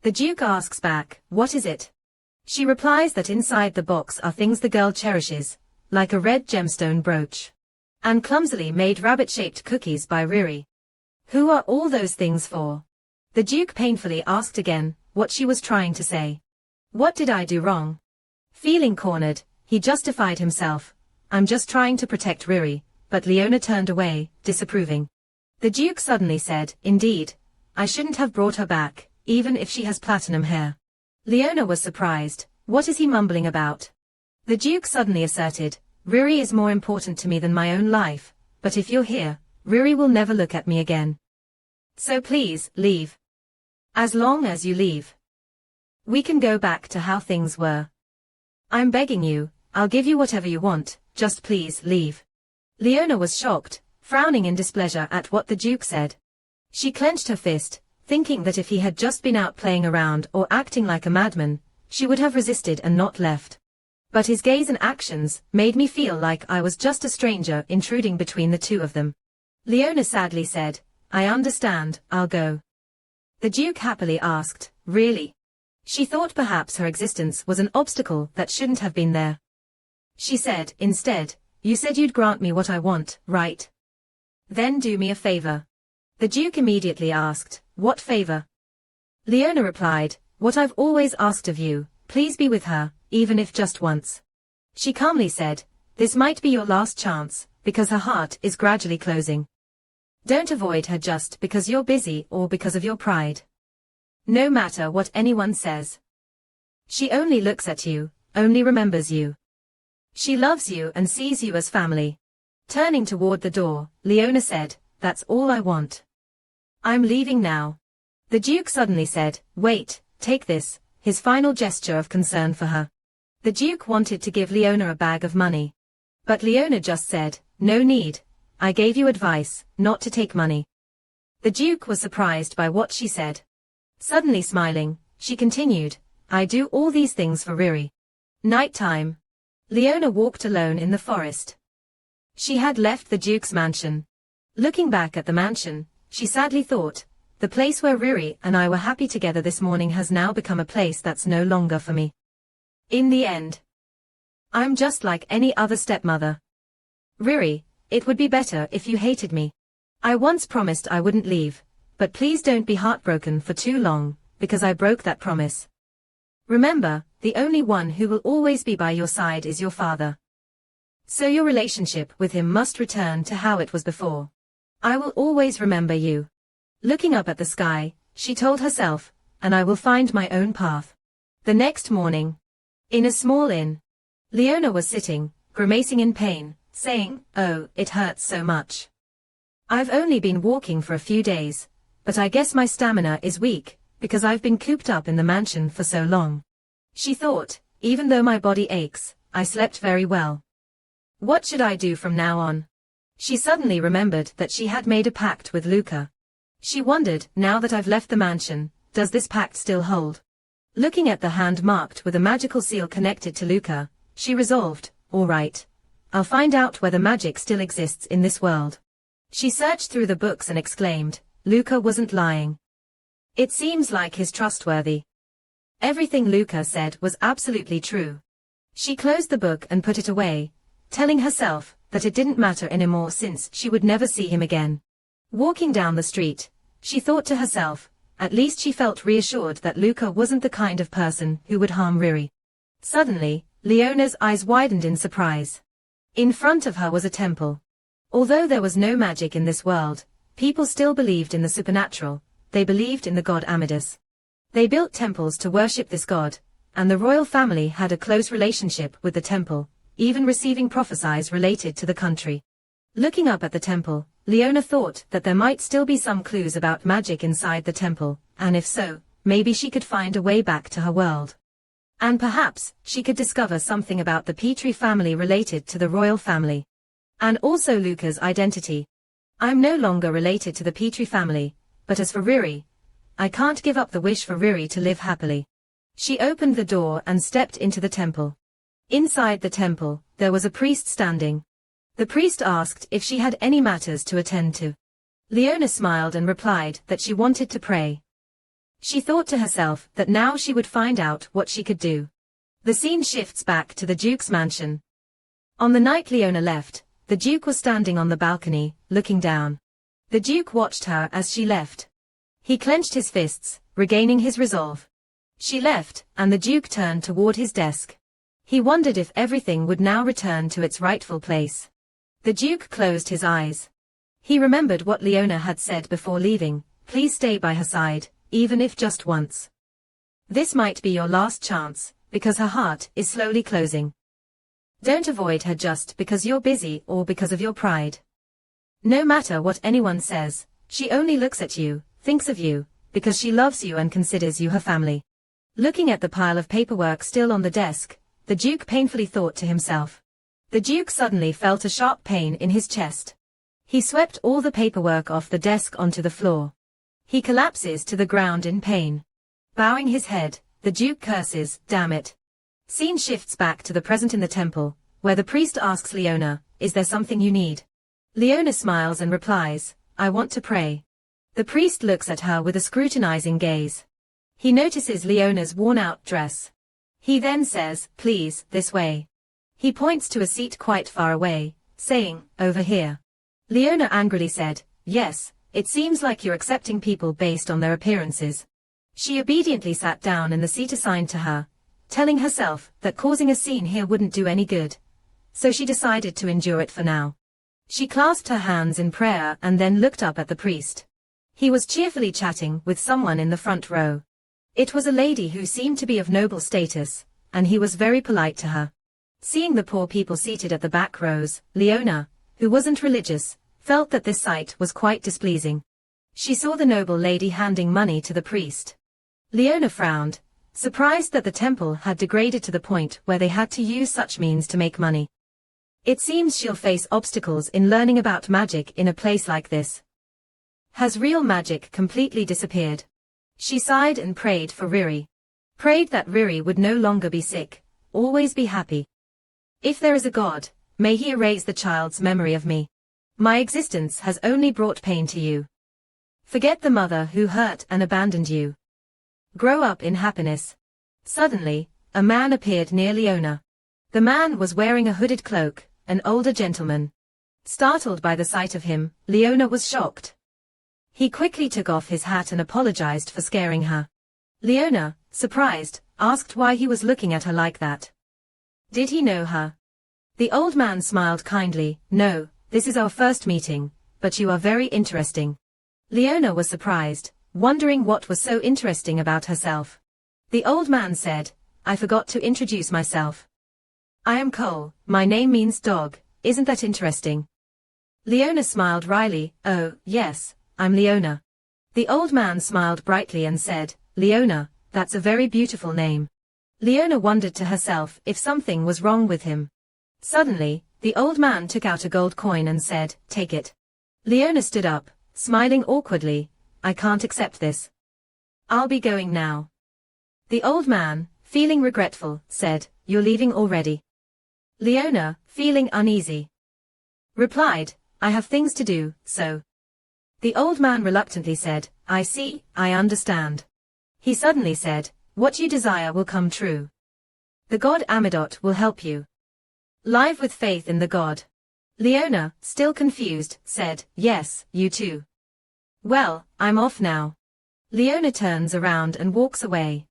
The Duke asks back, what is it? She replies that inside the box are things the girl cherishes, like a red gemstone brooch, and clumsily made rabbit-shaped cookies by Riri. Who are all those things for? The Duke painfully asked again, what she was trying to say. What did I do wrong? Feeling cornered, he justified himself. I'm just trying to protect Riri, but Leona turned away, disapproving. The Duke suddenly said, indeed, I shouldn't have brought her back, even if she has platinum hair. Leona was surprised, what is he mumbling about? The Duke suddenly asserted, Riri is more important to me than my own life, but if you're here, Riri will never look at me again. So please, leave. As long as you leave, we can go back to how things were. I'm begging you, I'll give you whatever you want, just please leave. Leona was shocked, frowning in displeasure at what the Duke said. She clenched her fist, thinking that if he had just been out playing around or acting like a madman, she would have resisted and not left. But his gaze and actions made me feel like I was just a stranger intruding between the two of them. Leona sadly said, I understand, I'll go. The Duke happily asked, really? She thought perhaps her existence was an obstacle that shouldn't have been there. She said, instead, you said you'd grant me what I want, right? Then do me a favor. The Duke immediately asked, what favor? Leona replied, what I've always asked of you, please be with her, even if just once. She calmly said, this might be your last chance, because her heart is gradually closing. Don't avoid her just because you're busy or because of your pride. No matter what anyone says. She only looks at you, only remembers you. She loves you and sees you as family. Turning toward the door, Leona said, that's all I want. I'm leaving now. The Duke suddenly said, wait, take this, his final gesture of concern for her. The Duke wanted to give Leona a bag of money. But Leona just said, no need, I gave you advice, not to take money. The Duke was surprised by what she said. Suddenly smiling, she continued, I do all these things for Riri. Nighttime. Leona walked alone in the forest. She had left the Duke's mansion. Looking back at the mansion, she sadly thought, the place where Riri and I were happy together this morning has now become a place that's no longer for me. In the end, I'm just like any other stepmother. Riri, it would be better if you hated me. I once promised I wouldn't leave, but please don't be heartbroken for too long, because I broke that promise. Remember, the only one who will always be by your side is your father. So your relationship with him must return to how it was before. I will always remember you. Looking up at the sky, she told herself, and I will find my own path. The next morning, in a small inn, Leona was sitting, grimacing in pain, saying, oh, it hurts so much. I've only been walking for a few days, but I guess my stamina is weak, because I've been cooped up in the mansion for so long. She thought, even though my body aches, I slept very well. What should I do from now on? She suddenly remembered that she had made a pact with Luca. She wondered, now that I've left the mansion, does this pact still hold? Looking at the hand marked with a magical seal connected to Luca, she resolved, all right. I'll find out whether magic still exists in this world. She searched through the books and exclaimed, Luca wasn't lying. It seems like he's trustworthy. Everything Luca said was absolutely true. She closed the book and put it away, telling herself that it didn't matter anymore since she would never see him again. Walking down the street, she thought to herself, at least she felt reassured that Luca wasn't the kind of person who would harm Riri. Suddenly, Leona's eyes widened in surprise. In front of her was a temple. Although there was no magic in this world, people still believed in the supernatural. They believed in the god Amadeus. They built temples to worship this god, and the royal family had a close relationship with the temple, even receiving prophecies related to the country. Looking up at the temple, Leona thought that there might still be some clues about magic inside the temple, and if so, maybe she could find a way back to her world. And perhaps, she could discover something about the Petrie family related to the royal family. And also Luca's identity. I'm no longer related to the Petrie family, but as for Riri, I can't give up the wish for Riri to live happily. She opened the door and stepped into the temple. Inside the temple, there was a priest standing. The priest asked if she had any matters to attend to. Leona smiled and replied that she wanted to pray. She thought to herself that now she would find out what she could do. The scene shifts back to the Duke's mansion. On the night Leona left, the Duke was standing on the balcony, looking down. The Duke watched her as she left. He clenched his fists, regaining his resolve. She left, and the Duke turned toward his desk. He wondered if everything would now return to its rightful place. The Duke closed his eyes. He remembered what Leona had said before leaving, please stay by her side, even if just once. This might be your last chance, because her heart is slowly closing. Don't avoid her just because you're busy or because of your pride. No matter what anyone says, She only looks at you, thinks of you, because she loves you and considers you her family. Looking at the pile of paperwork still on the desk, the Duke painfully thought to himself. The Duke suddenly felt a sharp pain in his chest. He swept all the paperwork off the desk onto the floor. He collapses to the ground in pain. Bowing his head, the Duke curses, "Damn it." Scene shifts back to the present in the temple, where the priest asks Leona, "Is there something you need?" Leona smiles and replies, "I want to pray." The priest looks at her with a scrutinizing gaze. He notices Leona's worn-out dress. He then says, "Please, this way." He points to a seat quite far away, saying, "Over here." Leona angrily said, "Yes, it seems like you're accepting people based on their appearances." She obediently sat down in the seat assigned to her, telling herself that causing a scene here wouldn't do any good. So she decided to endure it for now. She clasped her hands in prayer and then looked up at the priest. He was cheerfully chatting with someone in the front row. It was a lady who seemed to be of noble status, and he was very polite to her. Seeing the poor people seated at the back rows, Leona, who wasn't religious, felt that this sight was quite displeasing. She saw the noble lady handing money to the priest. Leona frowned, surprised that the temple had degraded to the point where they had to use such means to make money. It seems she'll face obstacles in learning about magic in a place like this. Has real magic completely disappeared? She sighed and prayed for Riri. Prayed that Riri would no longer be sick, always be happy. If there is a God, may he erase the child's memory of me. My existence has only brought pain to you. Forget the mother who hurt and abandoned you. Grow up in happiness. Suddenly, a man appeared near Leona. The man was wearing a hooded cloak, an older gentleman. Startled by the sight of him, Leona was shocked. He quickly took off his hat and apologized for scaring her. Leona, surprised, asked why he was looking at her like that. Did he know her? The old man smiled kindly, "No, this is our first meeting, but you are very interesting." Leona was surprised, wondering what was so interesting about herself. The old man said, "I forgot to introduce myself. I am Cole, my name means dog, isn't that interesting?" Leona smiled wryly, "Oh, yes, I'm Leona." The old man smiled brightly and said, "Leona, that's a very beautiful name." Leona wondered to herself if something was wrong with him. Suddenly, the old man took out a gold coin and said, "Take it." Leona stood up, smiling awkwardly, "I can't accept this. I'll be going now." The old man, feeling regretful, said, "You're leaving already?" Leona, feeling uneasy, replied, "I have things to do, so." The old man reluctantly said, "I see, I understand." He suddenly said, "What you desire will come true. The god Amidot will help you. Live with faith in the god." Leona, still confused, said, "Yes, you too." "Well, I'm off now." Leona turns around and walks away,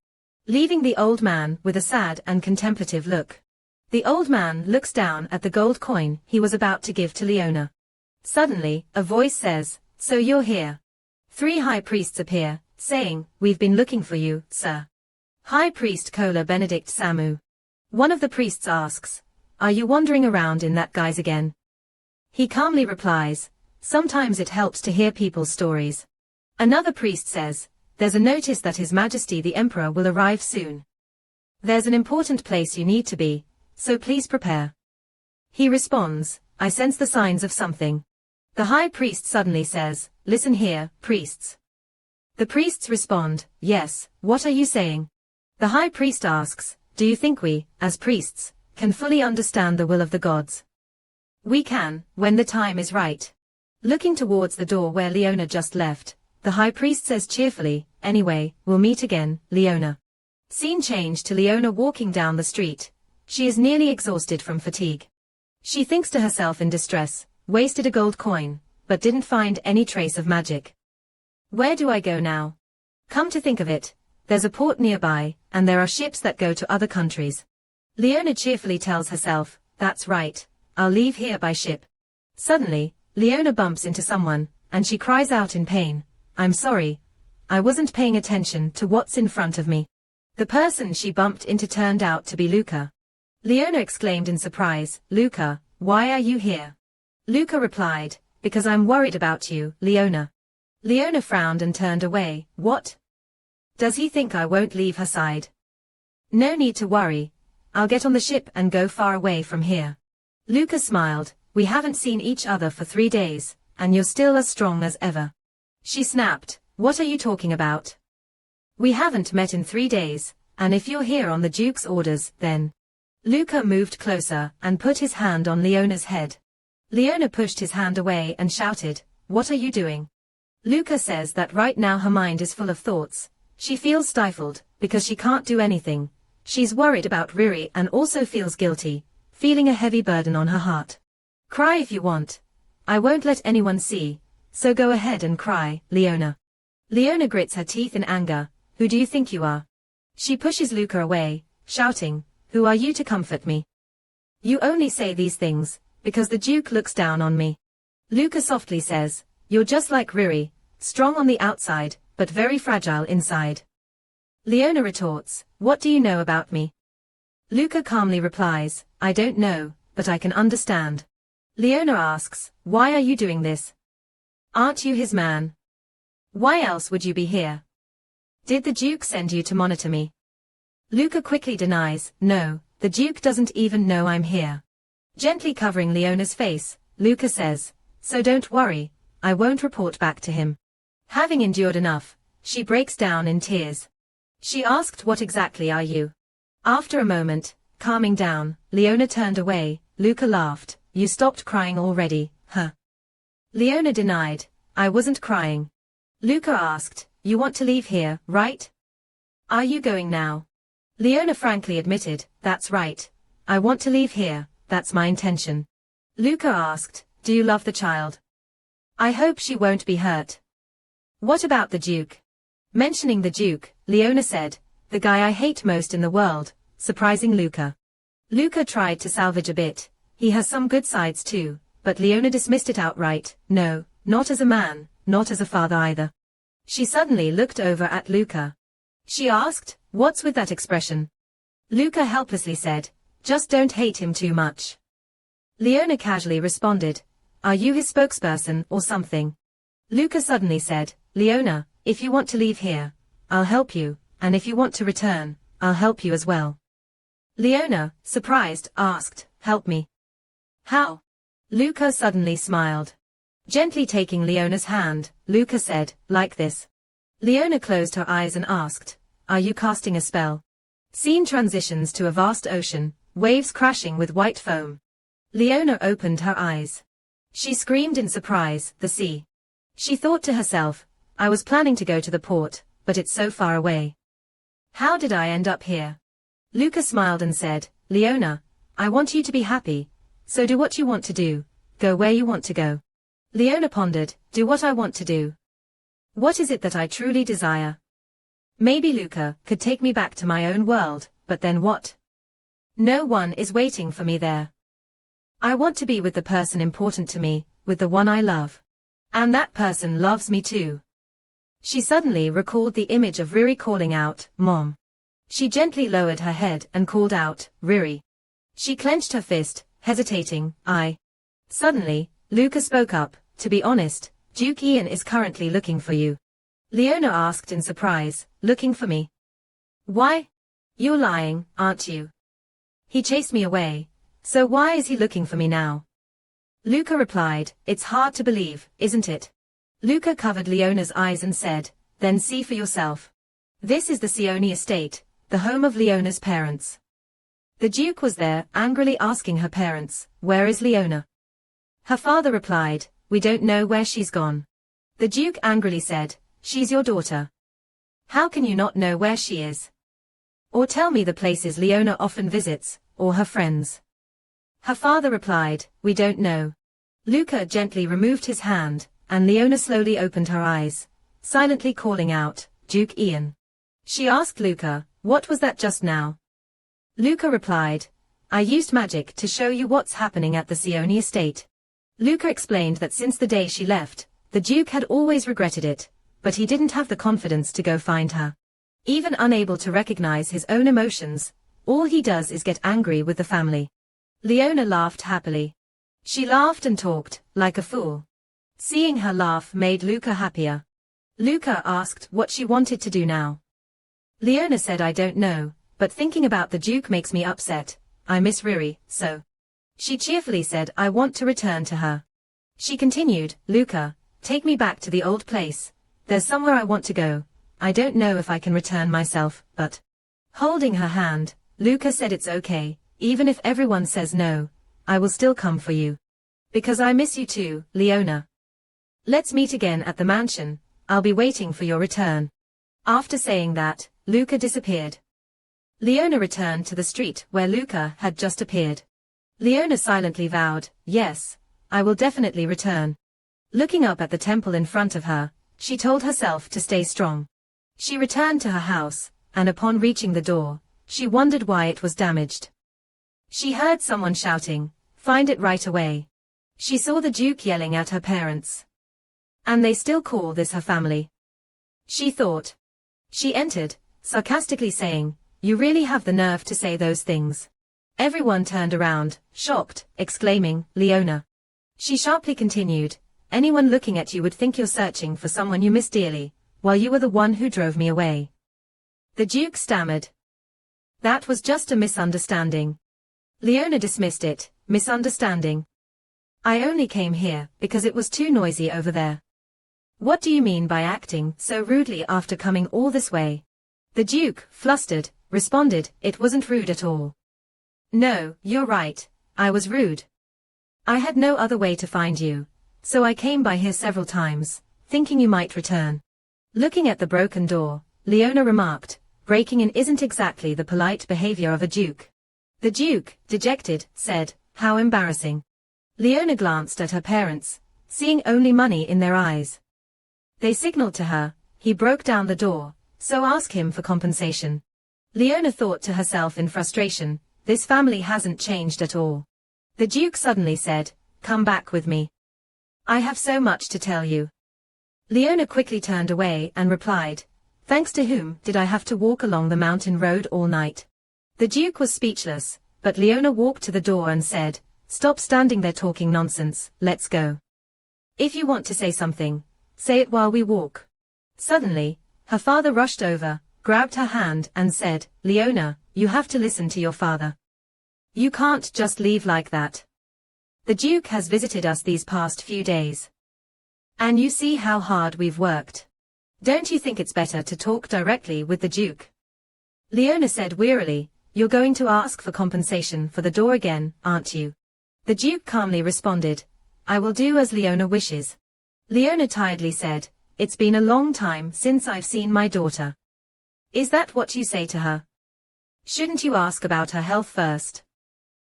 leaving the old man with a sad and contemplative look. The old man looks down at the gold coin he was about to give to Leona. Suddenly, a voice says, "So you're here." 3 high priests appear, saying, "We've been looking for you, sir." High Priest Kola Benedict Samu. One of the priests asks, "Are you wandering around in that guise again?" He calmly replies, "Sometimes it helps to hear people's stories." Another priest says, "There's a notice that His Majesty the Emperor will arrive soon. There's an important place you need to be, so please prepare." He responds, "I sense the signs of something." The high priest suddenly says, "Listen here, priests." The priests respond, "Yes, what are you saying?" The high priest asks, "Do you think we, as priests, can fully understand the will of the gods?" "We can, when the time is right." Looking towards the door where Leona just left, the high priest says cheerfully, "Anyway, we'll meet again, Leona." Scene change to Leona walking down the street. She is nearly exhausted from fatigue. She thinks to herself in distress, "Wasted a gold coin, but didn't find any trace of magic. Where do I go now? Come to think of it, there's a port nearby, and there are ships that go to other countries." Leona cheerfully tells herself, "That's right, I'll leave here by ship." Suddenly, Leona bumps into someone, and she cries out in pain, "I'm sorry, I wasn't paying attention to what's in front of me." The person she bumped into turned out to be Luca. Leona exclaimed in surprise, "Luca, why are you here?" Luca replied, "Because I'm worried about you, Leona." Leona frowned and turned away. What? Does he think I won't leave her side? No need to worry. I'll get on the ship and go far away from here. Luca smiled. We haven't seen each other for 3 days, and you're still as strong as ever. She snapped. What are you talking about? We haven't met in 3 days, and if you're here on the Duke's orders, then... Luca moved closer and put his hand on Leona's head. Leona pushed his hand away and shouted, What are you doing? Luca says that right now her mind is full of thoughts. She feels stifled, because she can't do anything. She's worried about Riri and also feels guilty, feeling a heavy burden on her heart. Cry if you want. I won't let anyone see, so go ahead and cry, Leona. Leona grits her teeth in anger. Who do you think you are? She pushes Luca away, shouting, Who are you to comfort me? You only say these things, because the Duke looks down on me. Luca softly says, You're just like Riri, strong on the outside, but very fragile inside. Leona retorts, What do you know about me? Luca calmly replies, I don't know, but I can understand. Leona asks, Why are you doing this? Aren't you his man? Why else would you be here? Did the Duke send you to monitor me? Luca quickly denies, No, the Duke doesn't even know I'm here. Gently covering Leona's face, Luca says, So don't worry, I won't report back to him. Having endured enough, she breaks down in tears. She asked, What exactly are you? After a moment, calming down, Leona turned away. Luca laughed, You stopped crying already, huh? Leona denied, I wasn't crying. Luca asked, You want to leave here, right? Are you going now? Leona frankly admitted, That's right. I want to leave here, that's my intention. Luca asked, Do you love the child? I hope she won't be hurt. What about the Duke? Mentioning the Duke, Leona said, The guy I hate most in the world, surprising Luca. Luca tried to salvage a bit. He has some good sides too, but Leona dismissed it outright. No, not as a man, not as a father either. She suddenly looked over at Luca. She asked, What's with that expression? Luca helplessly said, Just don't hate him too much. Leona casually responded, Are you his spokesperson or something? Luca suddenly said, Leona, if you want to leave here, I'll help you, and if you want to return, I'll help you as well. Leona, surprised, asked, Help me. How? Luca suddenly smiled. Gently taking Leona's hand, Luca said, Like this. Leona closed her eyes and asked, Are you casting a spell? Scene transitions to a vast ocean, waves crashing with white foam. Leona opened her eyes. She screamed in surprise, The sea. She thought to herself, I was planning to go to the port, but it's so far away. How did I end up here? Luca smiled and said, Leona, I want you to be happy, so do what you want to do, go where you want to go. Leona pondered, Do what I want to do. What is it that I truly desire? Maybe Luca could take me back to my own world, but then what? No one is waiting for me there. I want to be with the person important to me, with the one I love. And that person loves me too. She suddenly recalled the image of Riri calling out, Mom. She gently lowered her head and called out, Riri. She clenched her fist, hesitating, Suddenly, Luca spoke up, To be honest, Duke Ian is currently looking for you. Leona asked in surprise, Looking for me? Why? You're lying, aren't you? He chased me away, so why is he looking for me now? Luca replied, It's hard to believe, isn't it? Luca covered Leona's eyes and said, Then see for yourself. This is the Sioni estate, the home of Leona's parents. The Duke was there, angrily asking her parents, Where is Leona? Her father replied, We don't know where she's gone. The Duke angrily said, She's your daughter. How can you not know where she is? Or tell me the places Leona often visits, or her friends. Her father replied, We don't know. Luca gently removed his hand, and Leona slowly opened her eyes, silently calling out, Duke Ian. She asked Luca, What was that just now? Luca replied, I used magic to show you what's happening at the Sioni estate. Luca explained that since the day she left, the Duke had always regretted it, but he didn't have the confidence to go find her. Even unable to recognize his own emotions, all he does is get angry with the family. Leona laughed happily. She laughed and talked, like a fool. Seeing her laugh made Luca happier. Luca asked what she wanted to do now. Leona said I don't know, but thinking about the Duke makes me upset. I miss Riri, so. She cheerfully said I want to return to her. She continued, Luca, take me back to the old place. There's somewhere I want to go. I don't know if I can return myself, but. Holding her hand, Luca said it's okay, even if everyone says no, I will still come for you. Because I miss you too, Leona. Let's meet again at the mansion, I'll be waiting for your return. After saying that, Luca disappeared. Leona returned to the street where Luca had just appeared. Leona silently vowed, yes, I will definitely return. Looking up at the temple in front of her, she told herself to stay strong. She returned to her house, and upon reaching the door, she wondered why it was damaged. She heard someone shouting, find it right away. She saw the Duke yelling at her parents. And they still call this her family. She thought. She entered, sarcastically saying, you really have the nerve to say those things. Everyone turned around, shocked, exclaiming, Leona. She sharply continued, anyone looking at you would think you're searching for someone you miss dearly, while you were the one who drove me away. The Duke stammered. That was just a misunderstanding. Leona dismissed it, misunderstanding. I only came here because it was too noisy over there. What do you mean by acting so rudely after coming all this way? The Duke, flustered, responded, it wasn't rude at all. No, you're right, I was rude. I had no other way to find you, so I came by here several times, thinking you might return. Looking at the broken door, Leona remarked, breaking in isn't exactly the polite behavior of a Duke. The Duke, dejected, said, how embarrassing. Leona glanced at her parents, seeing only money in their eyes. They signaled to her, he broke down the door, so ask him for compensation. Leona thought to herself in frustration, this family hasn't changed at all. The Duke suddenly said, come back with me. I have so much to tell you. Leona quickly turned away and replied, thanks to whom did I have to walk along the mountain road all night? The Duke was speechless, but Leona walked to the door and said, stop standing there talking nonsense, let's go. If you want to say something, say it while we walk. Suddenly, her father rushed over, grabbed her hand and said, Leona, you have to listen to your father. You can't just leave like that. The Duke has visited us these past few days. And you see how hard we've worked. Don't you think it's better to talk directly with the Duke? Leona said wearily, you're going to ask for compensation for the door again, aren't you? The Duke calmly responded, I will do as Leona wishes. Leona tiredly said, it's been a long time since I've seen my daughter. Is that what you say to her? Shouldn't you ask about her health first?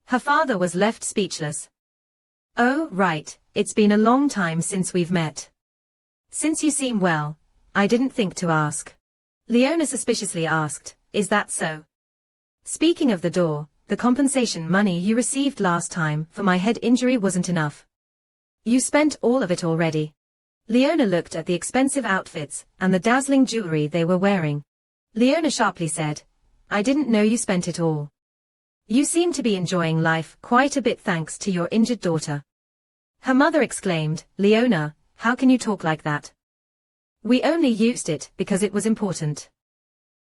Her father was left speechless. Oh, right, it's been a long time since we've met. Since you seem well, I didn't think to ask. Leona suspiciously asked, is that so? Speaking of the door, the compensation money you received last time for my head injury wasn't enough. You spent all of it already. Leona looked at the expensive outfits and the dazzling jewelry they were wearing. Leona sharply said, I didn't know you spent it all. You seem to be enjoying life quite a bit thanks to your injured daughter. Her mother exclaimed, Leona, how can you talk like that? We only used it because it was important.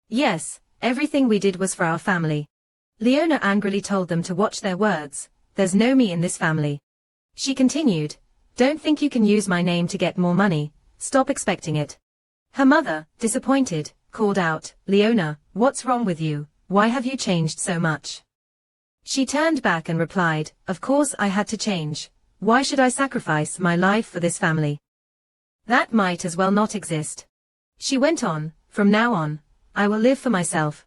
Yes, everything we did was for our family. Leona angrily told them to watch their words, there's no me in this family. She continued, don't think you can use my name to get more money, stop expecting it. Her mother, disappointed, called out, Leona, what's wrong with you, why have you changed so much? She turned back and replied, of course I had to change, why should I sacrifice my life for this family? That might as well not exist. She went on, from now on, I will live for myself.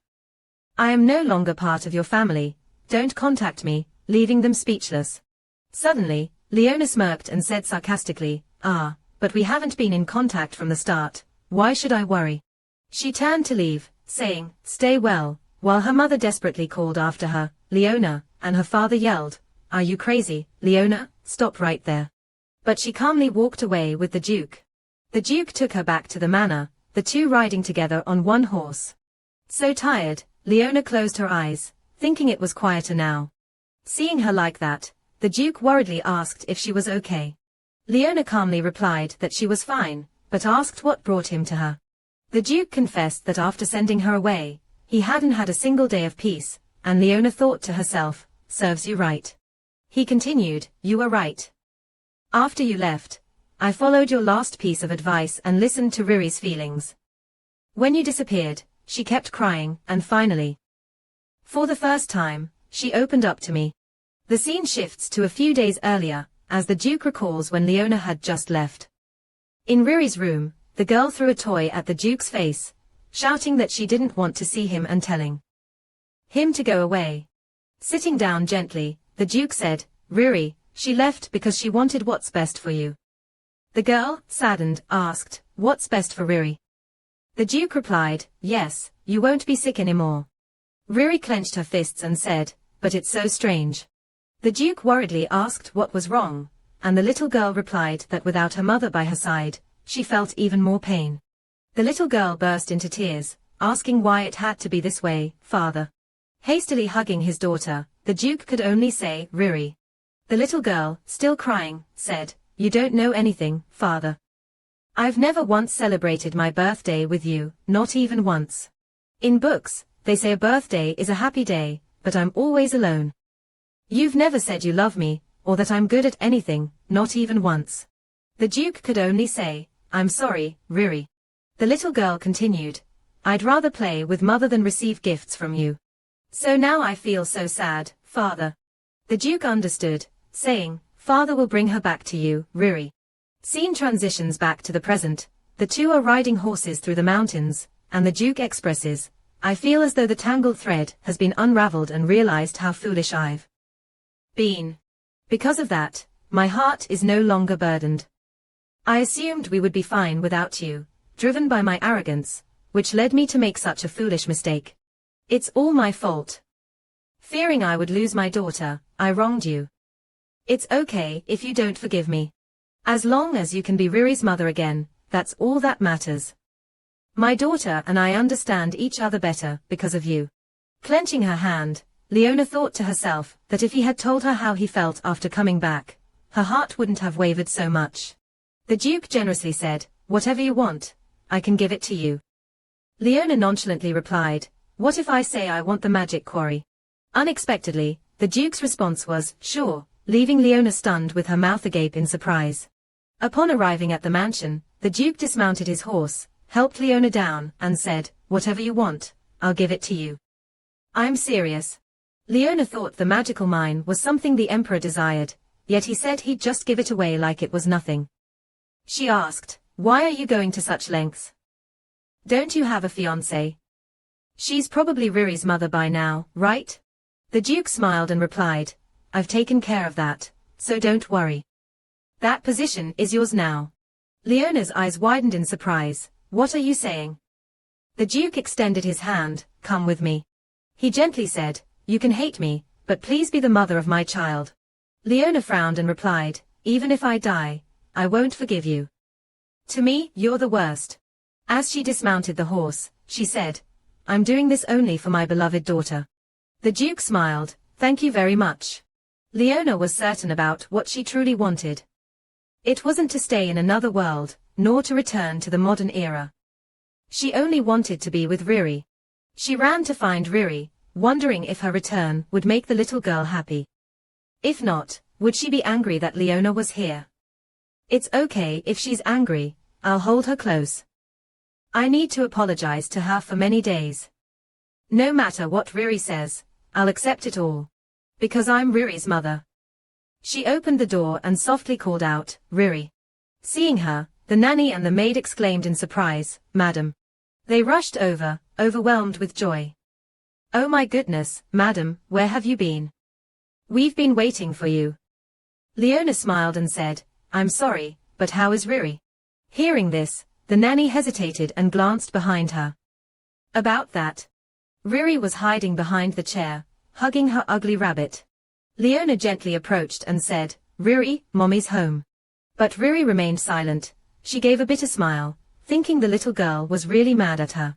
I am no longer part of your family, don't contact me, leaving them speechless. Suddenly, Leona smirked and said sarcastically, but we haven't been in contact from the start, why should I worry? She turned to leave, saying, stay well, while her mother desperately called after her, Leona, and her father yelled, are you crazy, Leona, stop right there. But she calmly walked away with the Duke. The Duke took her back to the manor, the two riding together on one horse. So tired, Leona closed her eyes, thinking it was quieter now. Seeing her like that, the Duke worriedly asked if she was okay. Leona calmly replied that she was fine, but asked what brought him to her. The Duke confessed that after sending her away, he hadn't had a single day of peace, and Leona thought to herself, serves you right. He continued, you were right. After you left, I followed your last piece of advice and listened to Riri's feelings. When you disappeared, she kept crying, and finally, for the first time, she opened up to me. The scene shifts to a few days earlier, as the Duke recalls when Leona had just left. In Riri's room, the girl threw a toy at the Duke's face, shouting that she didn't want to see him and telling him to go away. Sitting down gently, the Duke said, Riri, she left because she wanted what's best for you. The girl, saddened, asked, what's best for Riri? The Duke replied, yes, you won't be sick anymore. Riri clenched her fists and said, but it's so strange. The Duke worriedly asked what was wrong, and the little girl replied that without her mother by her side, she felt even more pain. The little girl burst into tears, asking why it had to be this way, father. Hastily hugging his daughter, the Duke could only say, Riri. The little girl, still crying, said, you don't know anything, father. I've never once celebrated my birthday with you, not even once. In books, they say a birthday is a happy day, but I'm always alone. You've never said you love me, or that I'm good at anything, not even once. The Duke could only say, I'm sorry, Riri. The little girl continued, I'd rather play with mother than receive gifts from you. So now I feel so sad, father. The Duke understood, saying, father will bring her back to you, Riri. Scene transitions back to the present. The two are riding horses through the mountains, and the Duke expresses, I feel as though the tangled thread has been unraveled and realized how foolish I've been. Because of that, my heart is no longer burdened. I assumed we would be fine without you, driven by my arrogance, which led me to make such a foolish mistake. It's all my fault. Fearing I would lose my daughter, I wronged you. It's okay if you don't forgive me. As long as you can be Riri's mother again, that's all that matters. My daughter and I understand each other better because of you. Clenching her hand, Leona thought to herself that if he had told her how he felt after coming back, her heart wouldn't have wavered so much. The Duke generously said, whatever you want, I can give it to you. Leona nonchalantly replied, what if I say I want the magic quarry? Unexpectedly, the Duke's response was, sure, leaving Leona stunned with her mouth agape in surprise. Upon arriving at the mansion, the Duke dismounted his horse, helped Leona down, and said, whatever you want, I'll give it to you. I'm serious. Leona thought the magical mine was something the Emperor desired, yet he said he'd just give it away like it was nothing. She asked, why are you going to such lengths? Don't you have a fiancé? She's probably Riri's mother by now, right? The Duke smiled and replied, I've taken care of that, so don't worry. That position is yours now. Leona's eyes widened in surprise, what are you saying? The Duke extended his hand, come with me. He gently said, you can hate me, but please be the mother of my child. Leona frowned and replied, even if I die, I won't forgive you. To me, you're the worst. As she dismounted the horse, she said, I'm doing this only for my beloved daughter. The Duke smiled, thank you very much. Leona was certain about what she truly wanted. It wasn't to stay in another world, nor to return to the modern era. She only wanted to be with Riri. She ran to find Riri, wondering if her return would make the little girl happy. If not, would she be angry that Leona was here? It's okay if she's angry, I'll hold her close. I need to apologize to her for many days. No matter what Riri says, I'll accept it all. Because I'm Riri's mother. She opened the door and softly called out, Riri. Seeing her, the nanny and the maid exclaimed in surprise, Madam. They rushed over, overwhelmed with joy. Oh my goodness, Madam, where have you been? We've been waiting for you. Leona smiled and said, I'm sorry, but how is Riri? Hearing this, the nanny hesitated and glanced behind her. About that. Riri was hiding behind the chair, hugging her ugly rabbit. Leona gently approached and said, Riri, Mommy's home. But Riri remained silent. She gave a bitter smile, thinking the little girl was really mad at her.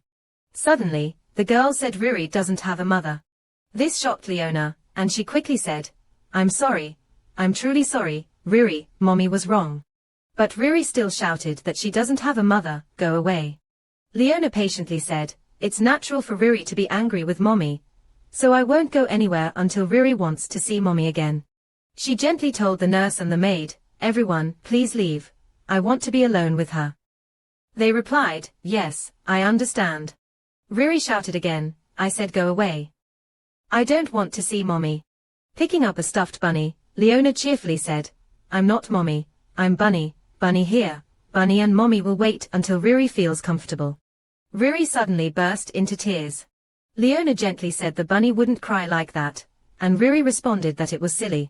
Suddenly, the girl said Riri doesn't have a mother. This shocked Leona, and she quickly said, I'm sorry. I'm truly sorry, Riri, Mommy was wrong. But Riri still shouted that she doesn't have a mother, go away. Leona patiently said, it's natural for Riri to be angry with mommy, so I won't go anywhere until Riri wants to see mommy again. She gently told the nurse and the maid, everyone, please leave, I want to be alone with her. They replied, yes, I understand. Riri shouted again, I said go away. I don't want to see mommy. Picking up a stuffed bunny, Leona cheerfully said, I'm not mommy, I'm Bunny, Bunny here, Bunny and mommy will wait until Riri feels comfortable. Riri suddenly burst into tears. Leona gently said the bunny wouldn't cry like that, and Riri responded that it was silly.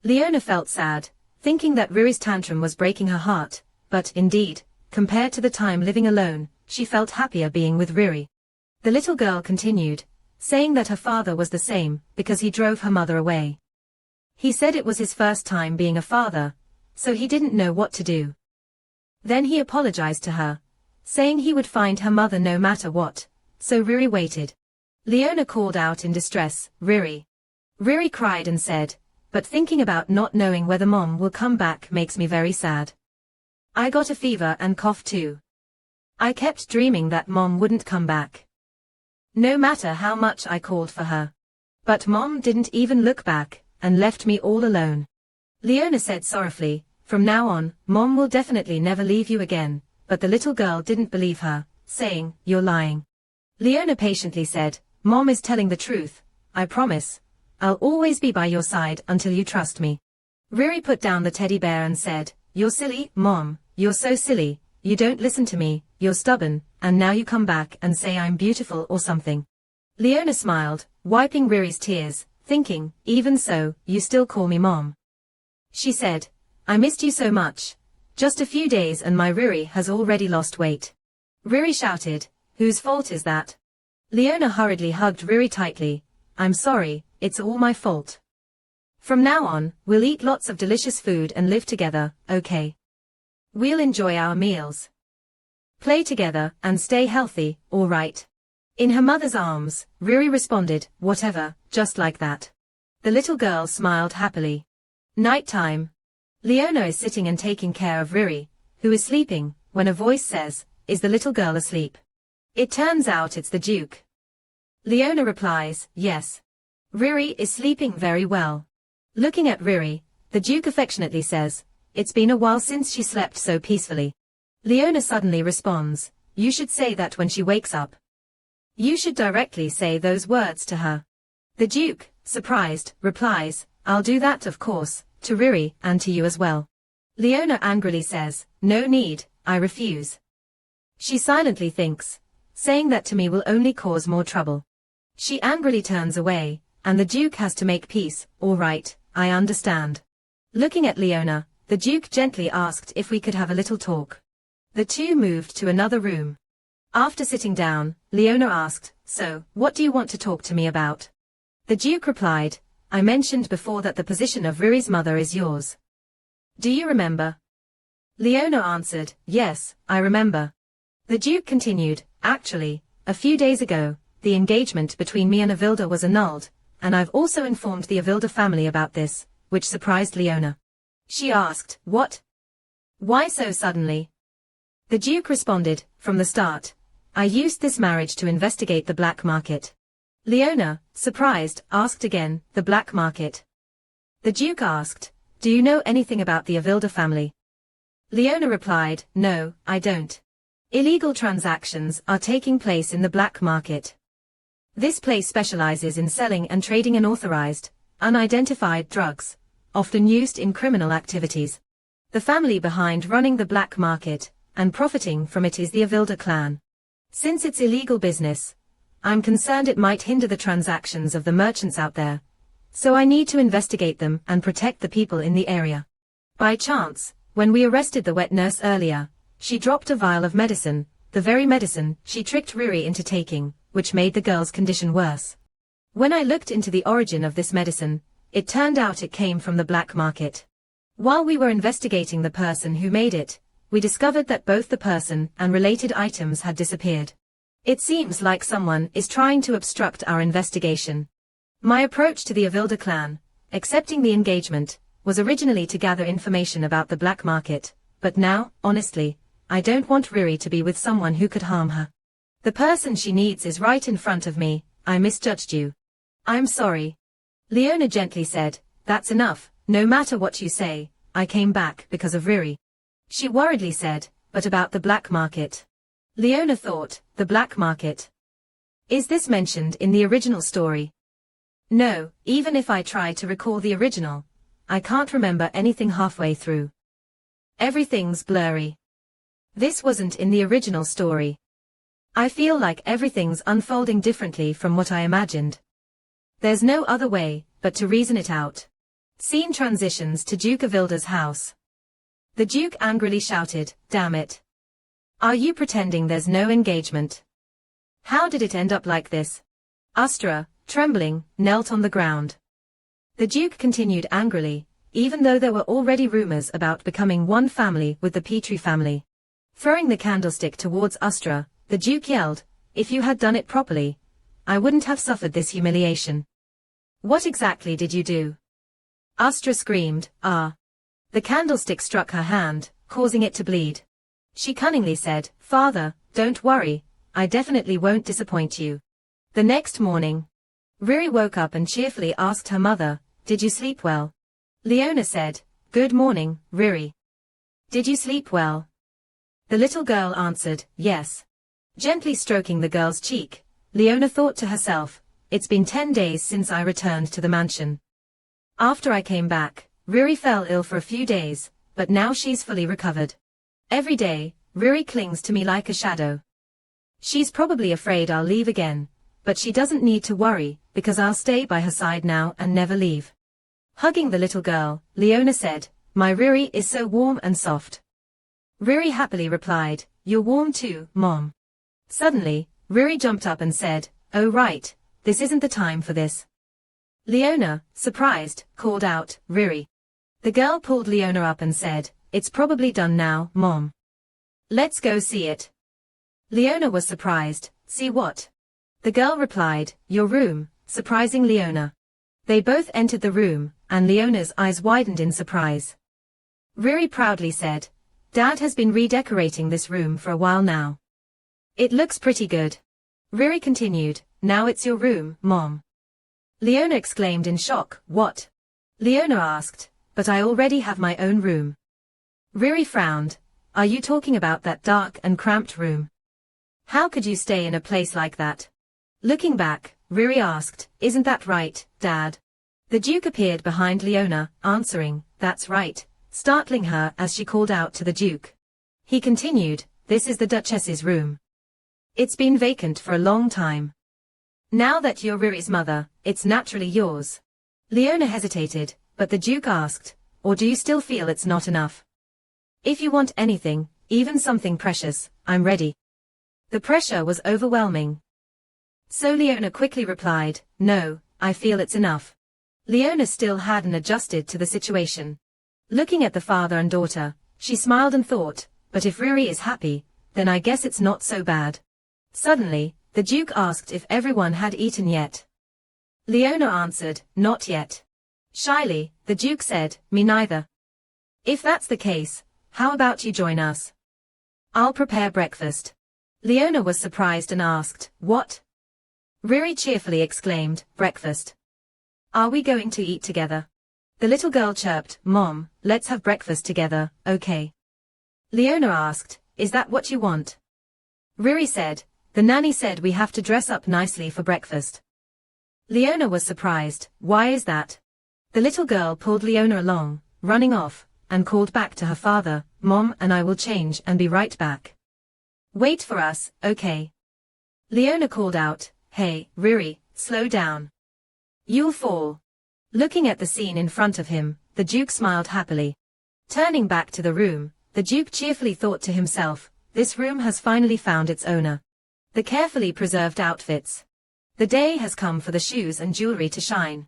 Leona felt sad, thinking that Riri's tantrum was breaking her heart, but indeed, compared to the time living alone, she felt happier being with Riri. The little girl continued, saying that her father was the same, because he drove her mother away. He said it was his first time being a father, so he didn't know what to do. Then he apologized to her, saying he would find her mother no matter what, so Riri waited. Leona called out in distress, Riri. Riri cried and said, but thinking about not knowing whether mom will come back makes me very sad. I got a fever and cough too. I kept dreaming that mom wouldn't come back. No matter how much I called for her. But mom didn't even look back, and left me all alone. Leona said sorrowfully, from now on, mom will definitely never leave you again, but the little girl didn't believe her, saying, you're lying. Leona patiently said, mom is telling the truth, I promise. I'll always be by your side until you trust me. Riri put down the teddy bear and said, you're silly, mom, you're so silly, you don't listen to me, you're stubborn, and now you come back and say I'm beautiful or something. Leona smiled, wiping Riri's tears, thinking, even so, you still call me mom. She said, I missed you so much. Just a few days and my Riri has already lost weight. Riri shouted, whose fault is that? Leona hurriedly hugged Riri tightly, I'm sorry, it's all my fault. From now on, we'll eat lots of delicious food and live together, okay? We'll enjoy our meals. Play together and stay healthy, all right? In her mother's arms, Riri responded, whatever, just like that. The little girl smiled happily. Nighttime. Leona is sitting and taking care of Riri, who is sleeping, when a voice says, is the little girl asleep? It turns out it's the Duke. Leona replies, yes. Riri is sleeping very well. Looking at Riri, the Duke affectionately says, it's been a while since she slept so peacefully. Leona suddenly responds, you should say that when she wakes up. You should directly say those words to her. The Duke, surprised, replies, I'll do that of course, to Riri and to you as well. Leona angrily says, no need, I refuse. She silently thinks, saying that to me will only cause more trouble. She angrily turns away, and the Duke has to make peace, all right, I understand. Looking at Leona, the Duke gently asked if we could have a little talk. The two moved to another room. After sitting down, Leona asked, so, what do you want to talk to me about? The Duke replied, I mentioned before that the position of Riri's mother is yours. Do you remember? Leona answered, yes, I remember. The Duke continued, actually, a few days ago, the engagement between me and Avilda was annulled, and I've also informed the Avilda family about this, which surprised Leona. She asked, what? Why so suddenly? The Duke responded, from the start, I used this marriage to investigate the black market. Leona, surprised, asked again, the black market. The Duke asked, do you know anything about the Avilda family? Leona replied, no, I don't. Illegal transactions are taking place in the black market. This place specializes in selling and trading unauthorized, unidentified drugs, often used in criminal activities. The family behind running the black market, and profiting from it is the Avilda clan. Since it's illegal business, I'm concerned it might hinder the transactions of the merchants out there, so I need to investigate them and protect the people in the area. By chance, when we arrested the wet nurse earlier, she dropped a vial of medicine, the very medicine she tricked Riri into taking, which made the girl's condition worse. When I looked into the origin of this medicine, it turned out it came from the black market. While we were investigating the person who made it, we discovered that both the person and related items had disappeared. It seems like someone is trying to obstruct our investigation. My approach to the Avilda clan, accepting the engagement, was originally to gather information about the black market, but now, honestly, I don't want Riri to be with someone who could harm her. The person she needs is right in front of me. I misjudged you. I'm sorry. Leona gently said, that's enough, no matter what you say, I came back because of Riri. She worriedly said, but about the black market. Leona thought, the black market. Is this mentioned in the original story? No, even if I try to recall the original, I can't remember anything halfway through. Everything's blurry. This wasn't in the original story. I feel like everything's unfolding differently from what I imagined. There's no other way but to reason it out. Scene transitions to Duke Avilda's house. The Duke angrily shouted, damn it. Are you pretending there's no engagement? How did it end up like this? Astra, trembling, knelt on the ground. The Duke continued angrily, even though there were already rumors about becoming one family with the Petrie family. Throwing the candlestick towards Astra, the Duke yelled, if you had done it properly, I wouldn't have suffered this humiliation. What exactly did you do? Astra screamed, ah. The candlestick struck her hand, causing it to bleed. She cunningly said, Father, don't worry, I definitely won't disappoint you. The next morning, Riri woke up and cheerfully asked her mother, did you sleep well? Leona said, good morning, Riri. Did you sleep well? The little girl answered, yes. Gently stroking the girl's cheek, Leona thought to herself, it's been 10 days since I returned to the mansion. After I came back, Riri fell ill for a few days, but now she's fully recovered. Every day, Riri clings to me like a shadow. She's probably afraid I'll leave again, but she doesn't need to worry, because I'll stay by her side now and never leave. Hugging the little girl, Leona said, my Riri is so warm and soft. Riri happily replied, you're warm too, Mom. Suddenly, Riri jumped up and said, oh right, this isn't the time for this. Leona, surprised, called out, Riri. The girl pulled Leona up and said, it's probably done now, Mom. Let's go see it. Leona was surprised, see what? The girl replied, your room, surprising Leona. They both entered the room, and Leona's eyes widened in surprise. Riri proudly said, Dad has been redecorating this room for a while now. It looks pretty good. Riri continued, now it's your room, Mom. Leona exclaimed in shock, what? Leona asked, but I already have my own room. Riri frowned, are you talking about that dark and cramped room? How could you stay in a place like that? Looking back, Riri asked, isn't that right, Dad? The Duke appeared behind Leona, answering, that's right, startling her as she called out to the Duke. He continued, this is the Duchess's room. It's been vacant for a long time. Now that you're Riri's mother, it's naturally yours. Leona hesitated, but the Duke asked, or do you still feel it's not enough? If you want anything, even something precious, I'm ready. The pressure was overwhelming. So Leona quickly replied, no, I feel it's enough. Leona still hadn't adjusted to the situation. Looking at the father and daughter, she smiled and thought, but if Riri is happy, then I guess it's not so bad. Suddenly, the Duke asked if everyone had eaten yet. Leona answered, not yet. Shyly, the Duke said, me neither. If that's the case, how about you join us? I'll prepare breakfast. Leona was surprised and asked, what? Riri cheerfully exclaimed, breakfast. Are we going to eat together? The little girl chirped, Mom, let's have breakfast together, okay? Leona asked, is that what you want? Riri said, the nanny said we have to dress up nicely for breakfast. Leona was surprised, why is that? The little girl pulled Leona along, running off, and called back to her father, Mom and I will change and be right back. Wait for us, okay? Leona called out, hey, Riri, slow down. You'll fall. Looking at the scene in front of him, the Duke smiled happily. Turning back to the room, the Duke cheerfully thought to himself, this room has finally found its owner. The carefully preserved outfits. The day has come for the shoes and jewelry to shine.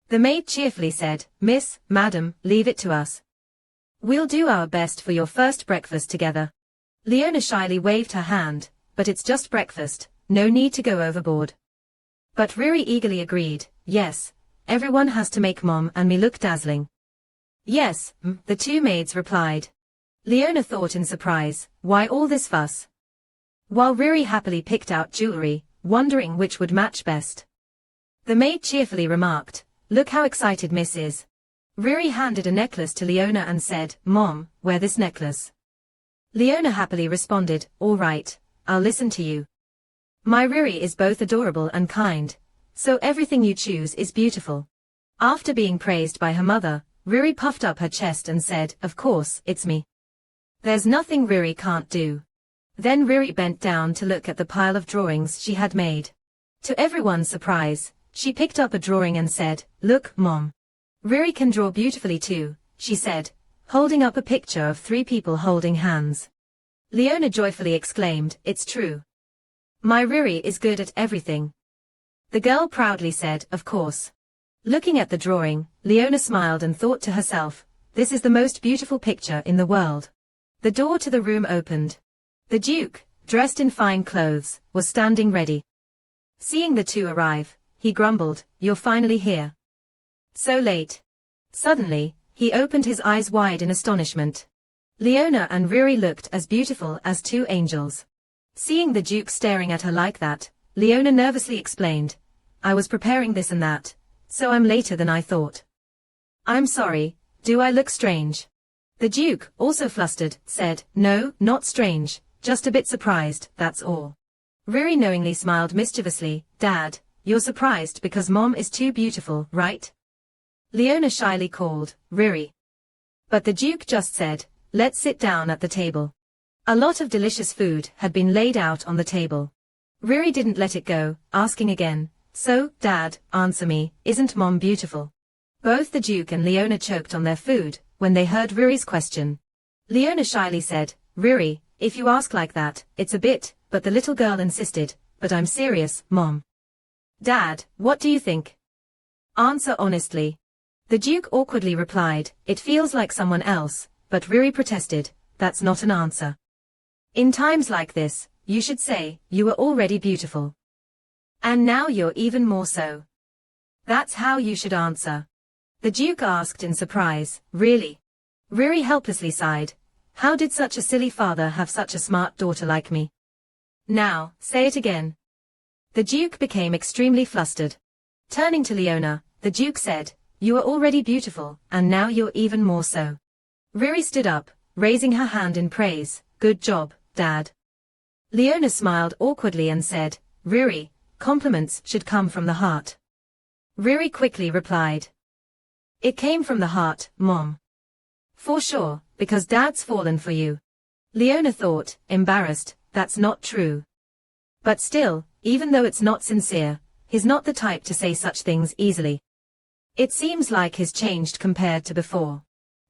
The maid cheerfully said, Miss, Madam, leave it to us. We'll do our best for your first breakfast together. Leona shyly waved her hand, but it's just breakfast, no need to go overboard. But Riri eagerly agreed, yes, everyone has to make Mom and me look dazzling. Yes, the two maids replied. Leona thought in surprise, why all this fuss? While Riri happily picked out jewelry, wondering which would match best. The maid cheerfully remarked, look how excited Miss is. Riri handed a necklace to Leona and said, Mom, wear this necklace. Leona happily responded, all right, I'll listen to you. My Riri is both adorable and kind, so everything you choose is beautiful. After being praised by her mother, Riri puffed up her chest and said, of course, it's me. There's nothing Riri can't do. Then Riri bent down to look at the pile of drawings she had made. To everyone's surprise, she picked up a drawing and said, look, Mom. Riri can draw beautifully too, she said, holding up a picture of 3 people holding hands. Leona joyfully exclaimed, it's true. My Riri is good at everything. The girl proudly said, of course. Looking at the drawing, Leona smiled and thought to herself, this is the most beautiful picture in the world. The door to the room opened. The Duke, dressed in fine clothes, was standing ready. Seeing the two arrive, he grumbled, you're finally here. So late. Suddenly, he opened his eyes wide in astonishment. Leona and Riri looked as beautiful as 2 angels. Seeing the Duke staring at her like that, Leona nervously explained, I was preparing this and that, so I'm later than I thought. I'm sorry, do I look strange? The Duke, also flustered, said, no, not strange, just a bit surprised, that's all. Riri knowingly smiled mischievously, Dad, you're surprised because Mom is too beautiful, right? Leona shyly called, Riri. But the Duke just said, let's sit down at the table. A lot of delicious food had been laid out on the table. Riri didn't let it go, asking again, so, Dad, answer me, isn't Mom beautiful? Both the Duke and Leona choked on their food when they heard Riri's question. Leona shyly said, Riri, if you ask like that, it's a bit, but the little girl insisted, but I'm serious, Mom. Dad, what do you think? Answer honestly. The Duke awkwardly replied, it feels like someone else, but Riri protested, that's not an answer. In times like this, you should say, you were already beautiful. And now you're even more so. That's how you should answer. The Duke asked in surprise, really? Riri helplessly sighed, how did such a silly father have such a smart daughter like me? Now, say it again. The Duke became extremely flustered. Turning to Leona, the Duke said, you are already beautiful, and now you're even more so. Riri stood up, raising her hand in praise, good job, Dad. Leona smiled awkwardly and said, Riri, compliments should come from the heart. Riri quickly replied. It came from the heart, Mom. For sure, because Dad's fallen for you. Leona thought, embarrassed, that's not true. But still, even though it's not sincere, he's not the type to say such things easily. It seems like he's changed compared to before.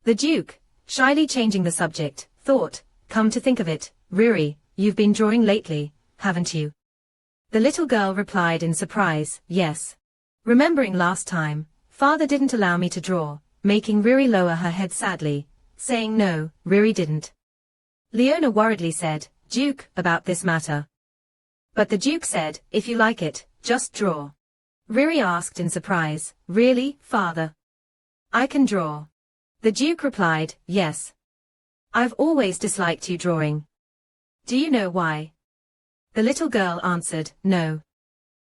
The Duke, shyly changing the subject, thought, come to think of it, Riri, you've been drawing lately, haven't you? The little girl replied in surprise, yes. Remembering last time, Father didn't allow me to draw, making Riri lower her head sadly, saying no, Riri didn't. Leona worriedly said, Duke, about this matter. But the Duke said, if you like it, just draw. Riri asked in surprise, really, Father? I can draw. The Duke replied, yes. I've always disliked you drawing. Do you know why? The little girl answered, no.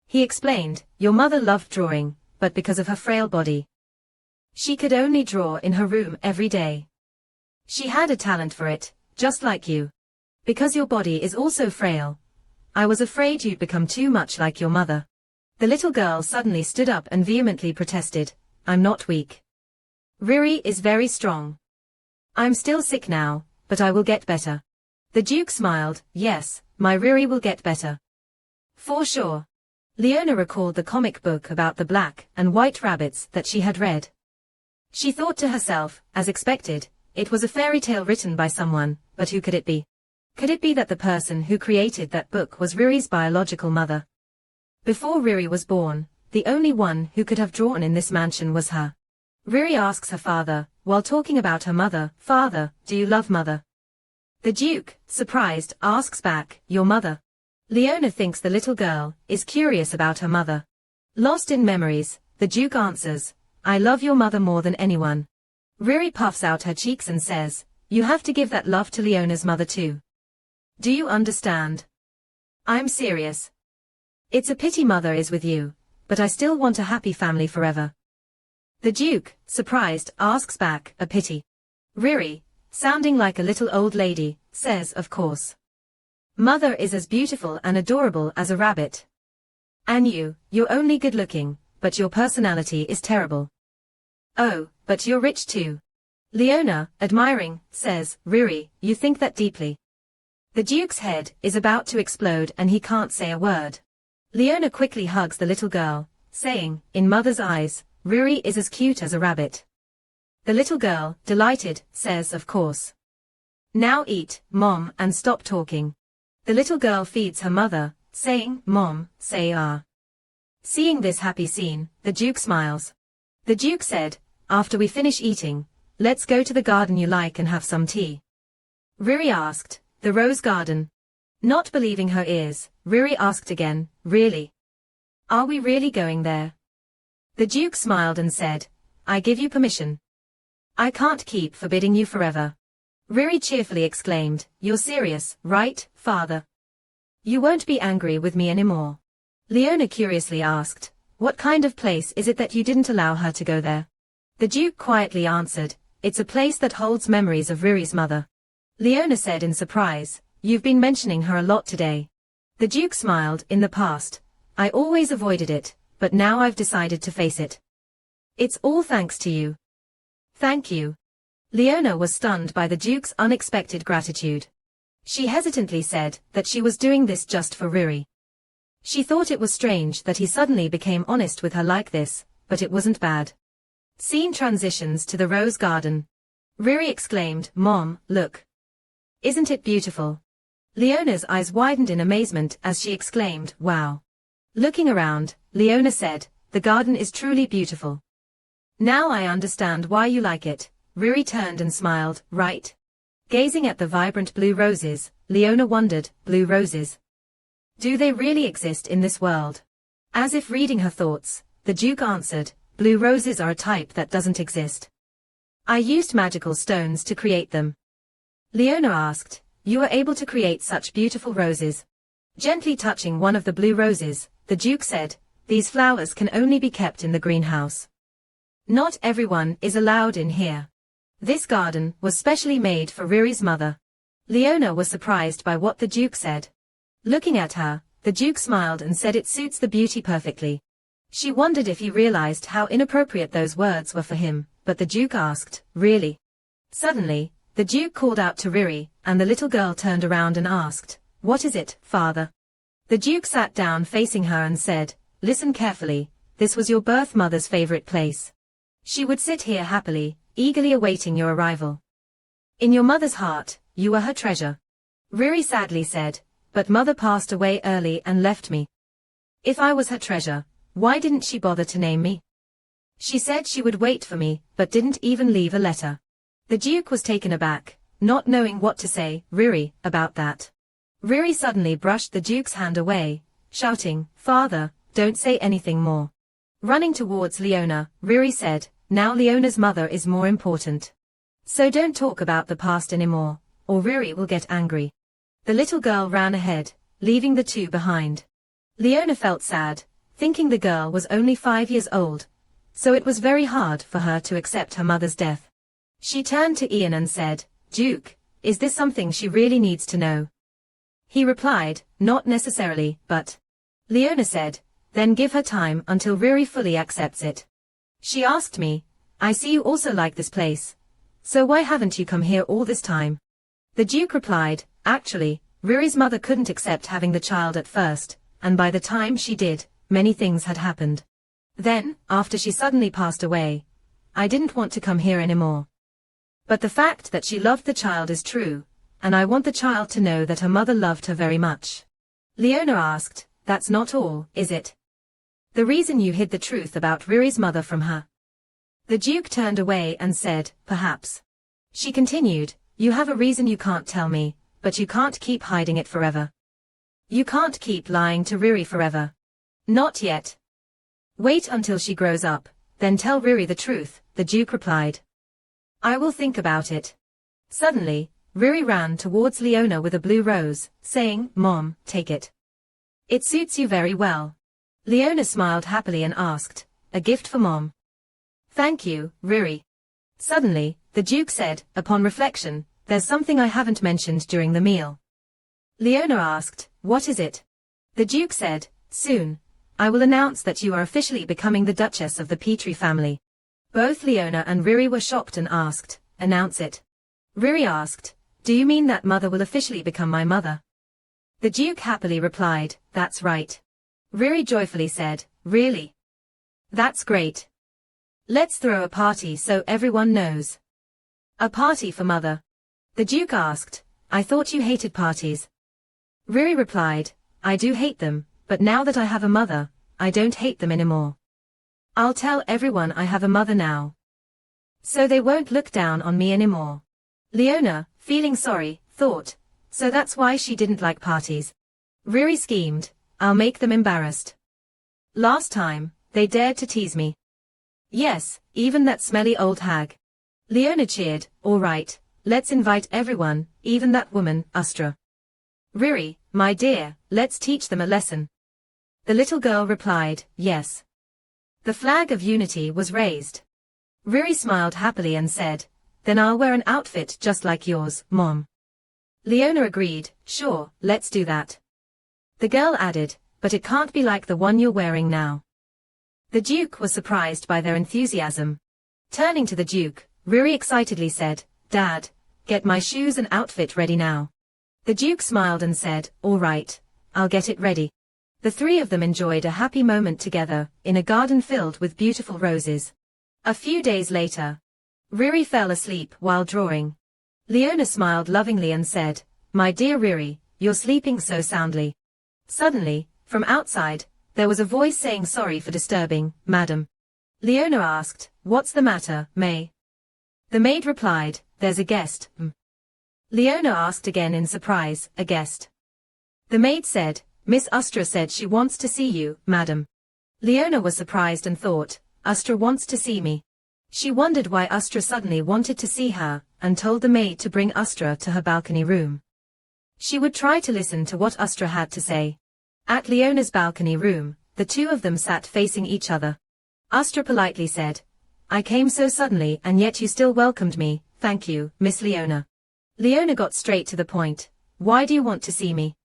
He explained, your mother loved drawing, but because of her frail body. She could only draw in her room every day. She had a talent for it, just like you. Because your body is also frail. I was afraid you'd become too much like your mother. The little girl suddenly stood up and vehemently protested, I'm not weak. Riri is very strong. I'm still sick now, but I will get better. The Duke smiled, yes, my Riri will get better. For sure. Leona recalled the comic book about the black and white rabbits that she had read. She thought to herself, as expected, it was a fairy tale written by someone, but who could it be? Could it be that the person who created that book was Riri's biological mother? Before Riri was born, the only one who could have drawn in this mansion was her. Riri asks her father, while talking about her mother, Father, do you love mother? The Duke, surprised, asks back, your mother? Leona thinks the little girl is curious about her mother. Lost in memories, the Duke answers, I love your mother more than anyone. Riri puffs out her cheeks and says, You have to give that love to Leona's mother too. Do you understand? I'm serious. It's a pity mother is with you, but I still want a happy family forever. The Duke, surprised, asks back, a pity. Riri, sounding like a little old lady, says of course. Mother is as beautiful and adorable as a rabbit. And you're only good looking, but your personality is terrible. Oh, but you're rich too. Leona, admiring, says, Riri, you think that deeply. The Duke's head is about to explode and he can't say a word. Leona quickly hugs the little girl, saying, in mother's eyes, Riri is as cute as a rabbit. The little girl, delighted, says of course. Now eat, Mom, and stop talking. The little girl feeds her mother, saying, Mom, say ah. Seeing this happy scene, the Duke smiles. The Duke said, after we finish eating, let's go to the garden you like and have some tea. Riri asked, the rose garden. Not believing her ears, Riri asked again, really? Are we really going there? The Duke smiled and said, I give you permission. I can't keep forbidding you forever. Riri cheerfully exclaimed, you're serious, right, father? You won't be angry with me anymore. Leona curiously asked, what kind of place is it that you didn't allow her to go there? The Duke quietly answered, it's a place that holds memories of Riri's mother. Leona said in surprise, you've been mentioning her a lot today. The Duke smiled, in the past. I always avoided it, but now I've decided to face it. It's all thanks to you. Thank you. Leona was stunned by the Duke's unexpected gratitude. She hesitantly said that she was doing this just for Riri. She thought it was strange that he suddenly became honest with her like this, but it wasn't bad. Scene transitions to the rose garden. Riri exclaimed, Mom, look. Isn't it beautiful? Leona's eyes widened in amazement as she exclaimed, wow. Looking around, Leona said, the garden is truly beautiful. Now I understand why you like it. Riri turned and smiled, right? Gazing at the vibrant blue roses, Leona wondered, blue roses? Do they really exist in this world? As if reading her thoughts, the Duke answered, blue roses are a type that doesn't exist. I used magical stones to create them. Leona asked, you were able to create such beautiful roses? Gently touching one of the blue roses, the Duke said, these flowers can only be kept in the greenhouse. Not everyone is allowed in here. This garden was specially made for Riri's mother. Leona was surprised by what the Duke said. Looking at her, the Duke smiled and said it suits the beauty perfectly. She wondered if he realized how inappropriate those words were for him, but the Duke asked, really? Suddenly, the Duke called out to Riri, and the little girl turned around and asked, what is it, father? The Duke sat down facing her and said, listen carefully, this was your birth mother's favorite place. She would sit here happily, eagerly awaiting your arrival. In your mother's heart, you were her treasure. Riri sadly said, but mother passed away early and left me. If I was her treasure, why didn't she bother to name me? She said she would wait for me, but didn't even leave a letter. The Duke was taken aback, not knowing what to say, Riri, about that. Riri suddenly brushed the Duke's hand away, shouting, father, don't say anything more. Running towards Leona, Riri said, now Leona's mother is more important. So don't talk about the past anymore, or Riri will get angry. The little girl ran ahead, leaving the two behind. Leona felt sad, thinking the girl was only 5 years old, so it was very hard for her to accept her mother's death. She turned to Ian and said, Duke, is this something she really needs to know? He replied, not necessarily, but... Leona said, then give her time until Riri fully accepts it. She asked me, I see you also like this place. So why haven't you come here all this time? The Duke replied, actually, Riri's mother couldn't accept having the child at first, and by the time she did, many things had happened. Then, after she suddenly passed away, I didn't want to come here anymore. But the fact that she loved the child is true, and I want the child to know that her mother loved her very much. Leona asked, that's not all, is it? The reason you hid the truth about Riri's mother from her? The Duke turned away and said, perhaps. She continued, you have a reason you can't tell me, but you can't keep hiding it forever. You can't keep lying to Riri forever. Not yet. Wait until she grows up, then tell Riri the truth, the Duke replied. I will think about it. Suddenly, Riri ran towards Leona with a blue rose, saying, "Mom, take it. It suits you very well." Leona smiled happily and asked, "A gift for Mom?" "Thank you, Riri." Suddenly, the Duke said, upon reflection, "There's something I haven't mentioned during the meal." Leona asked, "What is it?" The Duke said, "Soon, I will announce that you are officially becoming the Duchess of the Petrie family." Both Leona and Riri were shocked and asked, "Announce it?" Riri asked, "Do you mean that Mother will officially become my mother?" The Duke happily replied, "That's right." Riri joyfully said, "Really? That's great. Let's throw a party so everyone knows." "A party for Mother?" The Duke asked, "I thought you hated parties." Riri replied, "I do hate them, but now that I have a mother, I don't hate them anymore. I'll tell everyone I have a mother now, so they won't look down on me anymore." Leona, feeling sorry, thought, so that's why she didn't like parties. Riri schemed, "I'll make them embarrassed. Last time, they dared to tease me. Yes, even that smelly old hag." Leona cheered, "All right, let's invite everyone, even that woman, Astra." "Riri, my dear, let's teach them a lesson." The little girl replied, "Yes." The flag of unity was raised. Riri smiled happily and said, "Then I'll wear an outfit just like yours, Mom." Leona agreed, "Sure, let's do that." The girl added, "But it can't be like the one you're wearing now." The Duke was surprised by their enthusiasm. Turning to the Duke, Riri excitedly said, "Dad, get my shoes and outfit ready now." The Duke smiled and said, "All right, I'll get it ready." The three of them enjoyed a happy moment together, in a garden filled with beautiful roses. A few days later, Riri fell asleep while drawing. Leona smiled lovingly and said, "My dear Riri, you're sleeping so soundly." Suddenly, from outside, there was a voice saying, "Sorry for disturbing, madam." Leona asked, "What's the matter, May?" The maid replied, "There's a guest." Leona asked again in surprise, "A guest?" The maid said, "Miss Astra said she wants to see you, madam." Leona was surprised and thought, "Astra wants to see me." She wondered why Astra suddenly wanted to see her, and told the maid to bring Astra to her balcony room. She would try to listen to what Astra had to say. At Leona's balcony room, the two of them sat facing each other. Astra politely said, "I came so suddenly and yet you still welcomed me, thank you, Miss Leona." Leona got straight to the point, "Why do you want to see me?"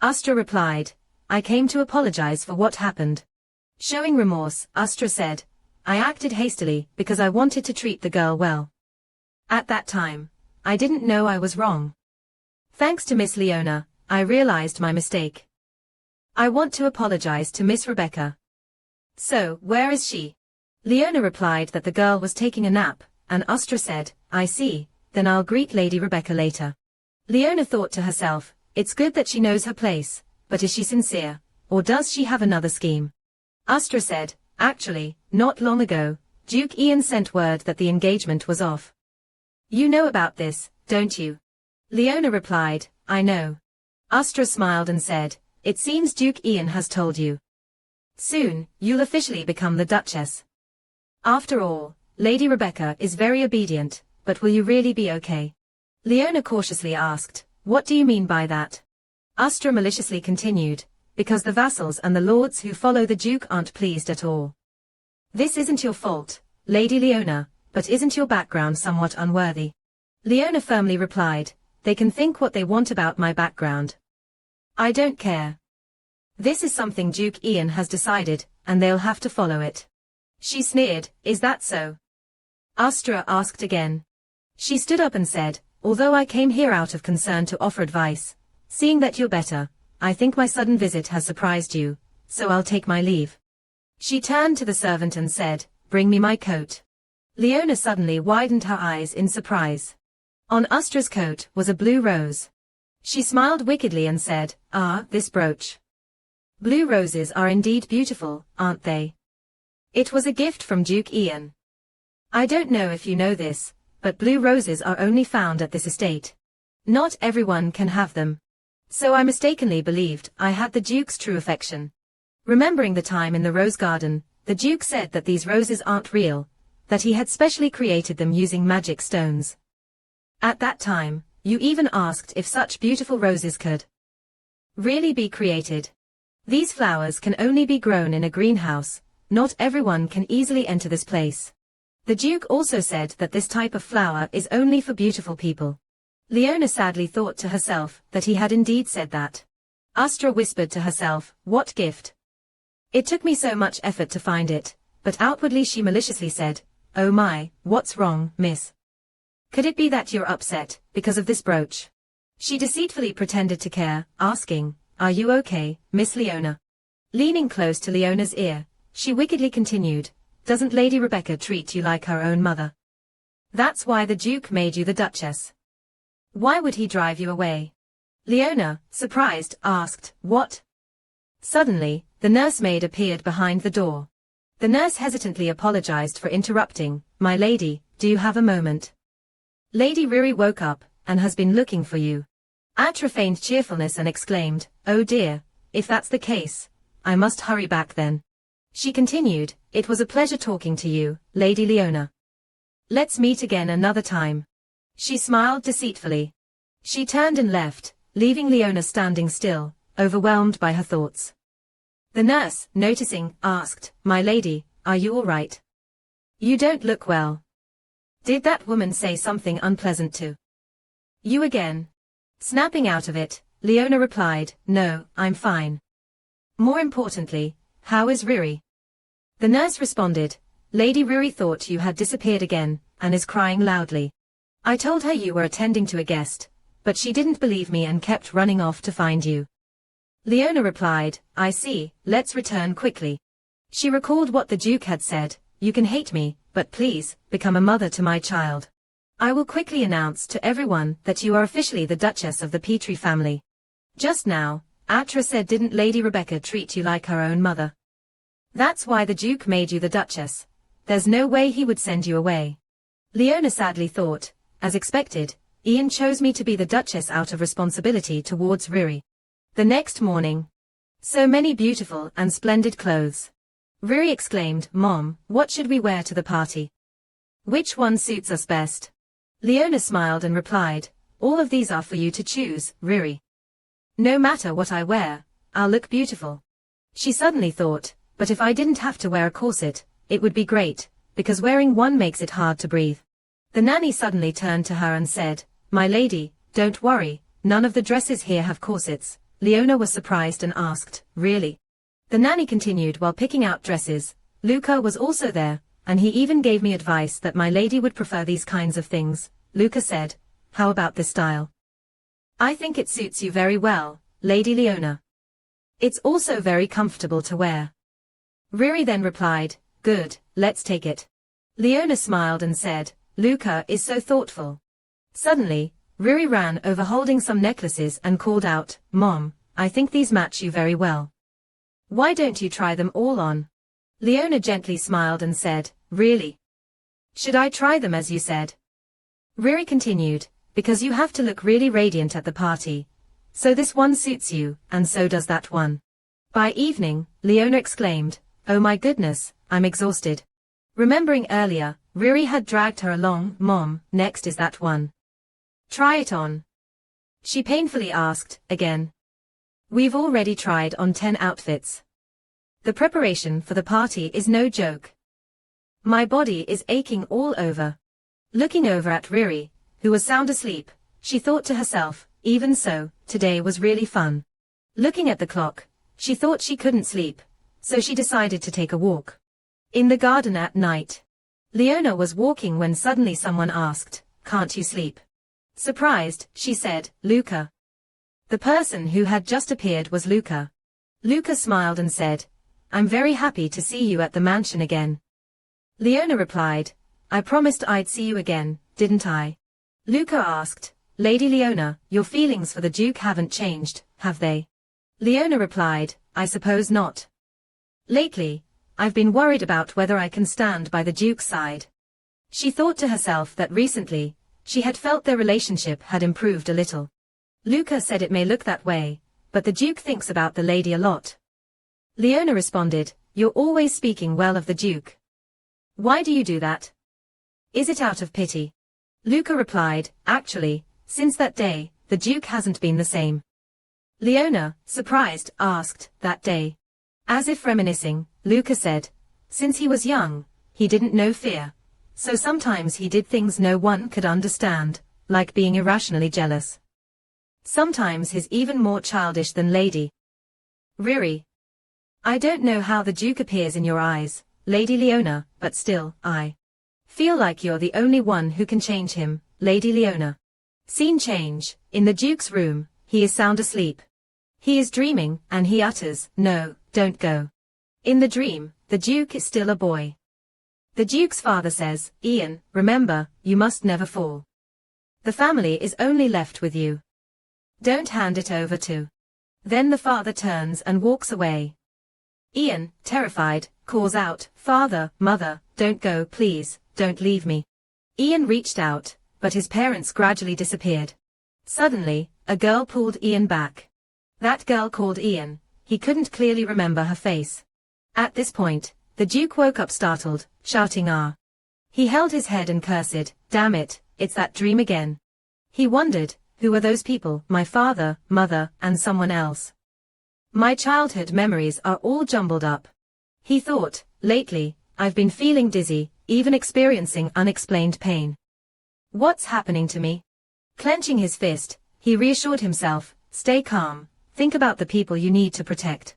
Astra replied, "I came to apologize for what happened." Showing remorse, Astra said, "I acted hastily because I wanted to treat the girl well. At that time, I didn't know I was wrong. Thanks to Miss Leona, I realized my mistake. I want to apologize to Miss Rebecca." "So, where is she?" Leona replied that the girl was taking a nap, and Astra said, "I see, then I'll greet Lady Rebecca later." Leona thought to herself, it's good that she knows her place, but is she sincere, or does she have another scheme? Astra said, "Actually, not long ago, Duke Ian sent word that the engagement was off. You know about this, don't you?" Leona replied, "I know." Astra smiled and said, "It seems Duke Ian has told you. Soon, you'll officially become the Duchess. After all, Lady Rebecca is very obedient, but will you really be okay?" Leona cautiously asked, "What do you mean by that?" Astra maliciously continued, "Because the vassals and the lords who follow the Duke aren't pleased at all. This isn't your fault, Lady Leona, but isn't your background somewhat unworthy?" Leona firmly replied, "They can think what they want about my background. I don't care. This is something Duke Ian has decided, and they'll have to follow it." She sneered, "Is that so?" Astra asked again. She stood up and said, "Although I came here out of concern to offer advice, seeing that you're better, I think my sudden visit has surprised you, so I'll take my leave." She turned to the servant and said, "Bring me my coat." Leona suddenly widened her eyes in surprise. On Astra's coat was a blue rose. She smiled wickedly and said, "Ah, this brooch. Blue roses are indeed beautiful, aren't they? It was a gift from Duke Ian. I don't know if you know this, but blue roses are only found at this estate. Not everyone can have them. So I mistakenly believed I had the Duke's true affection." Remembering the time in the rose garden, the Duke said that these roses aren't real, that he had specially created them using magic stones. At that time, you even asked if such beautiful roses could really be created. These flowers can only be grown in a greenhouse, not everyone can easily enter this place. The Duke also said that this type of flower is only for beautiful people. Leona sadly thought to herself that he had indeed said that. Astra whispered to herself, what gift? It took me so much effort to find it, but outwardly she maliciously said, oh my, what's wrong, miss? Could it be that you're upset because of this brooch? She deceitfully pretended to care, asking, are you okay, Miss Leona? Leaning close to Leona's ear, she wickedly continued, doesn't Lady Rebecca treat you like her own mother? That's why the Duke made you the Duchess. Why would he drive you away? Leona, surprised, asked, what? Suddenly, the nursemaid appeared behind the door. The nurse hesitantly apologized for interrupting, my lady, do you have a moment? Lady Riri woke up, and has been looking for you. Atra feigned cheerfulness and exclaimed, oh dear, if that's the case, I must hurry back then. She continued, it was a pleasure talking to you, Lady Leona. Let's meet again another time. She smiled deceitfully. She turned and left, leaving Leona standing still, overwhelmed by her thoughts. The nurse, noticing, asked, my lady, are you all right? You don't look well. Did that woman say something unpleasant to you again? Snapping out of it, Leona replied, no, I'm fine. More importantly, how is Riri? The nurse responded, Lady Riri thought you had disappeared again, and is crying loudly. I told her you were attending to a guest, but she didn't believe me and kept running off to find you. Leona replied, I see, let's return quickly. She recalled what the Duke had said, you can hate me, but please, become a mother to my child. I will quickly announce to everyone that you are officially the Duchess of the Petrie family. Just now, Atra said didn't Lady Rebecca treat you like her own mother? That's why the Duke made you the Duchess. There's no way he would send you away. Leona sadly thought, as expected, Ian chose me to be the Duchess out of responsibility towards Riri. The next morning. So many beautiful and splendid clothes. Riri exclaimed, Mom, what should we wear to the party? Which one suits us best? Leona smiled and replied, all of these are for you to choose, Riri. No matter what I wear, I'll look beautiful. She suddenly thought, but if I didn't have to wear a corset, it would be great, because wearing one makes it hard to breathe. The nanny suddenly turned to her and said, my lady, don't worry, none of the dresses here have corsets. Leona was surprised and asked, really? The nanny continued while picking out dresses, Luca was also there, and he even gave me advice that my lady would prefer these kinds of things. Luca said, how about this style? I think it suits you very well, Lady Leona. It's also very comfortable to wear. Riri then replied, good, let's take it. Leona smiled and said, Luca is so thoughtful. Suddenly, Riri ran over holding some necklaces and called out, Mom, I think these match you very well. Why don't you try them all on? Leona gently smiled and said, really? Should I try them as you said? Riri continued, because you have to look really radiant at the party. So this one suits you, and so does that one. By evening, Leona exclaimed, oh my goodness, I'm exhausted. Remembering earlier, Riri had dragged her along, Mom, next is that one. Try it on. She painfully asked, again. We've already tried on 10 outfits. The preparation for the party is no joke. My body is aching all over. Looking over at Riri, who was sound asleep, she thought to herself, even so, today was really fun. Looking at the clock, she thought she couldn't sleep, so she decided to take a walk. In the garden at night. Leona was walking when suddenly someone asked, can't you sleep? Surprised, she said, Luca. The person who had just appeared was Luca. Luca smiled and said, I'm very happy to see you at the mansion again. Leona replied, I promised I'd see you again, didn't I? Luca asked, Lady Leona, your feelings for the Duke haven't changed, have they? Leona replied, I suppose not. Lately, I've been worried about whether I can stand by the Duke's side. She thought to herself that recently, she had felt their relationship had improved a little. Luca said it may look that way, but the Duke thinks about the lady a lot. Leona responded, you're always speaking well of the Duke. Why do you do that? Is it out of pity? Luca replied, actually, since that day, the Duke hasn't been the same. Leona, surprised, asked, that day. As if reminiscing, Luca said, since he was young, he didn't know fear. So sometimes he did things no one could understand, like being irrationally jealous. Sometimes he's even more childish than Lady Riri. I don't know how the Duke appears in your eyes, Lady Leona, but still, I feel like you're the only one who can change him, Lady Leona. Scene change, in the Duke's room, he is sound asleep. He is dreaming, and he utters, no, don't go. In the dream, the Duke is still a boy. The Duke's father says, Ian, remember, you must never fall. The family is only left with you. Don't hand it over to. Then the father turns and walks away. Ian, terrified, calls out, Father, Mother, don't go, please, don't leave me. Ian reached out, but his parents gradually disappeared. Suddenly, a girl pulled Ian back. That girl called Ian, he couldn't clearly remember her face. At this point, the Duke woke up startled, shouting ah. He held his head and cursed, damn it, it's that dream again. He wondered, who are those people, my father, mother, and someone else? My childhood memories are all jumbled up. He thought, lately, I've been feeling dizzy, even experiencing unexplained pain. What's happening to me? Clenching his fist, he reassured himself, stay calm, think about the people you need to protect.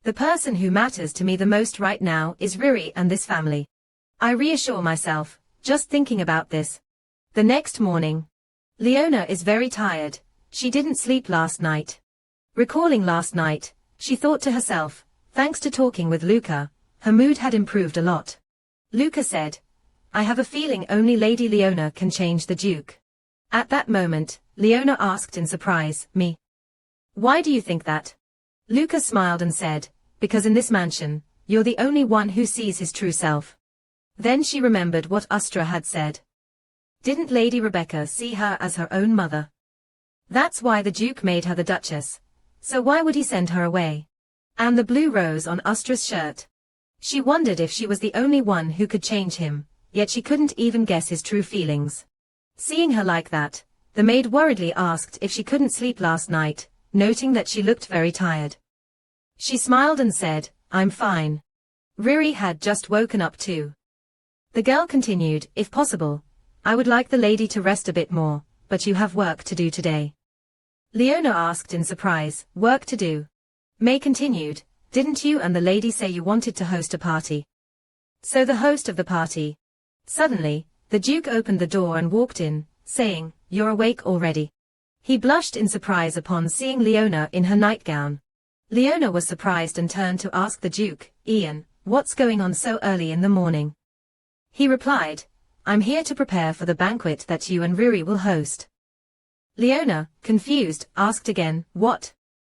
The person who matters to me the most right now is Riri and this family. I reassure myself, just thinking about this. The next morning. Leona is very tired, she didn't sleep last night. Recalling last night, she thought to herself, thanks to talking with Luca, her mood had improved a lot. Luca said, I have a feeling only Lady Leona can change the Duke. At that moment, Leona asked in surprise, me? Why do you think that? Luca smiled and said, because in this mansion, you're the only one who sees his true self. Then she remembered what Astra had said. Didn't Lady Rebecca see her as her own mother? That's why the Duke made her the Duchess. So why would he send her away? And the blue rose on Astra's shirt. She wondered if she was the only one who could change him, yet she couldn't even guess his true feelings. Seeing her like that, the maid worriedly asked if she couldn't sleep last night, noting that she looked very tired. She smiled and said, I'm fine. Riri had just woken up too. The girl continued, if possible, I would like the lady to rest a bit more, but you have work to do today. Leona asked in surprise, work to do? May continued, didn't you and the lady say you wanted to host a party? So the host of the party. Suddenly, the Duke opened the door and walked in, saying, you're awake already. He blushed in surprise upon seeing Leona in her nightgown. Leona was surprised and turned to ask the Duke, Ian, what's going on so early in the morning? He replied, I'm here to prepare for the banquet that you and Riri will host. Leona, confused, asked again, what?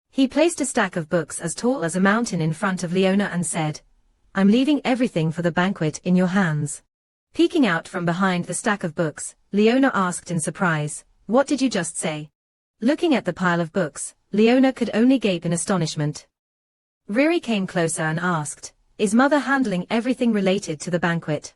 He placed a stack of books as tall as a mountain in front of Leona and said, I'm leaving everything for the banquet in your hands. Peeking out from behind the stack of books, Leona asked in surprise, what did you just say? Looking at the pile of books, Leona could only gape in astonishment. Riri came closer and asked, is Mother handling everything related to the banquet?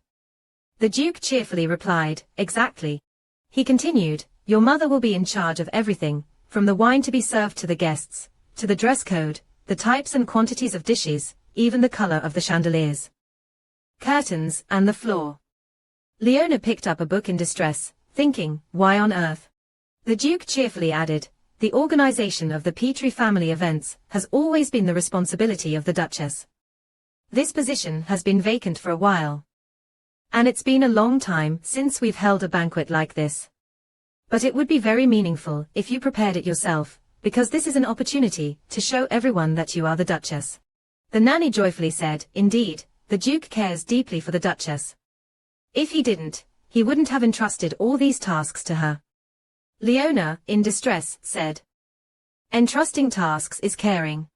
The Duke cheerfully replied, exactly. He continued, your mother will be in charge of everything, from the wine to be served to the guests, to the dress code, the types and quantities of dishes, even the color of the chandeliers, curtains, and the floor. Leona picked up a book in distress, thinking, why on earth? The Duke cheerfully added, the organization of the Petrie family events has always been the responsibility of the Duchess. This position has been vacant for a while. And it's been a long time since we've held a banquet like this. But it would be very meaningful if you prepared it yourself, because this is an opportunity to show everyone that you are the Duchess. The nanny joyfully said, indeed, the Duke cares deeply for the Duchess. If he didn't, he wouldn't have entrusted all these tasks to her. Leona, in distress, said, entrusting tasks is caring.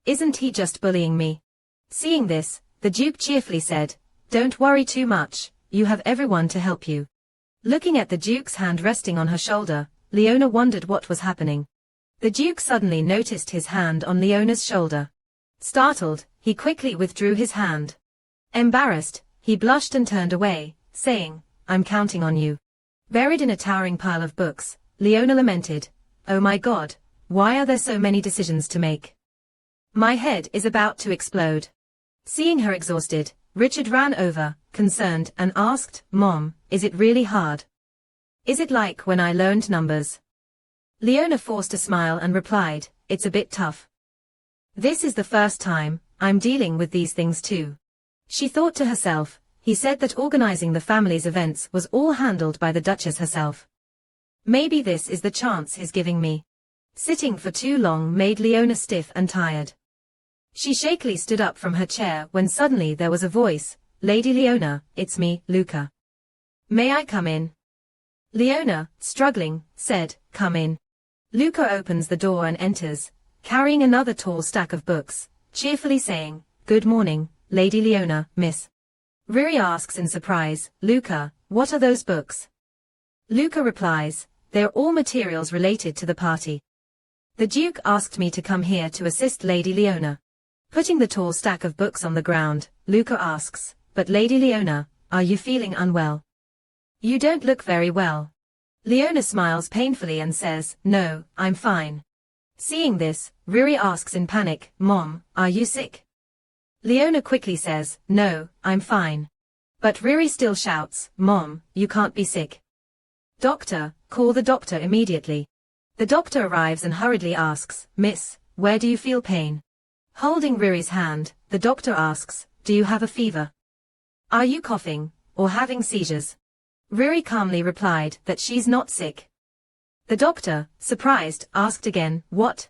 Isn't he just bullying me? Seeing this, the Duke cheerfully said, don't worry too much, you have everyone to help you. Looking at the Duke's hand resting on her shoulder, Leona wondered what was happening. The Duke suddenly noticed his hand on Leona's shoulder. Startled, he quickly withdrew his hand. Embarrassed, he blushed and turned away, saying, I'm counting on you. Buried in a towering pile of books, Leona lamented, "Oh my God, why are there so many decisions to make? My head is about to explode." Seeing her exhausted, Richard ran over, concerned, and asked, "Mom, is it really hard? Is it like when I learned numbers?" Leona forced a smile and replied, "It's a bit tough. This is the first time I'm dealing with these things too." She thought to herself, he said that organizing the family's events was all handled by the Duchess herself. Maybe this is the chance he's giving me. Sitting for too long made Leona stiff and tired. She shakily stood up from her chair when suddenly there was a voice, "Lady Leona, it's me, Luca. May I come in?" Leona, struggling, said, "Come in." Luca opens the door and enters, carrying another tall stack of books, cheerfully saying, "Good morning, Lady Leona, Miss." Riri asks in surprise, "Luca, what are those books?" Luca replies, "They're all materials related to the party. The Duke asked me to come here to assist Lady Leona." Putting the tall stack of books on the ground, Luca asks, "But Lady Leona, are you feeling unwell? You don't look very well." Leona smiles painfully and says, "No, I'm fine." Seeing this, Riri asks in panic, "Mom, are you sick?" Leona quickly says, "No, I'm fine." But Riri still shouts, "Mom, you can't be sick. Doctor, call the doctor immediately." The doctor arrives and hurriedly asks, "Miss, where do you feel pain?" Holding Riri's hand, the doctor asks, "Do you have a fever? Are you coughing, or having seizures?" Riri calmly replied that she's not sick. The doctor, surprised, asked again, "What?"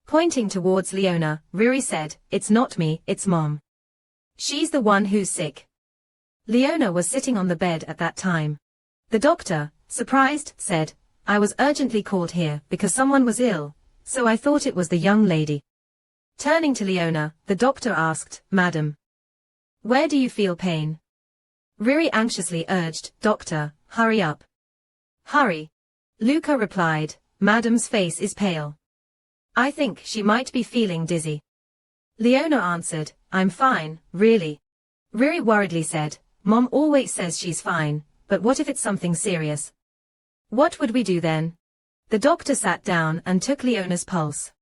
Pointing towards Leona, Riri said, "It's not me, it's Mom. She's the one who's sick." Leona was sitting on the bed at that time. The doctor, surprised, said, "I was urgently called here because someone was ill, so I thought it was the young lady." Turning to Leona, the doctor asked, "Madam, where do you feel pain?" Riri anxiously urged, "Doctor, hurry up. Hurry." Luca replied, "Madam's face is pale. I think she might be feeling dizzy." Leona answered, "I'm fine, really." Riri worriedly said, "Mom always says she's fine, but what if it's something serious? What would we do then?" The doctor sat down and took Leona's pulse.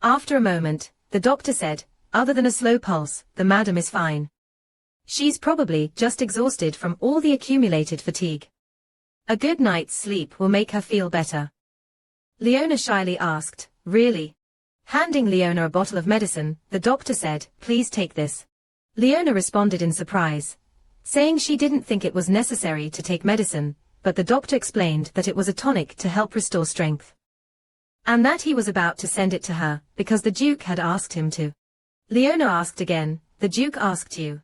After a moment, the doctor said, "Other than a slow pulse, the madam is fine. She's probably just exhausted from all the accumulated fatigue. A good night's sleep will make her feel better." Leona shyly asked, "Really?" Handing Leona a bottle of medicine, the doctor said, "Please take this." Leona responded in surprise, saying she didn't think it was necessary to take medicine, but the doctor explained that it was a tonic to help restore strength, and that he was about to send it to her, because the Duke had asked him to. Leona asked again, "The Duke asked you?"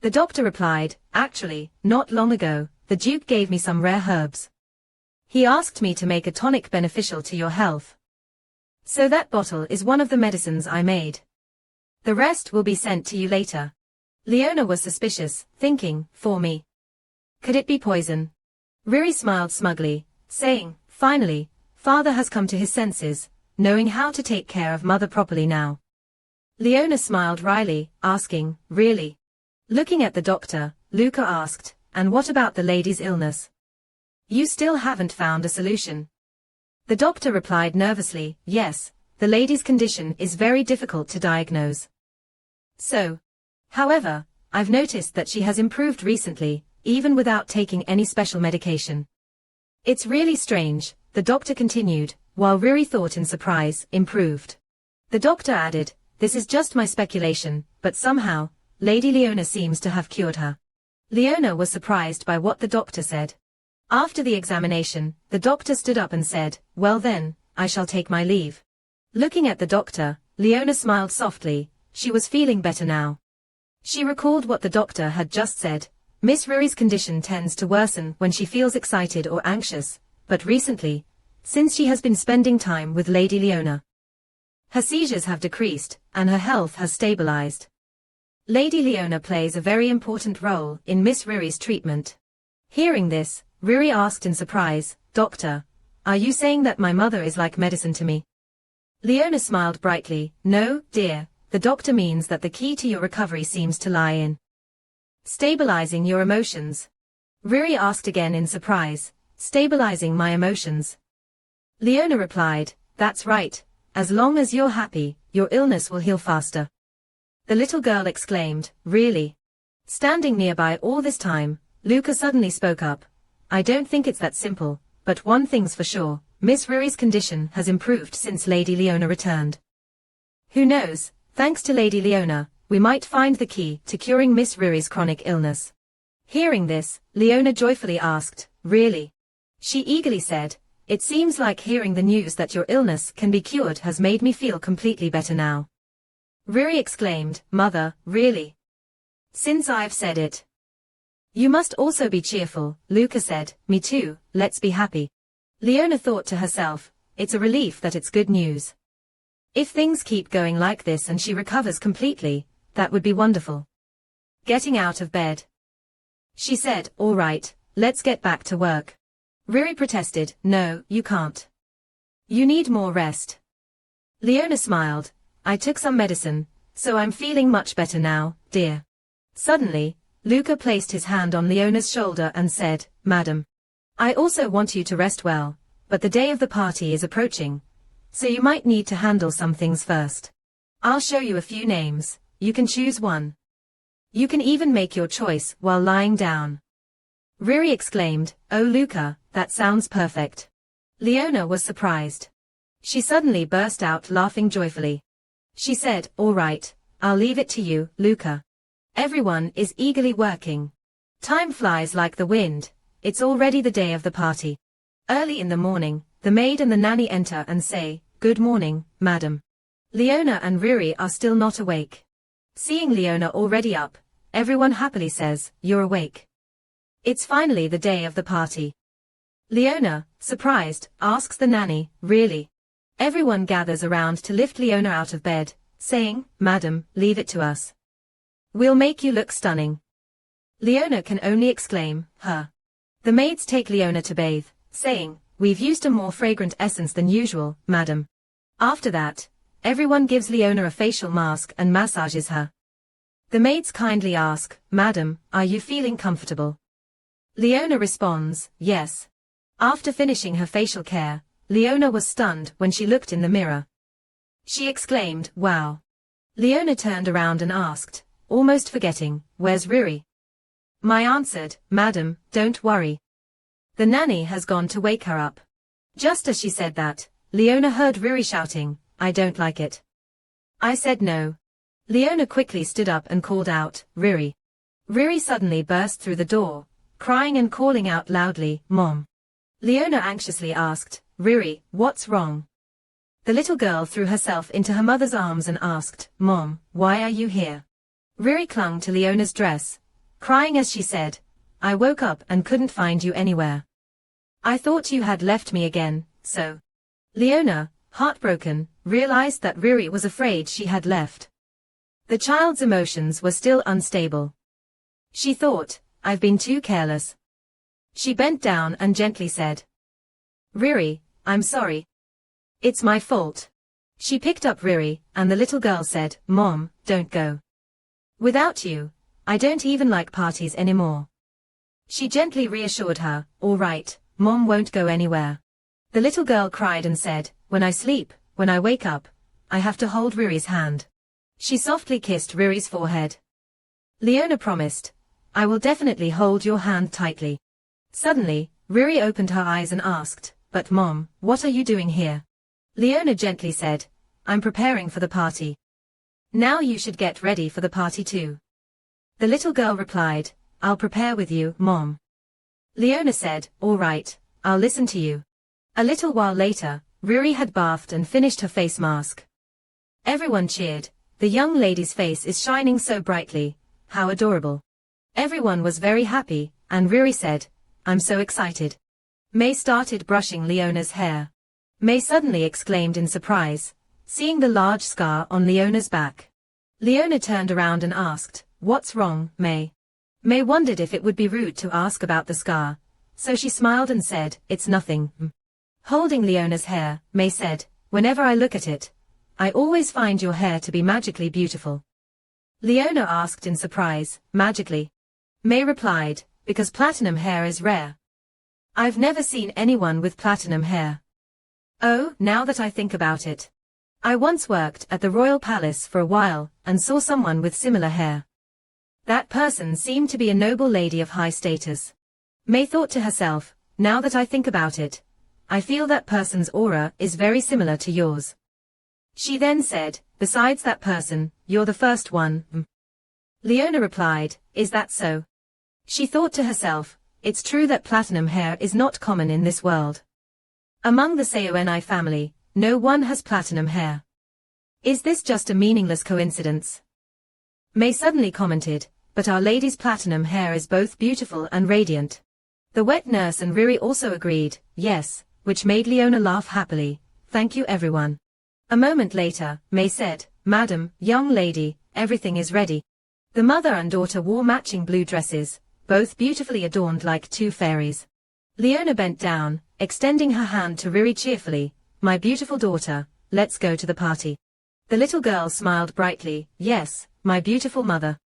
The doctor replied, "Actually, not long ago, the Duke gave me some rare herbs. He asked me to make a tonic beneficial to your health. So that bottle is one of the medicines I made. The rest will be sent to you later." Leona was suspicious, thinking, "For me? Could it be poison?" Riri smiled smugly, saying, "Finally, Father has come to his senses, knowing how to take care of Mother properly now." Leona smiled wryly, asking, "Really?" Looking at the doctor, Luca asked, "And what about the lady's illness? You still haven't found a solution?" The doctor replied nervously, "Yes, the lady's condition is very difficult to diagnose. However, I've noticed that she has improved recently, even without taking any special medication. It's really strange," the doctor continued, while Riri thought in surprise, "Improved." The doctor added, "This is just my speculation, but somehow, Lady Leona seems to have cured her." Leona was surprised by what the doctor said. After the examination, the doctor stood up and said, "Well then, I shall take my leave." Looking at the doctor, Leona smiled softly, she was feeling better now. She recalled what the doctor had just said, Miss Riri's condition tends to worsen when she feels excited or anxious, but recently, since she has been spending time with Lady Leona, her seizures have decreased, and her health has stabilized. Lady Leona plays a very important role in Miss Riri's treatment. Hearing this, Riri asked in surprise, "Doctor, are you saying that my mother is like medicine to me?" Leona smiled brightly, "No, dear, the doctor means that the key to your recovery seems to lie in stabilizing your emotions." Riri asked again in surprise, stabilizing my emotions. Leona replied, that's right, as long as you're happy, your illness will heal faster. The little girl exclaimed, really? Standing nearby all this time, Luca suddenly spoke up. I don't think it's that simple, but one thing's for sure, Miss Ruri's condition has improved since Lady Leona returned. Who knows, thanks to Lady Leona, we might find the key to curing Miss Ruri's chronic illness. Hearing this, Leona joyfully asked, really? She eagerly said, it seems like hearing the news that your illness can be cured has made me feel completely better now. Ruri exclaimed, Mother, really? Since I've said it. You must also be cheerful, Luca said, me too, let's be happy. Leona thought to herself, it's a relief that it's good news. If things keep going like this and she recovers completely, that would be wonderful. Getting out of bed. She said, all right, let's get back to work. Ruri protested, no, you can't. You need more rest. Leona smiled, I took some medicine, so I'm feeling much better now, dear. Suddenly, Luca placed his hand on Leona's shoulder and said, Madam, I also want you to rest well, but the day of the party is approaching, so you might need to handle some things first. I'll show you a few names, you can choose one. You can even make your choice while lying down. Ruri exclaimed, oh Luca, that sounds perfect. Leona was surprised. She suddenly burst out laughing joyfully. She said, all right, I'll leave it to you, Luca. Everyone is eagerly working. Time flies like the wind, it's already the day of the party. Early in the morning, the maid and the nanny enter and say, good morning, madam. Leona and Ruri are still not awake. Seeing Leona already up, everyone happily says, you're awake. It's finally the day of the party. Leona, surprised, asks the nanny, really? Everyone gathers around to lift Leona out of bed, saying, madam, leave it to us. We'll make you look stunning. Leona can only exclaim, huh. The maids take Leona to bathe, saying, we've used a more fragrant essence than usual, madam. After that, everyone gives Leona a facial mask and massages her. The maids kindly ask, madam, are you feeling comfortable? Leona responds, yes. After finishing her facial care, Leona was stunned when she looked in the mirror. She exclaimed, wow. Leona turned around and asked, almost forgetting, where's Ruri? I answered, madam, don't worry. The nanny has gone to wake her up. Just as she said that, Leona heard Ruri shouting, I don't like it. I said no. Leona quickly stood up and called out, Ruri. Ruri suddenly burst through the door, crying and calling out loudly, Mom. Leona anxiously asked, Ruri, what's wrong? The little girl threw herself into her mother's arms and asked, Mom, why are you here? Ruri clung to Leona's dress, crying as she said, I woke up and couldn't find you anywhere. I thought you had left me again, so. Leona, heartbroken, realized that Ruri was afraid she had left. The child's emotions were still unstable. She thought, I've been too careless. She bent down and gently said, Ruri, I'm sorry. It's my fault. She picked up Ruri, and the little girl said, Mom, don't go. Without you, I don't even like parties anymore. She gently reassured her, all right, Mom won't go anywhere. The little girl cried and said, when I sleep, when I wake up, I have to hold Ruri's hand. She softly kissed Ruri's forehead. Leona promised, I will definitely hold your hand tightly. Suddenly, Ruri opened her eyes and asked, but Mom, what are you doing here? Leona gently said, I'm preparing for the party. Now you should get ready for the party too. The little girl replied, I'll prepare with you, Mom. Leona said, all right, I'll listen to you. A little while later, Ruri had bathed and finished her face mask. Everyone cheered, the young lady's face is shining so brightly, how adorable. Everyone was very happy, and Ruri said, I'm so excited. May started brushing Leona's hair. May suddenly exclaimed in surprise, seeing the large scar on Leona's back. Leona turned around and asked, what's wrong, May? May wondered if it would be rude to ask about the scar, so she smiled and said, it's nothing. Holding Leona's hair, May said, whenever I look at it, I always find your hair to be magically beautiful. Leona asked in surprise, magically? May replied, because platinum hair is rare. I've never seen anyone with platinum hair. Oh, now that I think about it. I once worked at the royal palace for a while, and saw someone with similar hair. That person seemed to be a noble lady of high status. May thought to herself, now that I think about it, I feel that person's aura is very similar to yours. She then said, besides that person, you're the first one. Leona replied, is that so? She thought to herself, it's true that platinum hair is not common in this world. Among the Seoni family, no one has platinum hair. Is this just a meaningless coincidence? May suddenly commented, but Our Lady's platinum hair is both beautiful and radiant. The wet nurse and Riri also agreed, yes, which made Leona laugh happily. Thank you everyone. A moment later, May said, Madam, young lady, everything is ready. The mother and daughter wore matching blue dresses, both beautifully adorned like two fairies. Leona bent down, extending her hand to Riri cheerfully, my beautiful daughter, let's go to the party. The little girl smiled brightly, yes, my beautiful mother.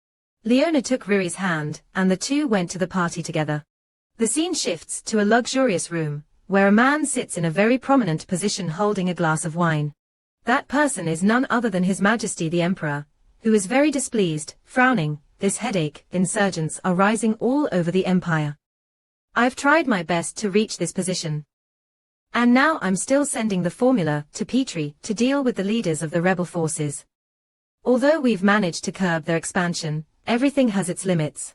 Leona took Riri's hand, and the two went to the party together. The scene shifts to a luxurious room, where a man sits in a very prominent position holding a glass of wine. That person is none other than His Majesty the Emperor, who is very displeased, frowning. This headache, insurgents are rising all over the empire. I've tried my best to reach this position. And now I'm still sending the formula to Petrie to deal with the leaders of the rebel forces. Although we've managed to curb their expansion, everything has its limits.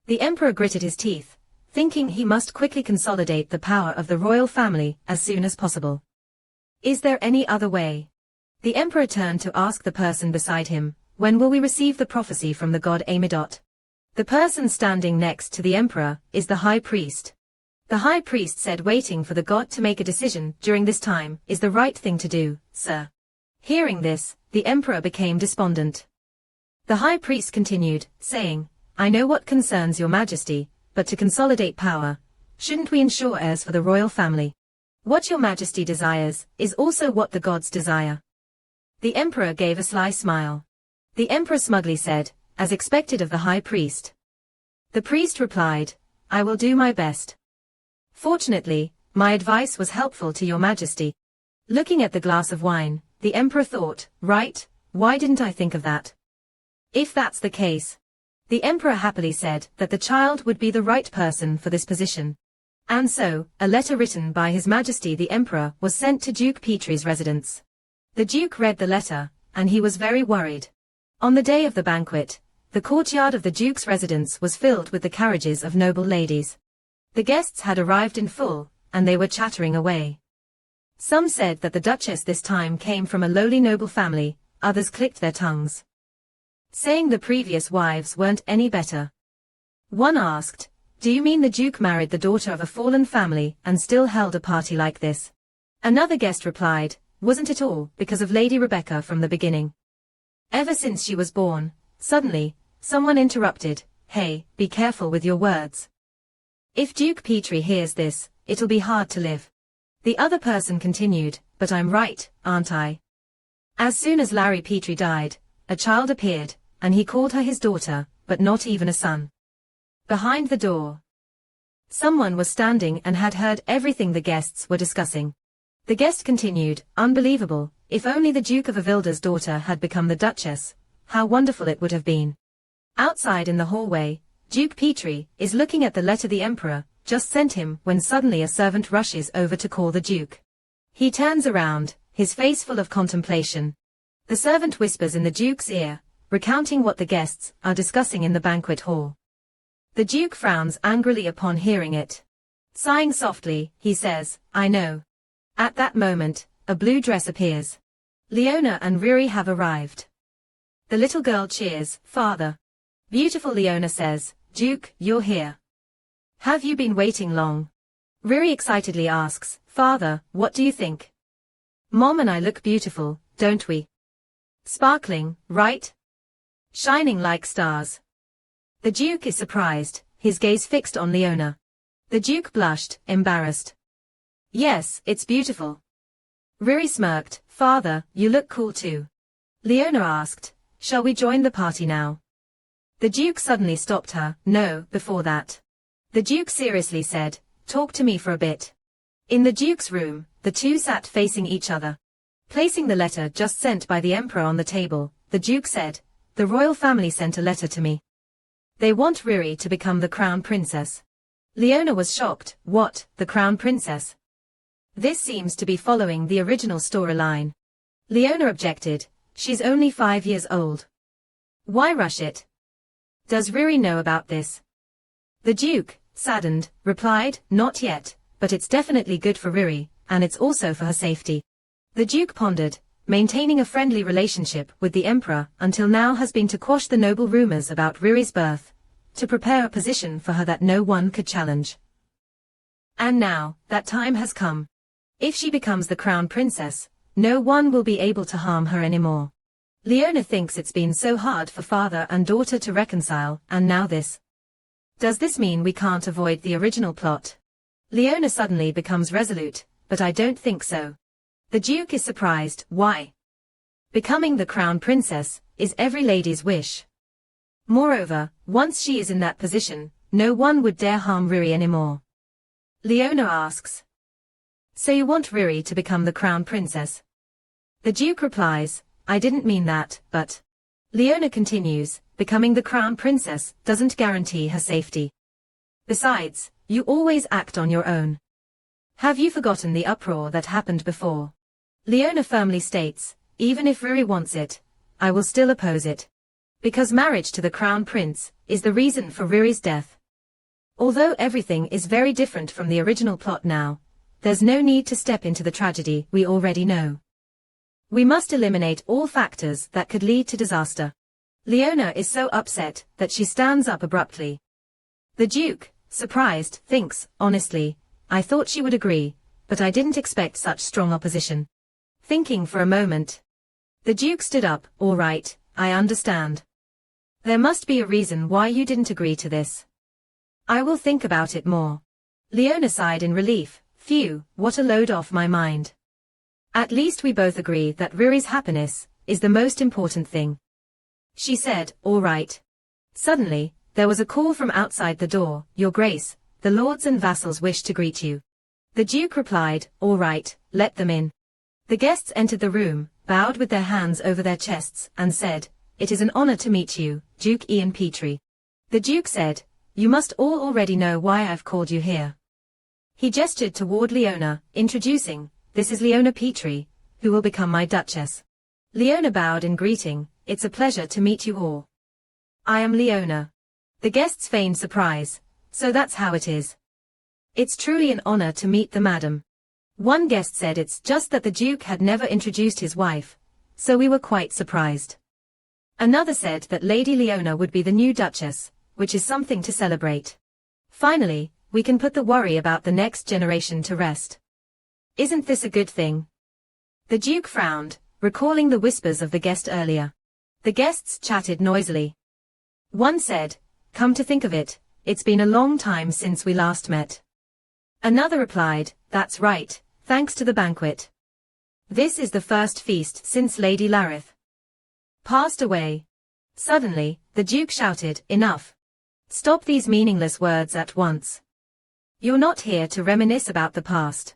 The emperor gritted his teeth, thinking he must quickly consolidate the power of the royal family as soon as possible. Is there any other way? The emperor turned to ask the person beside him, when will we receive the prophecy from the god Amidot? The person standing next to the emperor is the high priest. The high priest said waiting for the god to make a decision during this time is the right thing to do, sir. Hearing this, the emperor became despondent. The high priest continued, saying, I know what concerns your majesty, but to consolidate power, shouldn't we ensure heirs for the royal family? What your majesty desires is also what the gods desire. The emperor gave a sly smile. The emperor smugly said, as expected of the high priest. The priest replied, I will do my best. Fortunately, my advice was helpful to your majesty. Looking at the glass of wine, the emperor thought, right, why didn't I think of that? If that's the case. The emperor happily said that the child would be the right person for this position. And so, a letter written by His Majesty the Emperor was sent to Duke Petrie's residence. The Duke read the letter, and he was very worried. On the day of the banquet, the courtyard of the Duke's residence was filled with the carriages of noble ladies. The guests had arrived in full, and they were chattering away. Some said that the Duchess this time came from a lowly noble family, others clicked their tongues, saying the previous wives weren't any better. One asked, do you mean the Duke married the daughter of a fallen family and still held a party like this? Another guest replied, wasn't it all because of Lady Rebecca from the beginning? Ever since she was born. Suddenly, someone interrupted, hey, be careful with your words. If Duke Petrie hears this, it'll be hard to live. The other person continued, but I'm right, aren't I? As soon as Larry Petrie died, a child appeared, and he called her his daughter, but not even a son. Behind the door, someone was standing and had heard everything the guests were discussing. The guest continued, unbelievable, if only the Duke of Avilda's daughter had become the Duchess, how wonderful it would have been. Outside in the hallway, Duke Petrie is looking at the letter the Emperor just sent him when suddenly a servant rushes over to call the Duke. He turns around, his face full of contemplation. The servant whispers in the Duke's ear, recounting what the guests are discussing in the banquet hall. The Duke frowns angrily upon hearing it. Sighing softly, he says, I know. At that moment, a blue dress appears. Leona and Riri have arrived. The little girl cheers, Father. Beautiful Leona says, Duke, you're here. Have you been waiting long? Riri excitedly asks, Father, what do you think? Mom and I look beautiful, don't we? Sparkling, right? Shining like stars. The Duke is surprised, his gaze fixed on Leona. The Duke blushed, embarrassed. Yes, it's beautiful. Riri smirked, Father, you look cool too. Leona asked, shall we join the party now? The Duke suddenly stopped her, no, before that. The Duke seriously said, talk to me for a bit. In the Duke's room, the two sat facing each other. Placing the letter just sent by the Emperor on the table, the Duke said, "The royal family sent a letter to me. They want Riri to become the crown princess." Leona was shocked. What, the crown princess? This seems to be following the original storyline. Leona objected, she's only 5 years old. Why rush it? Does Riri know about this? The Duke, saddened, replied, "Not yet, but it's definitely good for Riri, and it's also for her safety." The Duke pondered, maintaining a friendly relationship with the Emperor until now has been to quash the noble rumors about Riri's birth, to prepare a position for her that no one could challenge. And now, that time has come. If she becomes the crown princess, no one will be able to harm her anymore. Leona thinks it's been so hard for father and daughter to reconcile, and now this. Does this mean we can't avoid the original plot? Leona suddenly becomes resolute, but I don't think so. The Duke is surprised. Why? Becoming the crown princess is every lady's wish. Moreover, once she is in that position, no one would dare harm Riri anymore. Leona asks, "So you want Riri to become the crown princess?" The Duke replies, "I didn't mean that, but..." Leona continues, "Becoming the crown princess doesn't guarantee her safety. Besides, you always act on your own. Have you forgotten the uproar that happened before?" Leona firmly states, "Even if Riri wants it, I will still oppose it. Because marriage to the crown prince is the reason for Riri's death. Although everything is very different from the original plot now, there's no need to step into the tragedy we already know. We must eliminate all factors that could lead to disaster." Leona is so upset that she stands up abruptly. The Duke, surprised, thinks, "Honestly, I thought she would agree, but I didn't expect such strong opposition." Thinking for a moment, the Duke stood up. "All right, I understand. There must be a reason why you didn't agree to this. I will think about it more." Leona sighed in relief. "Phew, what a load off my mind. At least we both agree that Riri's happiness is the most important thing." She said, "All right." Suddenly, there was a call from outside the door. "Your Grace, the lords and vassals wish to greet you." The Duke replied, "All right, let them in." The guests entered the room, bowed with their hands over their chests, and said, "It is an honor to meet you, Duke Ian Petrie." The Duke said, "You must all already know why I've called you here." He gestured toward Leona, introducing, "This is Leona Petrie, who will become my Duchess." Leona bowed in greeting. "It's a pleasure to meet you all. I am Leona." The guests feigned surprise. "So that's how it is. It's truly an honor to meet the madam." One guest said it's just that the Duke had never introduced his wife, so we were quite surprised. Another said that Lady Leona would be the new Duchess, which is something to celebrate. Finally, we can put the worry about the next generation to rest. Isn't this a good thing? The Duke frowned, recalling the whispers of the guest earlier. The guests chatted noisily. One said, "Come to think of it, it's been a long time since we last met." Another replied, "That's right, thanks to the banquet. This is the first feast since Lady Larith passed away." Suddenly, the Duke shouted, "Enough. Stop these meaningless words at once. You're not here to reminisce about the past."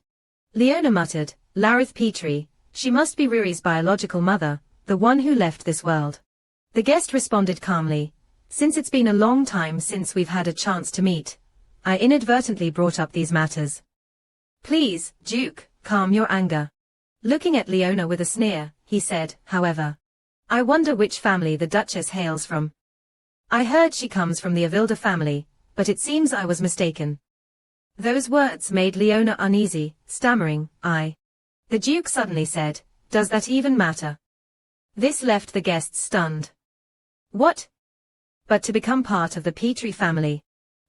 Leona muttered, "Larith Petrie, she must be Riri's biological mother, the one who left this world." The guest responded calmly, "Since it's been a long time since we've had a chance to meet, I inadvertently brought up these matters. Please, Duke, calm your anger." Looking at Leona with a sneer, he said, "However, I wonder which family the Duchess hails from. I heard she comes from the Avilda family, but it seems I was mistaken." Those words made Leona uneasy, stammering, "I." The Duke suddenly said, "Does that even matter?" This left the guests stunned. "What? But to become part of the Petrie family?"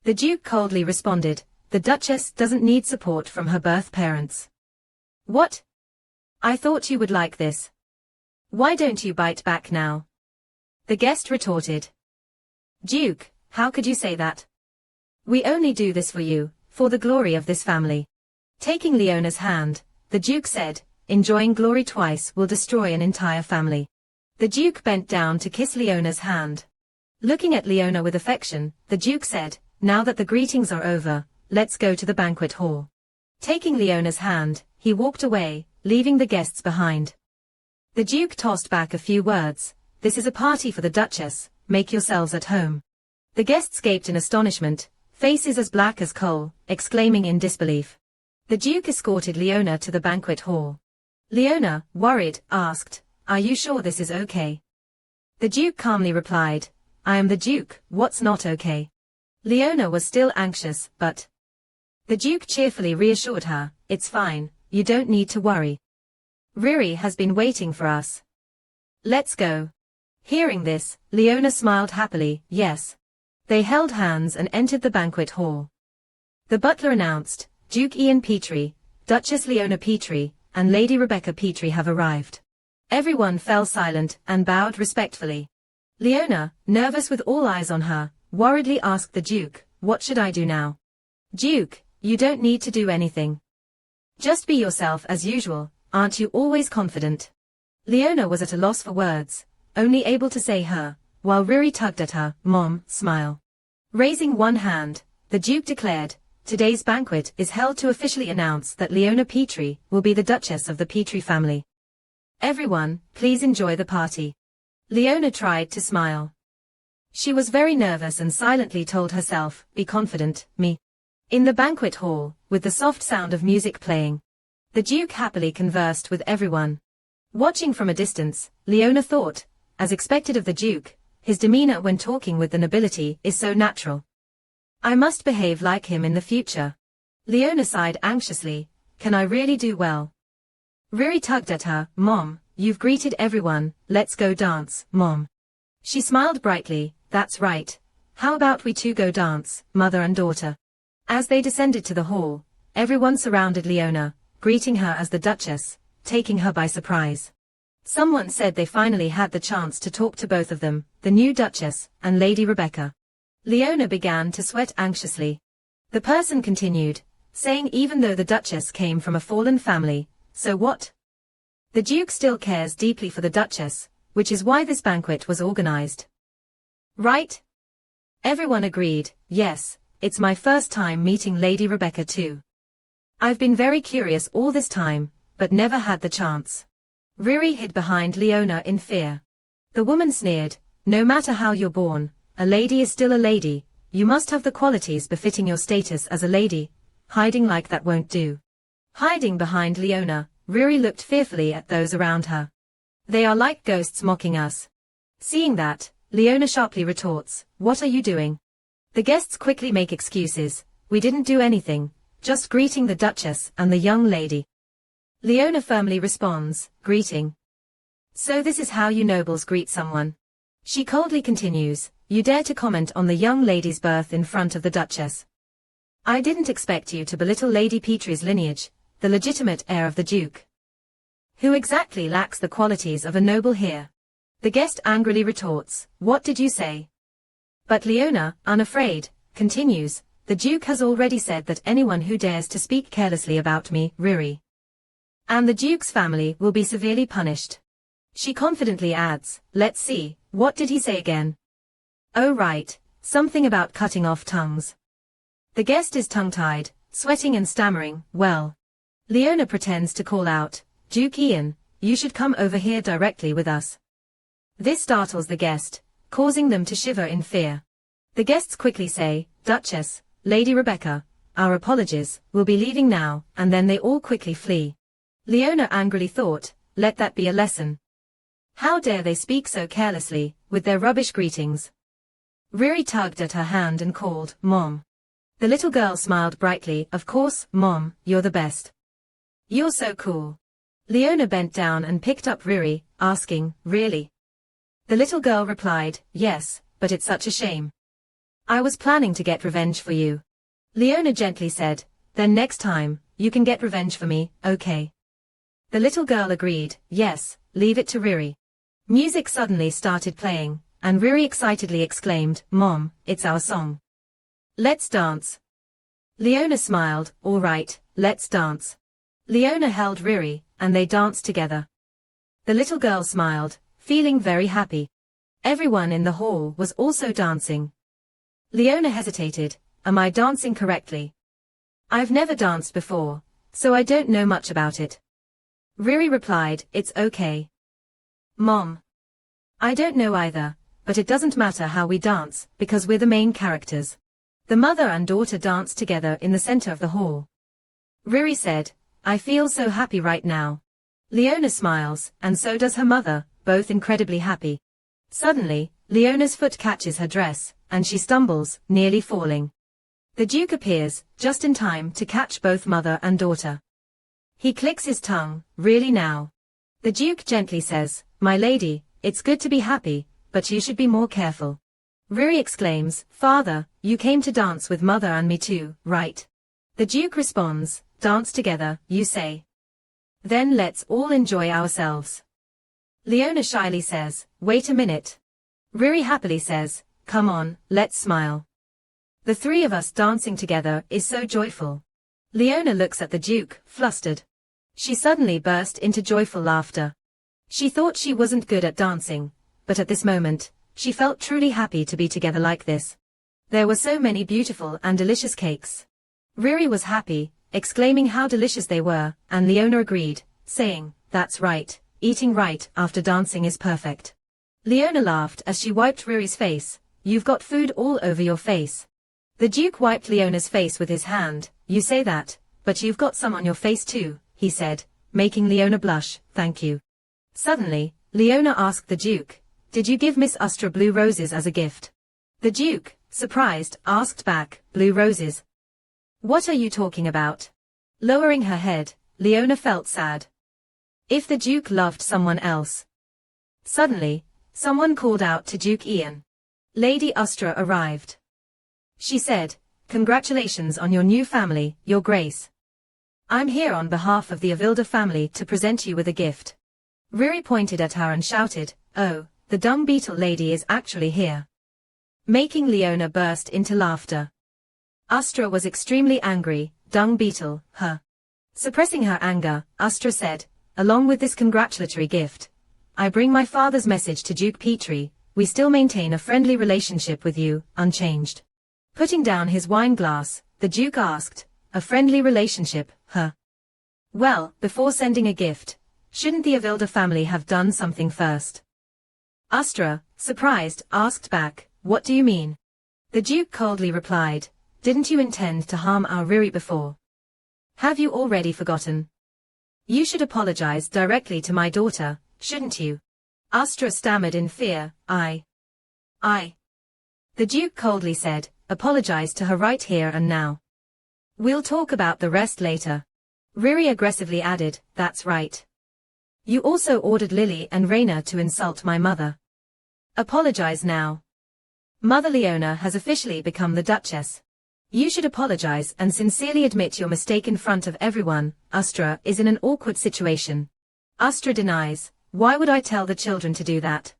The Duke coldly responded, "The Duchess doesn't need support from her birth parents." "What? I thought you would like this. Why don't you bite back now?" The guest retorted. "Duke, how could you say that? We only do this for you, for the glory of this family." Taking Leona's hand, the Duke said, "Enjoying glory twice will destroy an entire family." The Duke bent down to kiss Leona's hand. Looking at Leona with affection, the Duke said, "Now that the greetings are over, let's go to the banquet hall. Taking Leona's hand, he walked away, leaving the guests behind. The Duke tossed back a few words. This is a party for the Duchess, make yourselves at home. The guests gaped in astonishment, faces as black as coal, exclaiming in disbelief. The Duke escorted Leona to the banquet hall. Leona, worried, asked, "Are you sure this is okay?" The Duke calmly replied, "I am the Duke, what's not okay?" Leona was still anxious, but the Duke cheerfully reassured her, "It's fine, you don't need to worry. Riri has been waiting for us. Let's go." Hearing this, Leona smiled happily, yes. They held hands and entered the banquet hall. The butler announced, "Duke Ian Petrie, Duchess Leona Petrie, and Lady Rebecca Petrie have arrived." Everyone fell silent and bowed respectfully. Leona, nervous with all eyes on her, worriedly asked the Duke, "What should I do now?" "Duke, you don't need to do anything. Just be yourself as usual, aren't you always confident?" Leona was at a loss for words, only able to say her, while Riri tugged at her, "Mom, smile." Raising one hand, the Duke declared, "Today's banquet is held to officially announce that Leona Petrie will be the Duchess of the Petrie family. Everyone, please enjoy the party." Leona tried to smile. She was very nervous and silently told herself, "Be confident, me." In the banquet hall, with the soft sound of music playing, the Duke happily conversed with everyone. Watching from a distance, Leona thought, as expected of the Duke, his demeanor when talking with the nobility is so natural. I must behave like him in the future. Leona sighed anxiously, can I really do well? Riri tugged at her, "Mom, you've greeted everyone, let's go dance, Mom." She smiled brightly, "That's right. How about we two go dance, mother and daughter?" As they descended to the hall, everyone surrounded Leona, greeting her as the Duchess, taking her by surprise. Someone said they finally had the chance to talk to both of them, the new Duchess, and Lady Rebecca. Leona began to sweat anxiously. The person continued, saying even though the Duchess came from a fallen family, so what? The Duke still cares deeply for the Duchess, which is why this banquet was organized. Right? Everyone agreed, yes, it's my first time meeting Lady Rebecca too. I've been very curious all this time, but never had the chance. Riri hid behind Leona in fear. The woman sneered, "No matter how you're born, a lady is still a lady, you must have the qualities befitting your status as a lady, hiding like that won't do." Hiding behind Leona, Riri looked fearfully at those around her. "They are like ghosts mocking us." Seeing that, Leona sharply retorts, "What are you doing?" The guests quickly make excuses, "We didn't do anything, just greeting the Duchess and the young lady." Leona firmly responds, "Greeting. So this is how you nobles greet someone." She coldly continues, "You dare to comment on the young lady's birth in front of the Duchess. I didn't expect you to belittle Lady Petrie's lineage, the legitimate heir of the Duke. Who exactly lacks the qualities of a noble here?" The guest angrily retorts, "What did you say?" But Leona, unafraid, continues, "The Duke has already said that anyone who dares to speak carelessly about me, Riri, and the Duke's family will be severely punished." She confidently adds, "Let's see, what did he say again?" "Oh right, something about cutting off tongues." The guest is tongue-tied, sweating and stammering, "Well." Leona pretends to call out, "Duke Ian, you should come over here directly with us." This startles the guest, causing them to shiver in fear. The guests quickly say, "Duchess, Lady Rebecca, our apologies, we'll be leaving now," and then they all quickly flee. Leona angrily thought, let that be a lesson. How dare they speak so carelessly, with their rubbish greetings? Riri tugged at her hand and called, "Mom." The little girl smiled brightly, "Of course, Mom, you're the best. You're so cool." Leona bent down and picked up Riri, asking, "Really?" The little girl replied, "Yes, but it's such a shame. I was planning to get revenge for you." Leona gently said, "Then next time, you can get revenge for me, okay?" The little girl agreed, "Yes, leave it to Riri." Music suddenly started playing, and Riri excitedly exclaimed, "Mom, it's our song. Let's dance." Leona smiled, "All right, let's dance." Leona held Riri, and they danced together. The little girl smiled, feeling very happy. Everyone in the hall was also dancing. Leona hesitated, "Am I dancing correctly?" I've never danced before, so I don't know much about it. Riri replied, it's okay. Mom. I don't know either, but it doesn't matter how we dance, because we're the main characters. The mother and daughter danced together in the center of the hall. Riri said, I feel so happy right now. Leona smiles, and so does her mother, both incredibly happy. Suddenly, Leona's foot catches her dress, and she stumbles, nearly falling. The Duke appears, just in time to catch both mother and daughter. He clicks his tongue, really now? The Duke gently says, my lady, it's good to be happy, but you should be more careful. Riri exclaims, Father, you came to dance with mother and me too, right? The Duke responds, dance together, you say. Then let's all enjoy ourselves. Leona shyly says, wait a minute. Riri happily says, come on, let's smile. The three of us dancing together is so joyful. Leona looks at the Duke, flustered. She suddenly burst into joyful laughter. She thought she wasn't good at dancing, but at this moment, she felt truly happy to be together like this. There were so many beautiful and delicious cakes. Riri was happy, exclaiming how delicious they were, and Leona agreed, saying, that's right, eating right after dancing is perfect. Leona laughed as she wiped Riri's face, you've got food all over your face. The Duke wiped Leona's face with his hand, you say that, but you've got some on your face too, he said, making Leona blush, thank you. Suddenly, Leona asked the Duke, did you give Miss Astra blue roses as a gift? The Duke, surprised, asked back, blue roses? What are you talking about? Lowering her head, Leona felt sad. If the Duke loved someone else. Suddenly, someone called out to Duke Ian. Lady Astra arrived. She said, congratulations on your new family, Your Grace. I'm here on behalf of the Avilda family to present you with a gift. Riri pointed at her and shouted, oh, the dung beetle lady is actually here. Making Leona burst into laughter. Astra was extremely angry, dung beetle, huh? Suppressing her anger, Astra said, along with this congratulatory gift, I bring my father's message to Duke Petrie, we still maintain a friendly relationship with you, unchanged. Putting down his wine glass, the Duke asked, a friendly relationship, huh? Well, before sending a gift, shouldn't the Avilda family have done something first? Astra, surprised, asked back, what do you mean? The Duke coldly replied, didn't you intend to harm our Riri before? Have you already forgotten? You should apologize directly to my daughter, shouldn't you? Astra stammered in fear, I. The Duke coldly said, apologize to her right here and now. We'll talk about the rest later. Riri aggressively added, that's right. You also ordered Lily and Raina to insult my mother. Apologize now. Mother Leona has officially become the Duchess. You should apologize and sincerely admit your mistake in front of everyone. Astra is in an awkward situation. Astra denies, why would I tell the children to do that?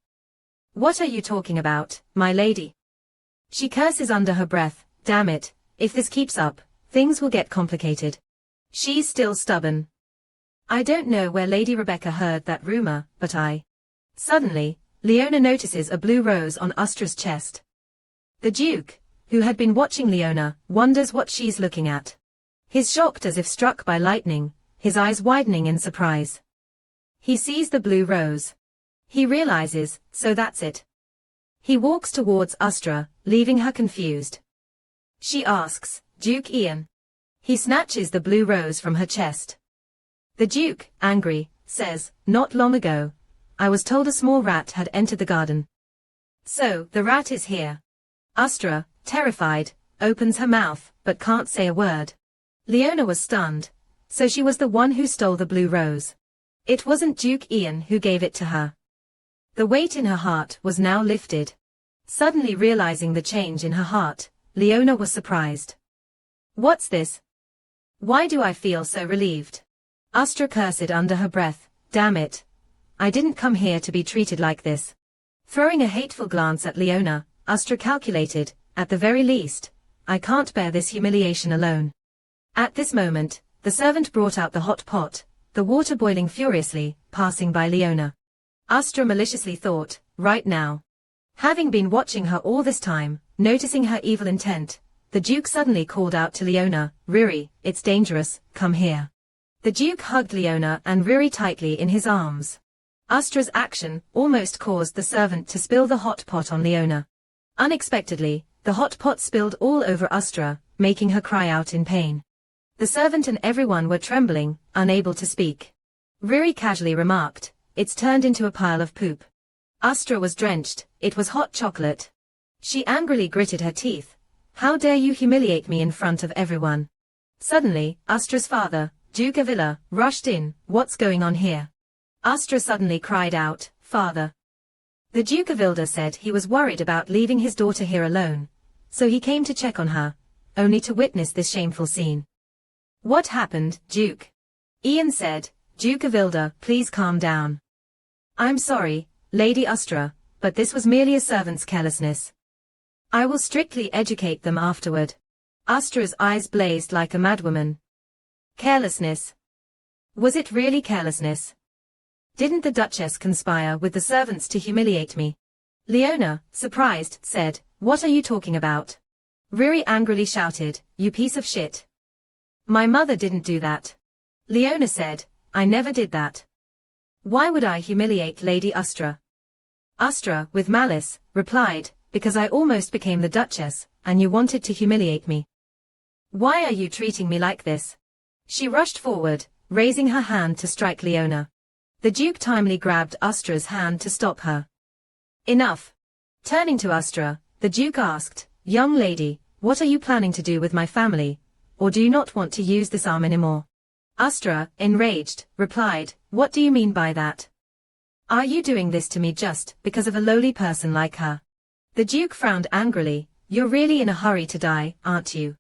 What are you talking about, my lady? She curses under her breath, damn it, if this keeps up, things will get complicated. She's still stubborn. I don't know where Lady Rebecca heard that rumor, but Suddenly, Leona notices a blue rose on Astra's chest. The Duke, who had been watching Leona, wonders what she's looking at. He's shocked as if struck by lightning, his eyes widening in surprise. He sees the blue rose. He realizes, so that's it. He walks towards Astra, leaving her confused. She asks, Duke Ian. He snatches the blue rose from her chest. The Duke, angry, says, not long ago, I was told a small rat had entered the garden. So, the rat is here. Astra, terrified, opens her mouth, but can't say a word. Leona was stunned, so she was the one who stole the blue rose. It wasn't Duke Ian who gave it to her. The weight in her heart was now lifted. Suddenly realizing the change in her heart, Leona was surprised. What's this? Why do I feel so relieved? Astra cursed under her breath, damn it. I didn't come here to be treated like this. Throwing a hateful glance at Leona, Astra calculated, at the very least, I can't bear this humiliation alone. At this moment, the servant brought out the hot pot, the water boiling furiously, passing by Leona. Astra maliciously thought, right now. Having been watching her all this time, noticing her evil intent, the Duke suddenly called out to Leona, "Riri, it's dangerous, come here." The Duke hugged Leona and Riri tightly in his arms. Astra's action almost caused the servant to spill the hot pot on Leona. Unexpectedly, the hot pot spilled all over Astra, making her cry out in pain. The servant and everyone were trembling, unable to speak. Riri casually remarked, "It's turned into a pile of poop." Astra was drenched, it was hot chocolate. She angrily gritted her teeth. "How dare you humiliate me in front of everyone?" Suddenly, Astra's father, Duke Avila, rushed in. "What's going on here?" Astra suddenly cried out, "Father." The Duke of Ilda said he was worried about leaving his daughter here alone, so he came to check on her, only to witness this shameful scene. "What happened, Duke?" Ian said. "Duke of Ilda, please calm down." "I'm sorry, Lady Astra, but this was merely a servant's carelessness. I will strictly educate them afterward." Astra's eyes blazed like a madwoman. Carelessness? Was it really carelessness? Didn't the Duchess conspire with the servants to humiliate me? Leona, surprised, said, "What are you talking about?" Riri angrily shouted, "You piece of shit. My mother didn't do that." Leona said, "I never did that. Why would I humiliate Lady Astra?" Astra, with malice, replied, "Because I almost became the Duchess, and you wanted to humiliate me. Why are you treating me like this?" She rushed forward, raising her hand to strike Leona. The Duke timely grabbed Astra's hand to stop her. "Enough." Turning to Astra, the Duke asked, "Young lady, what are you planning to do with my family, or do you not want to use this arm anymore?" Astra, enraged, replied, "What do you mean by that? Are you doing this to me just because of a lowly person like her?" The Duke frowned angrily. "You're really in a hurry to die, aren't you?"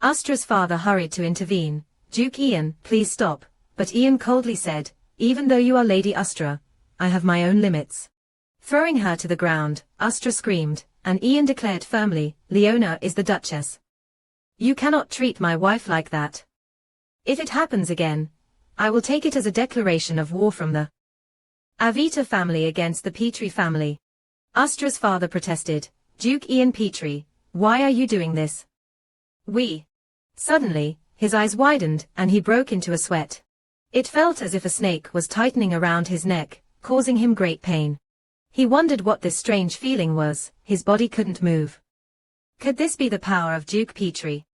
Astra's father hurried to intervene. "Duke Ian, please stop," but Ian coldly said, "Even though you are Lady Astra, I have my own limits." Throwing her to the ground, Astra screamed, and Ian declared firmly, "Leona is the Duchess. You cannot treat my wife like that. If it happens again, I will take it as a declaration of war from the Avita family against the Petrie family." Astra's father protested, "Duke Ian Petrie, why are you doing this?" Suddenly, his eyes widened and he broke into a sweat. It felt as if a snake was tightening around his neck, causing him great pain. He wondered what this strange feeling was. His body couldn't move. Could this be the power of Duke Petrie?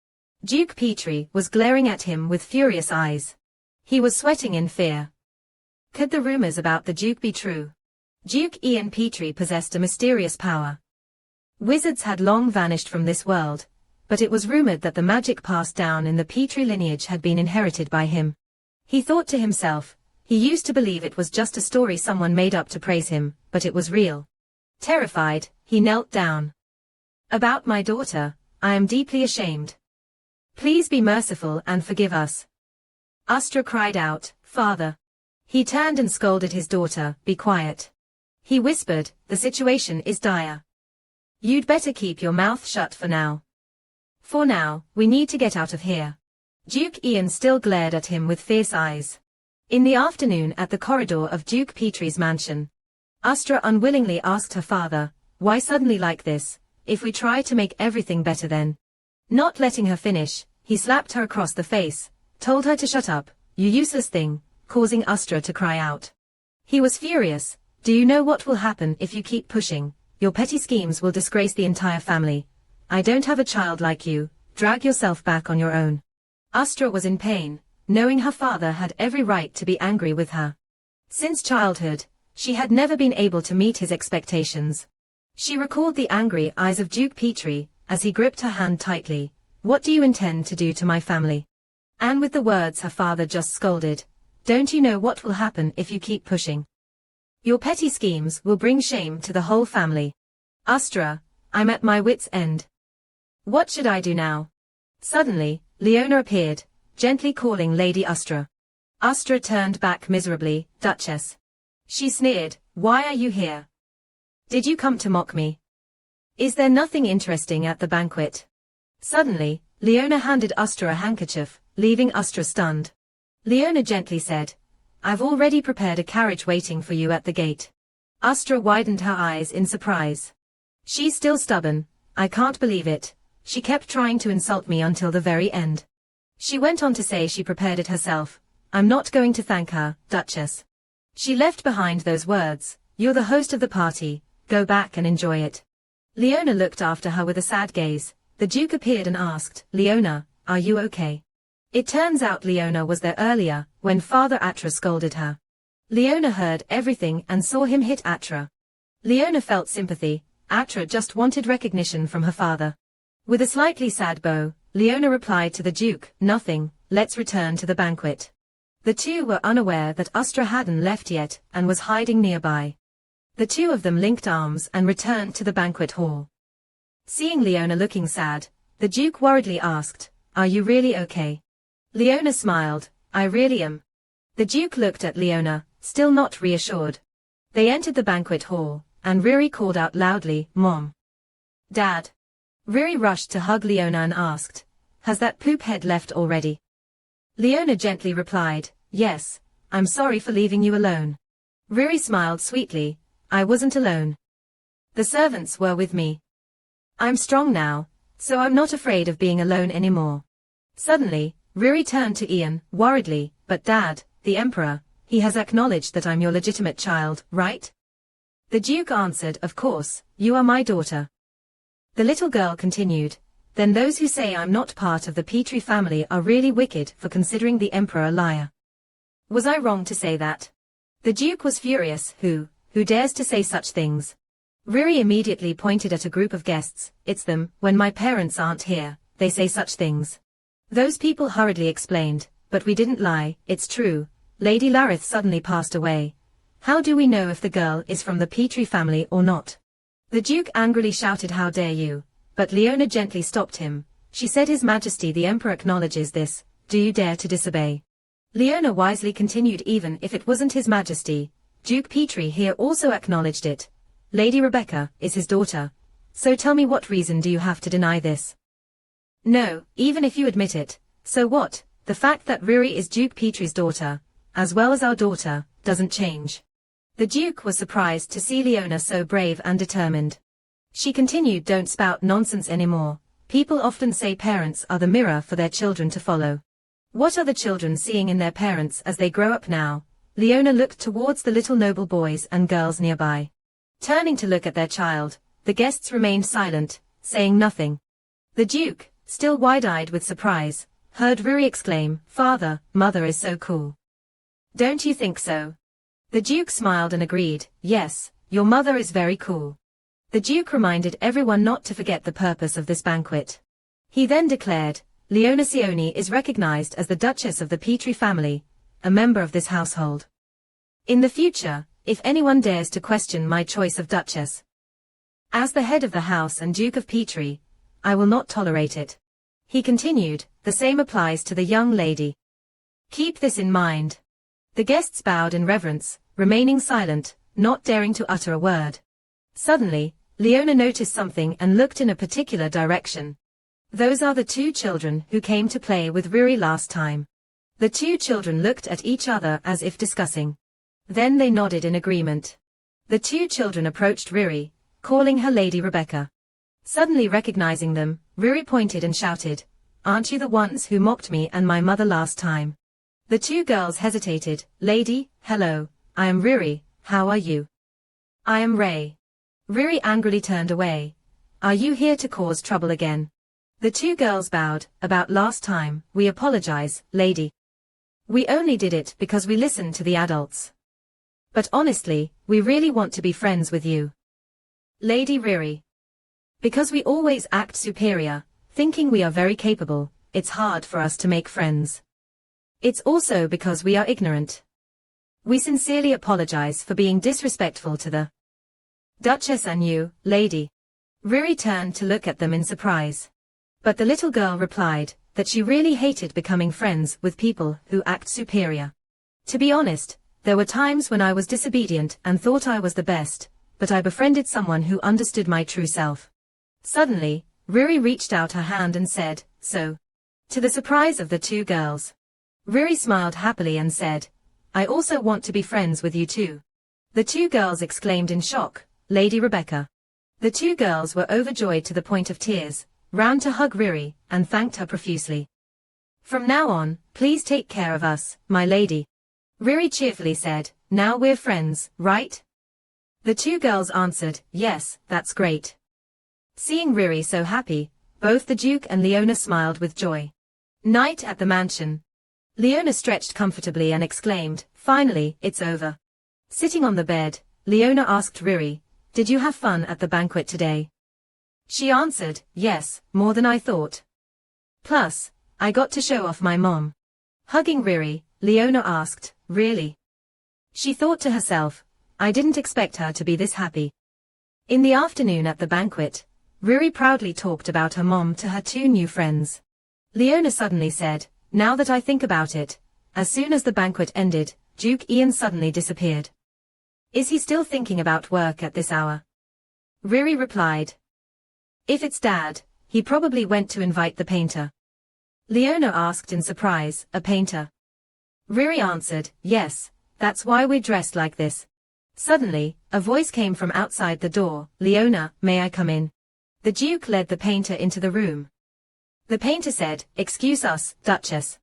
Duke Petrie was glaring at him with furious eyes. He was sweating in fear. Could the rumors about the Duke be true? Duke Ian Petrie possessed a mysterious power. Wizards had long vanished from this world, but it was rumored that the magic passed down in the Petrie lineage had been inherited by him. He thought to himself, he used to believe it was just a story someone made up to praise him, but it was real. Terrified, he knelt down. "About my daughter, I am deeply ashamed. Please be merciful and forgive us." Astra cried out, "Father." He turned and scolded his daughter, "Be quiet." He whispered, "The situation is dire. You'd better keep your mouth shut for now. For now, we need to get out of here." Duke Ian still glared at him with fierce eyes. In the afternoon at the corridor of Duke Petrie's mansion, Astra unwillingly asked her father, "Why suddenly like this? If we try to make everything better then?" Not letting her finish, he slapped her across the face, told her to shut up, "You useless thing," causing Astra to cry out. He was furious. "Do you know what will happen if you keep pushing? Your petty schemes will disgrace the entire family. I don't have a child like you. Drag yourself back on your own." Astra was in pain, knowing her father had every right to be angry with her. Since childhood, she had never been able to meet his expectations. She recalled the angry eyes of Duke Petrie, as he gripped her hand tightly. "What do you intend to do to my family?" And with the words her father just scolded, "Don't you know what will happen if you keep pushing? Your petty schemes will bring shame to the whole family." "Astra, I'm at my wit's end. What should I do now?" Suddenly, Leona appeared, gently calling Lady Astra. Astra turned back miserably. "Duchess." She sneered, "Why are you here? Did you come to mock me? Is there nothing interesting at the banquet?" Suddenly, Leona handed Astra a handkerchief, leaving Astra stunned. Leona gently said, "I've already prepared a carriage waiting for you at the gate." Astra widened her eyes in surprise. "She's still stubborn, I can't believe it. She kept trying to insult me until the very end. She went on to say she prepared it herself. I'm not going to thank her, Duchess. She left behind those words, you're the host of the party, go back and enjoy it. Leona looked after her with a sad gaze. The Duke appeared and asked, Leona, are you okay? It turns out Leona was there earlier, when Father Atra scolded her. Leona heard everything and saw him hit Atra. Leona felt sympathy. Atra just wanted recognition from her father. With a slightly sad bow, Leona replied to the Duke, nothing, let's return to the banquet. The two were unaware that Ustra hadn't left yet and was hiding nearby. The two of them linked arms and returned to the banquet hall. Seeing Leona looking sad, the Duke worriedly asked, are you really okay? Leona smiled, I really am. The Duke looked at Leona, still not reassured. They entered the banquet hall, and Riri called out loudly, Mom. Dad. Riri rushed to hug Leona and asked, has that poop head left already? Leona gently replied, yes, I'm sorry for leaving you alone. Riri smiled sweetly, I wasn't alone. The servants were with me. I'm strong now, so I'm not afraid of being alone anymore. Suddenly, Riri turned to Ian, worriedly, but Dad, the Emperor, he has acknowledged that I'm your legitimate child, right? The Duke answered, of course, you are my daughter. The little girl continued, then those who say I'm not part of the Petrie family are really wicked for considering the Emperor a liar. Was I wrong to say that? The Duke was furious, who dares to say such things? Riri immediately pointed at a group of guests, it's them, when my parents aren't here, they say such things. Those people hurriedly explained, but we didn't lie, it's true, Lady Larith suddenly passed away. How do we know if the girl is from the Petrie family or not? The Duke angrily shouted, how dare you, but Leona gently stopped him. She said, His Majesty the Emperor acknowledges this, do you dare to disobey? Leona wisely continued, even if it wasn't His Majesty, Duke Petrie here also acknowledged it. Lady Rebecca is his daughter. So tell me, what reason do you have to deny this? No, even if you admit it, so what? The fact that Riri is Duke Petrie's daughter, as well as our daughter, doesn't change. The Duke was surprised to see Leona so brave and determined. She continued, don't spout nonsense anymore. People often say parents are the mirror for their children to follow. What are the children seeing in their parents as they grow up now? Leona looked towards the little noble boys and girls nearby. Turning to look at their child, the guests remained silent, saying nothing. The Duke, still wide-eyed with surprise, heard Riri exclaim, Father, Mother is so cool. Don't you think so? The Duke smiled and agreed, yes, your mother is very cool. The Duke reminded everyone not to forget the purpose of this banquet. He then declared, Leona Sioni is recognized as the Duchess of the Petrie family, a member of this household. In the future, if anyone dares to question my choice of Duchess as the head of the house and Duke of Petrie, I will not tolerate it. He continued, the same applies to the young lady. Keep this in mind. The guests bowed in reverence, remaining silent, not daring to utter a word. Suddenly, Leona noticed something and looked in a particular direction. Those are the two children who came to play with Riri last time. The two children looked at each other as if discussing. Then they nodded in agreement. The two children approached Riri, calling her Lady Rebecca. Suddenly recognizing them, Riri pointed and shouted, aren't you the ones who mocked me and my mother last time? The two girls hesitated, Lady, hello, I am Riri, how are you? I am Ray. Riri angrily turned away. Are you here to cause trouble again? The two girls bowed, about last time, we apologize, lady. We only did it because we listened to the adults. But honestly, we really want to be friends with you. Lady Riri. Because we always act superior, thinking we are very capable, it's hard for us to make friends. It's also because we are ignorant. We sincerely apologize for being disrespectful to the Duchess and you, lady. Riri turned to look at them in surprise. But the little girl replied that she really hated becoming friends with people who act superior. To be honest, there were times when I was disobedient and thought I was the best, but I befriended someone who understood my true self. Suddenly, Riri reached out her hand and said, so. To the surprise of the two girls, Riri smiled happily and said, I also want to be friends with you too. The two girls exclaimed in shock, Lady Rebecca. The two girls were overjoyed to the point of tears. ran to hug Riri, and thanked her profusely. "From now on, please take care of us, my lady," Riri cheerfully said. "Now we're friends, right?" The two girls answered, "Yes, that's great." Seeing Riri so happy, both the Duke and Leona smiled with joy. Night at the mansion. Leona stretched comfortably and exclaimed, "Finally, it's over." Sitting on the bed, Leona asked Riri, "Did you have fun at the banquet today?" She answered, "Yes, more than I thought. Plus, I got to show off my mom." Hugging Riri, Leona asked, "Really?" She thought to herself, "I didn't expect her to be this happy." In the afternoon at the banquet, Riri proudly talked about her mom to her two new friends. Leona suddenly said, "Now that I think about it, as soon as the banquet ended, Duke Ian suddenly disappeared. Is he still thinking about work at this hour?" Riri replied, "If it's Dad, he probably went to invite the painter." Leona asked in surprise, "A painter?" Riri answered, "Yes, that's why we're dressed like this." Suddenly, a voice came from outside the door, "Leona, may I come in?" The Duke led the painter into the room. The painter said, "Excuse us, Duchess."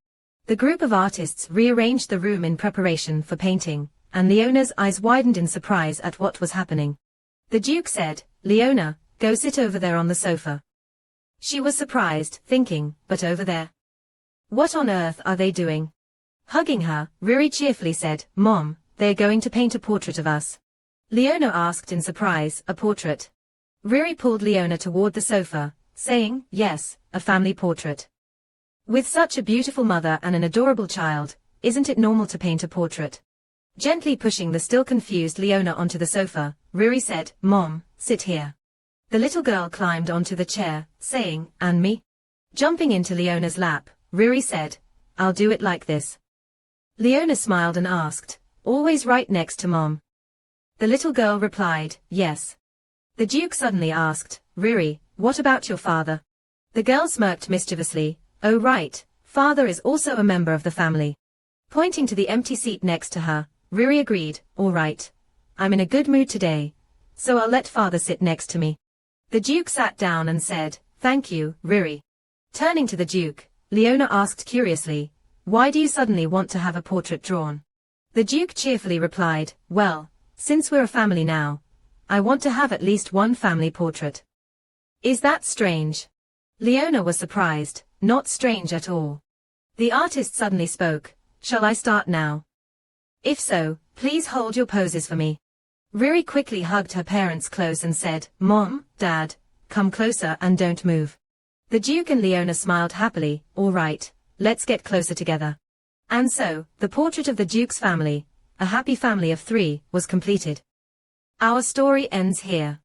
The group of artists rearranged the room in preparation for painting, and Leona's eyes widened in surprise at what was happening. The Duke said, "Leona, go sit over there on the sofa." She was surprised, thinking, "But over there? What on earth are they doing?" Hugging her, Riri cheerfully said, "Mom, they're going to paint a portrait of us." Leona asked in surprise, "A portrait?" Riri pulled Leona toward the sofa, saying, "Yes, a family portrait. With such a beautiful mother and an adorable child, isn't it normal to paint a portrait?" Gently pushing the still confused Leona onto the sofa, Riri said, "Mom, sit here." The little girl climbed onto the chair, saying, "And me?" Jumping into Leona's lap, Riri said, "I'll do it like this." Leona smiled and asked, "Always right next to Mom?" The little girl replied, "Yes." The Duke suddenly asked, "Riri, what about your father?" The girl smirked mischievously, "Oh right, father is also a member of the family." Pointing to the empty seat next to her, Riri agreed, "All right. I'm in a good mood today, so I'll let father sit next to me." The Duke sat down and said, "Thank you, Riri." Turning to the Duke, Leona asked curiously, "Why do you suddenly want to have a portrait drawn?" The Duke cheerfully replied, "Well, since we're a family now, I want to have at least one family portrait." "Is that strange?" Leona was surprised, "Not strange at all." The artist suddenly spoke, "Shall I start now? If so, please hold your poses for me." Riri quickly hugged her parents close and said, "Mom, Dad, come closer and don't move." The Duke and Leona smiled happily, "All right, let's get closer together." And so, the portrait of the Duke's family, a happy family of three, was completed. Our story ends here.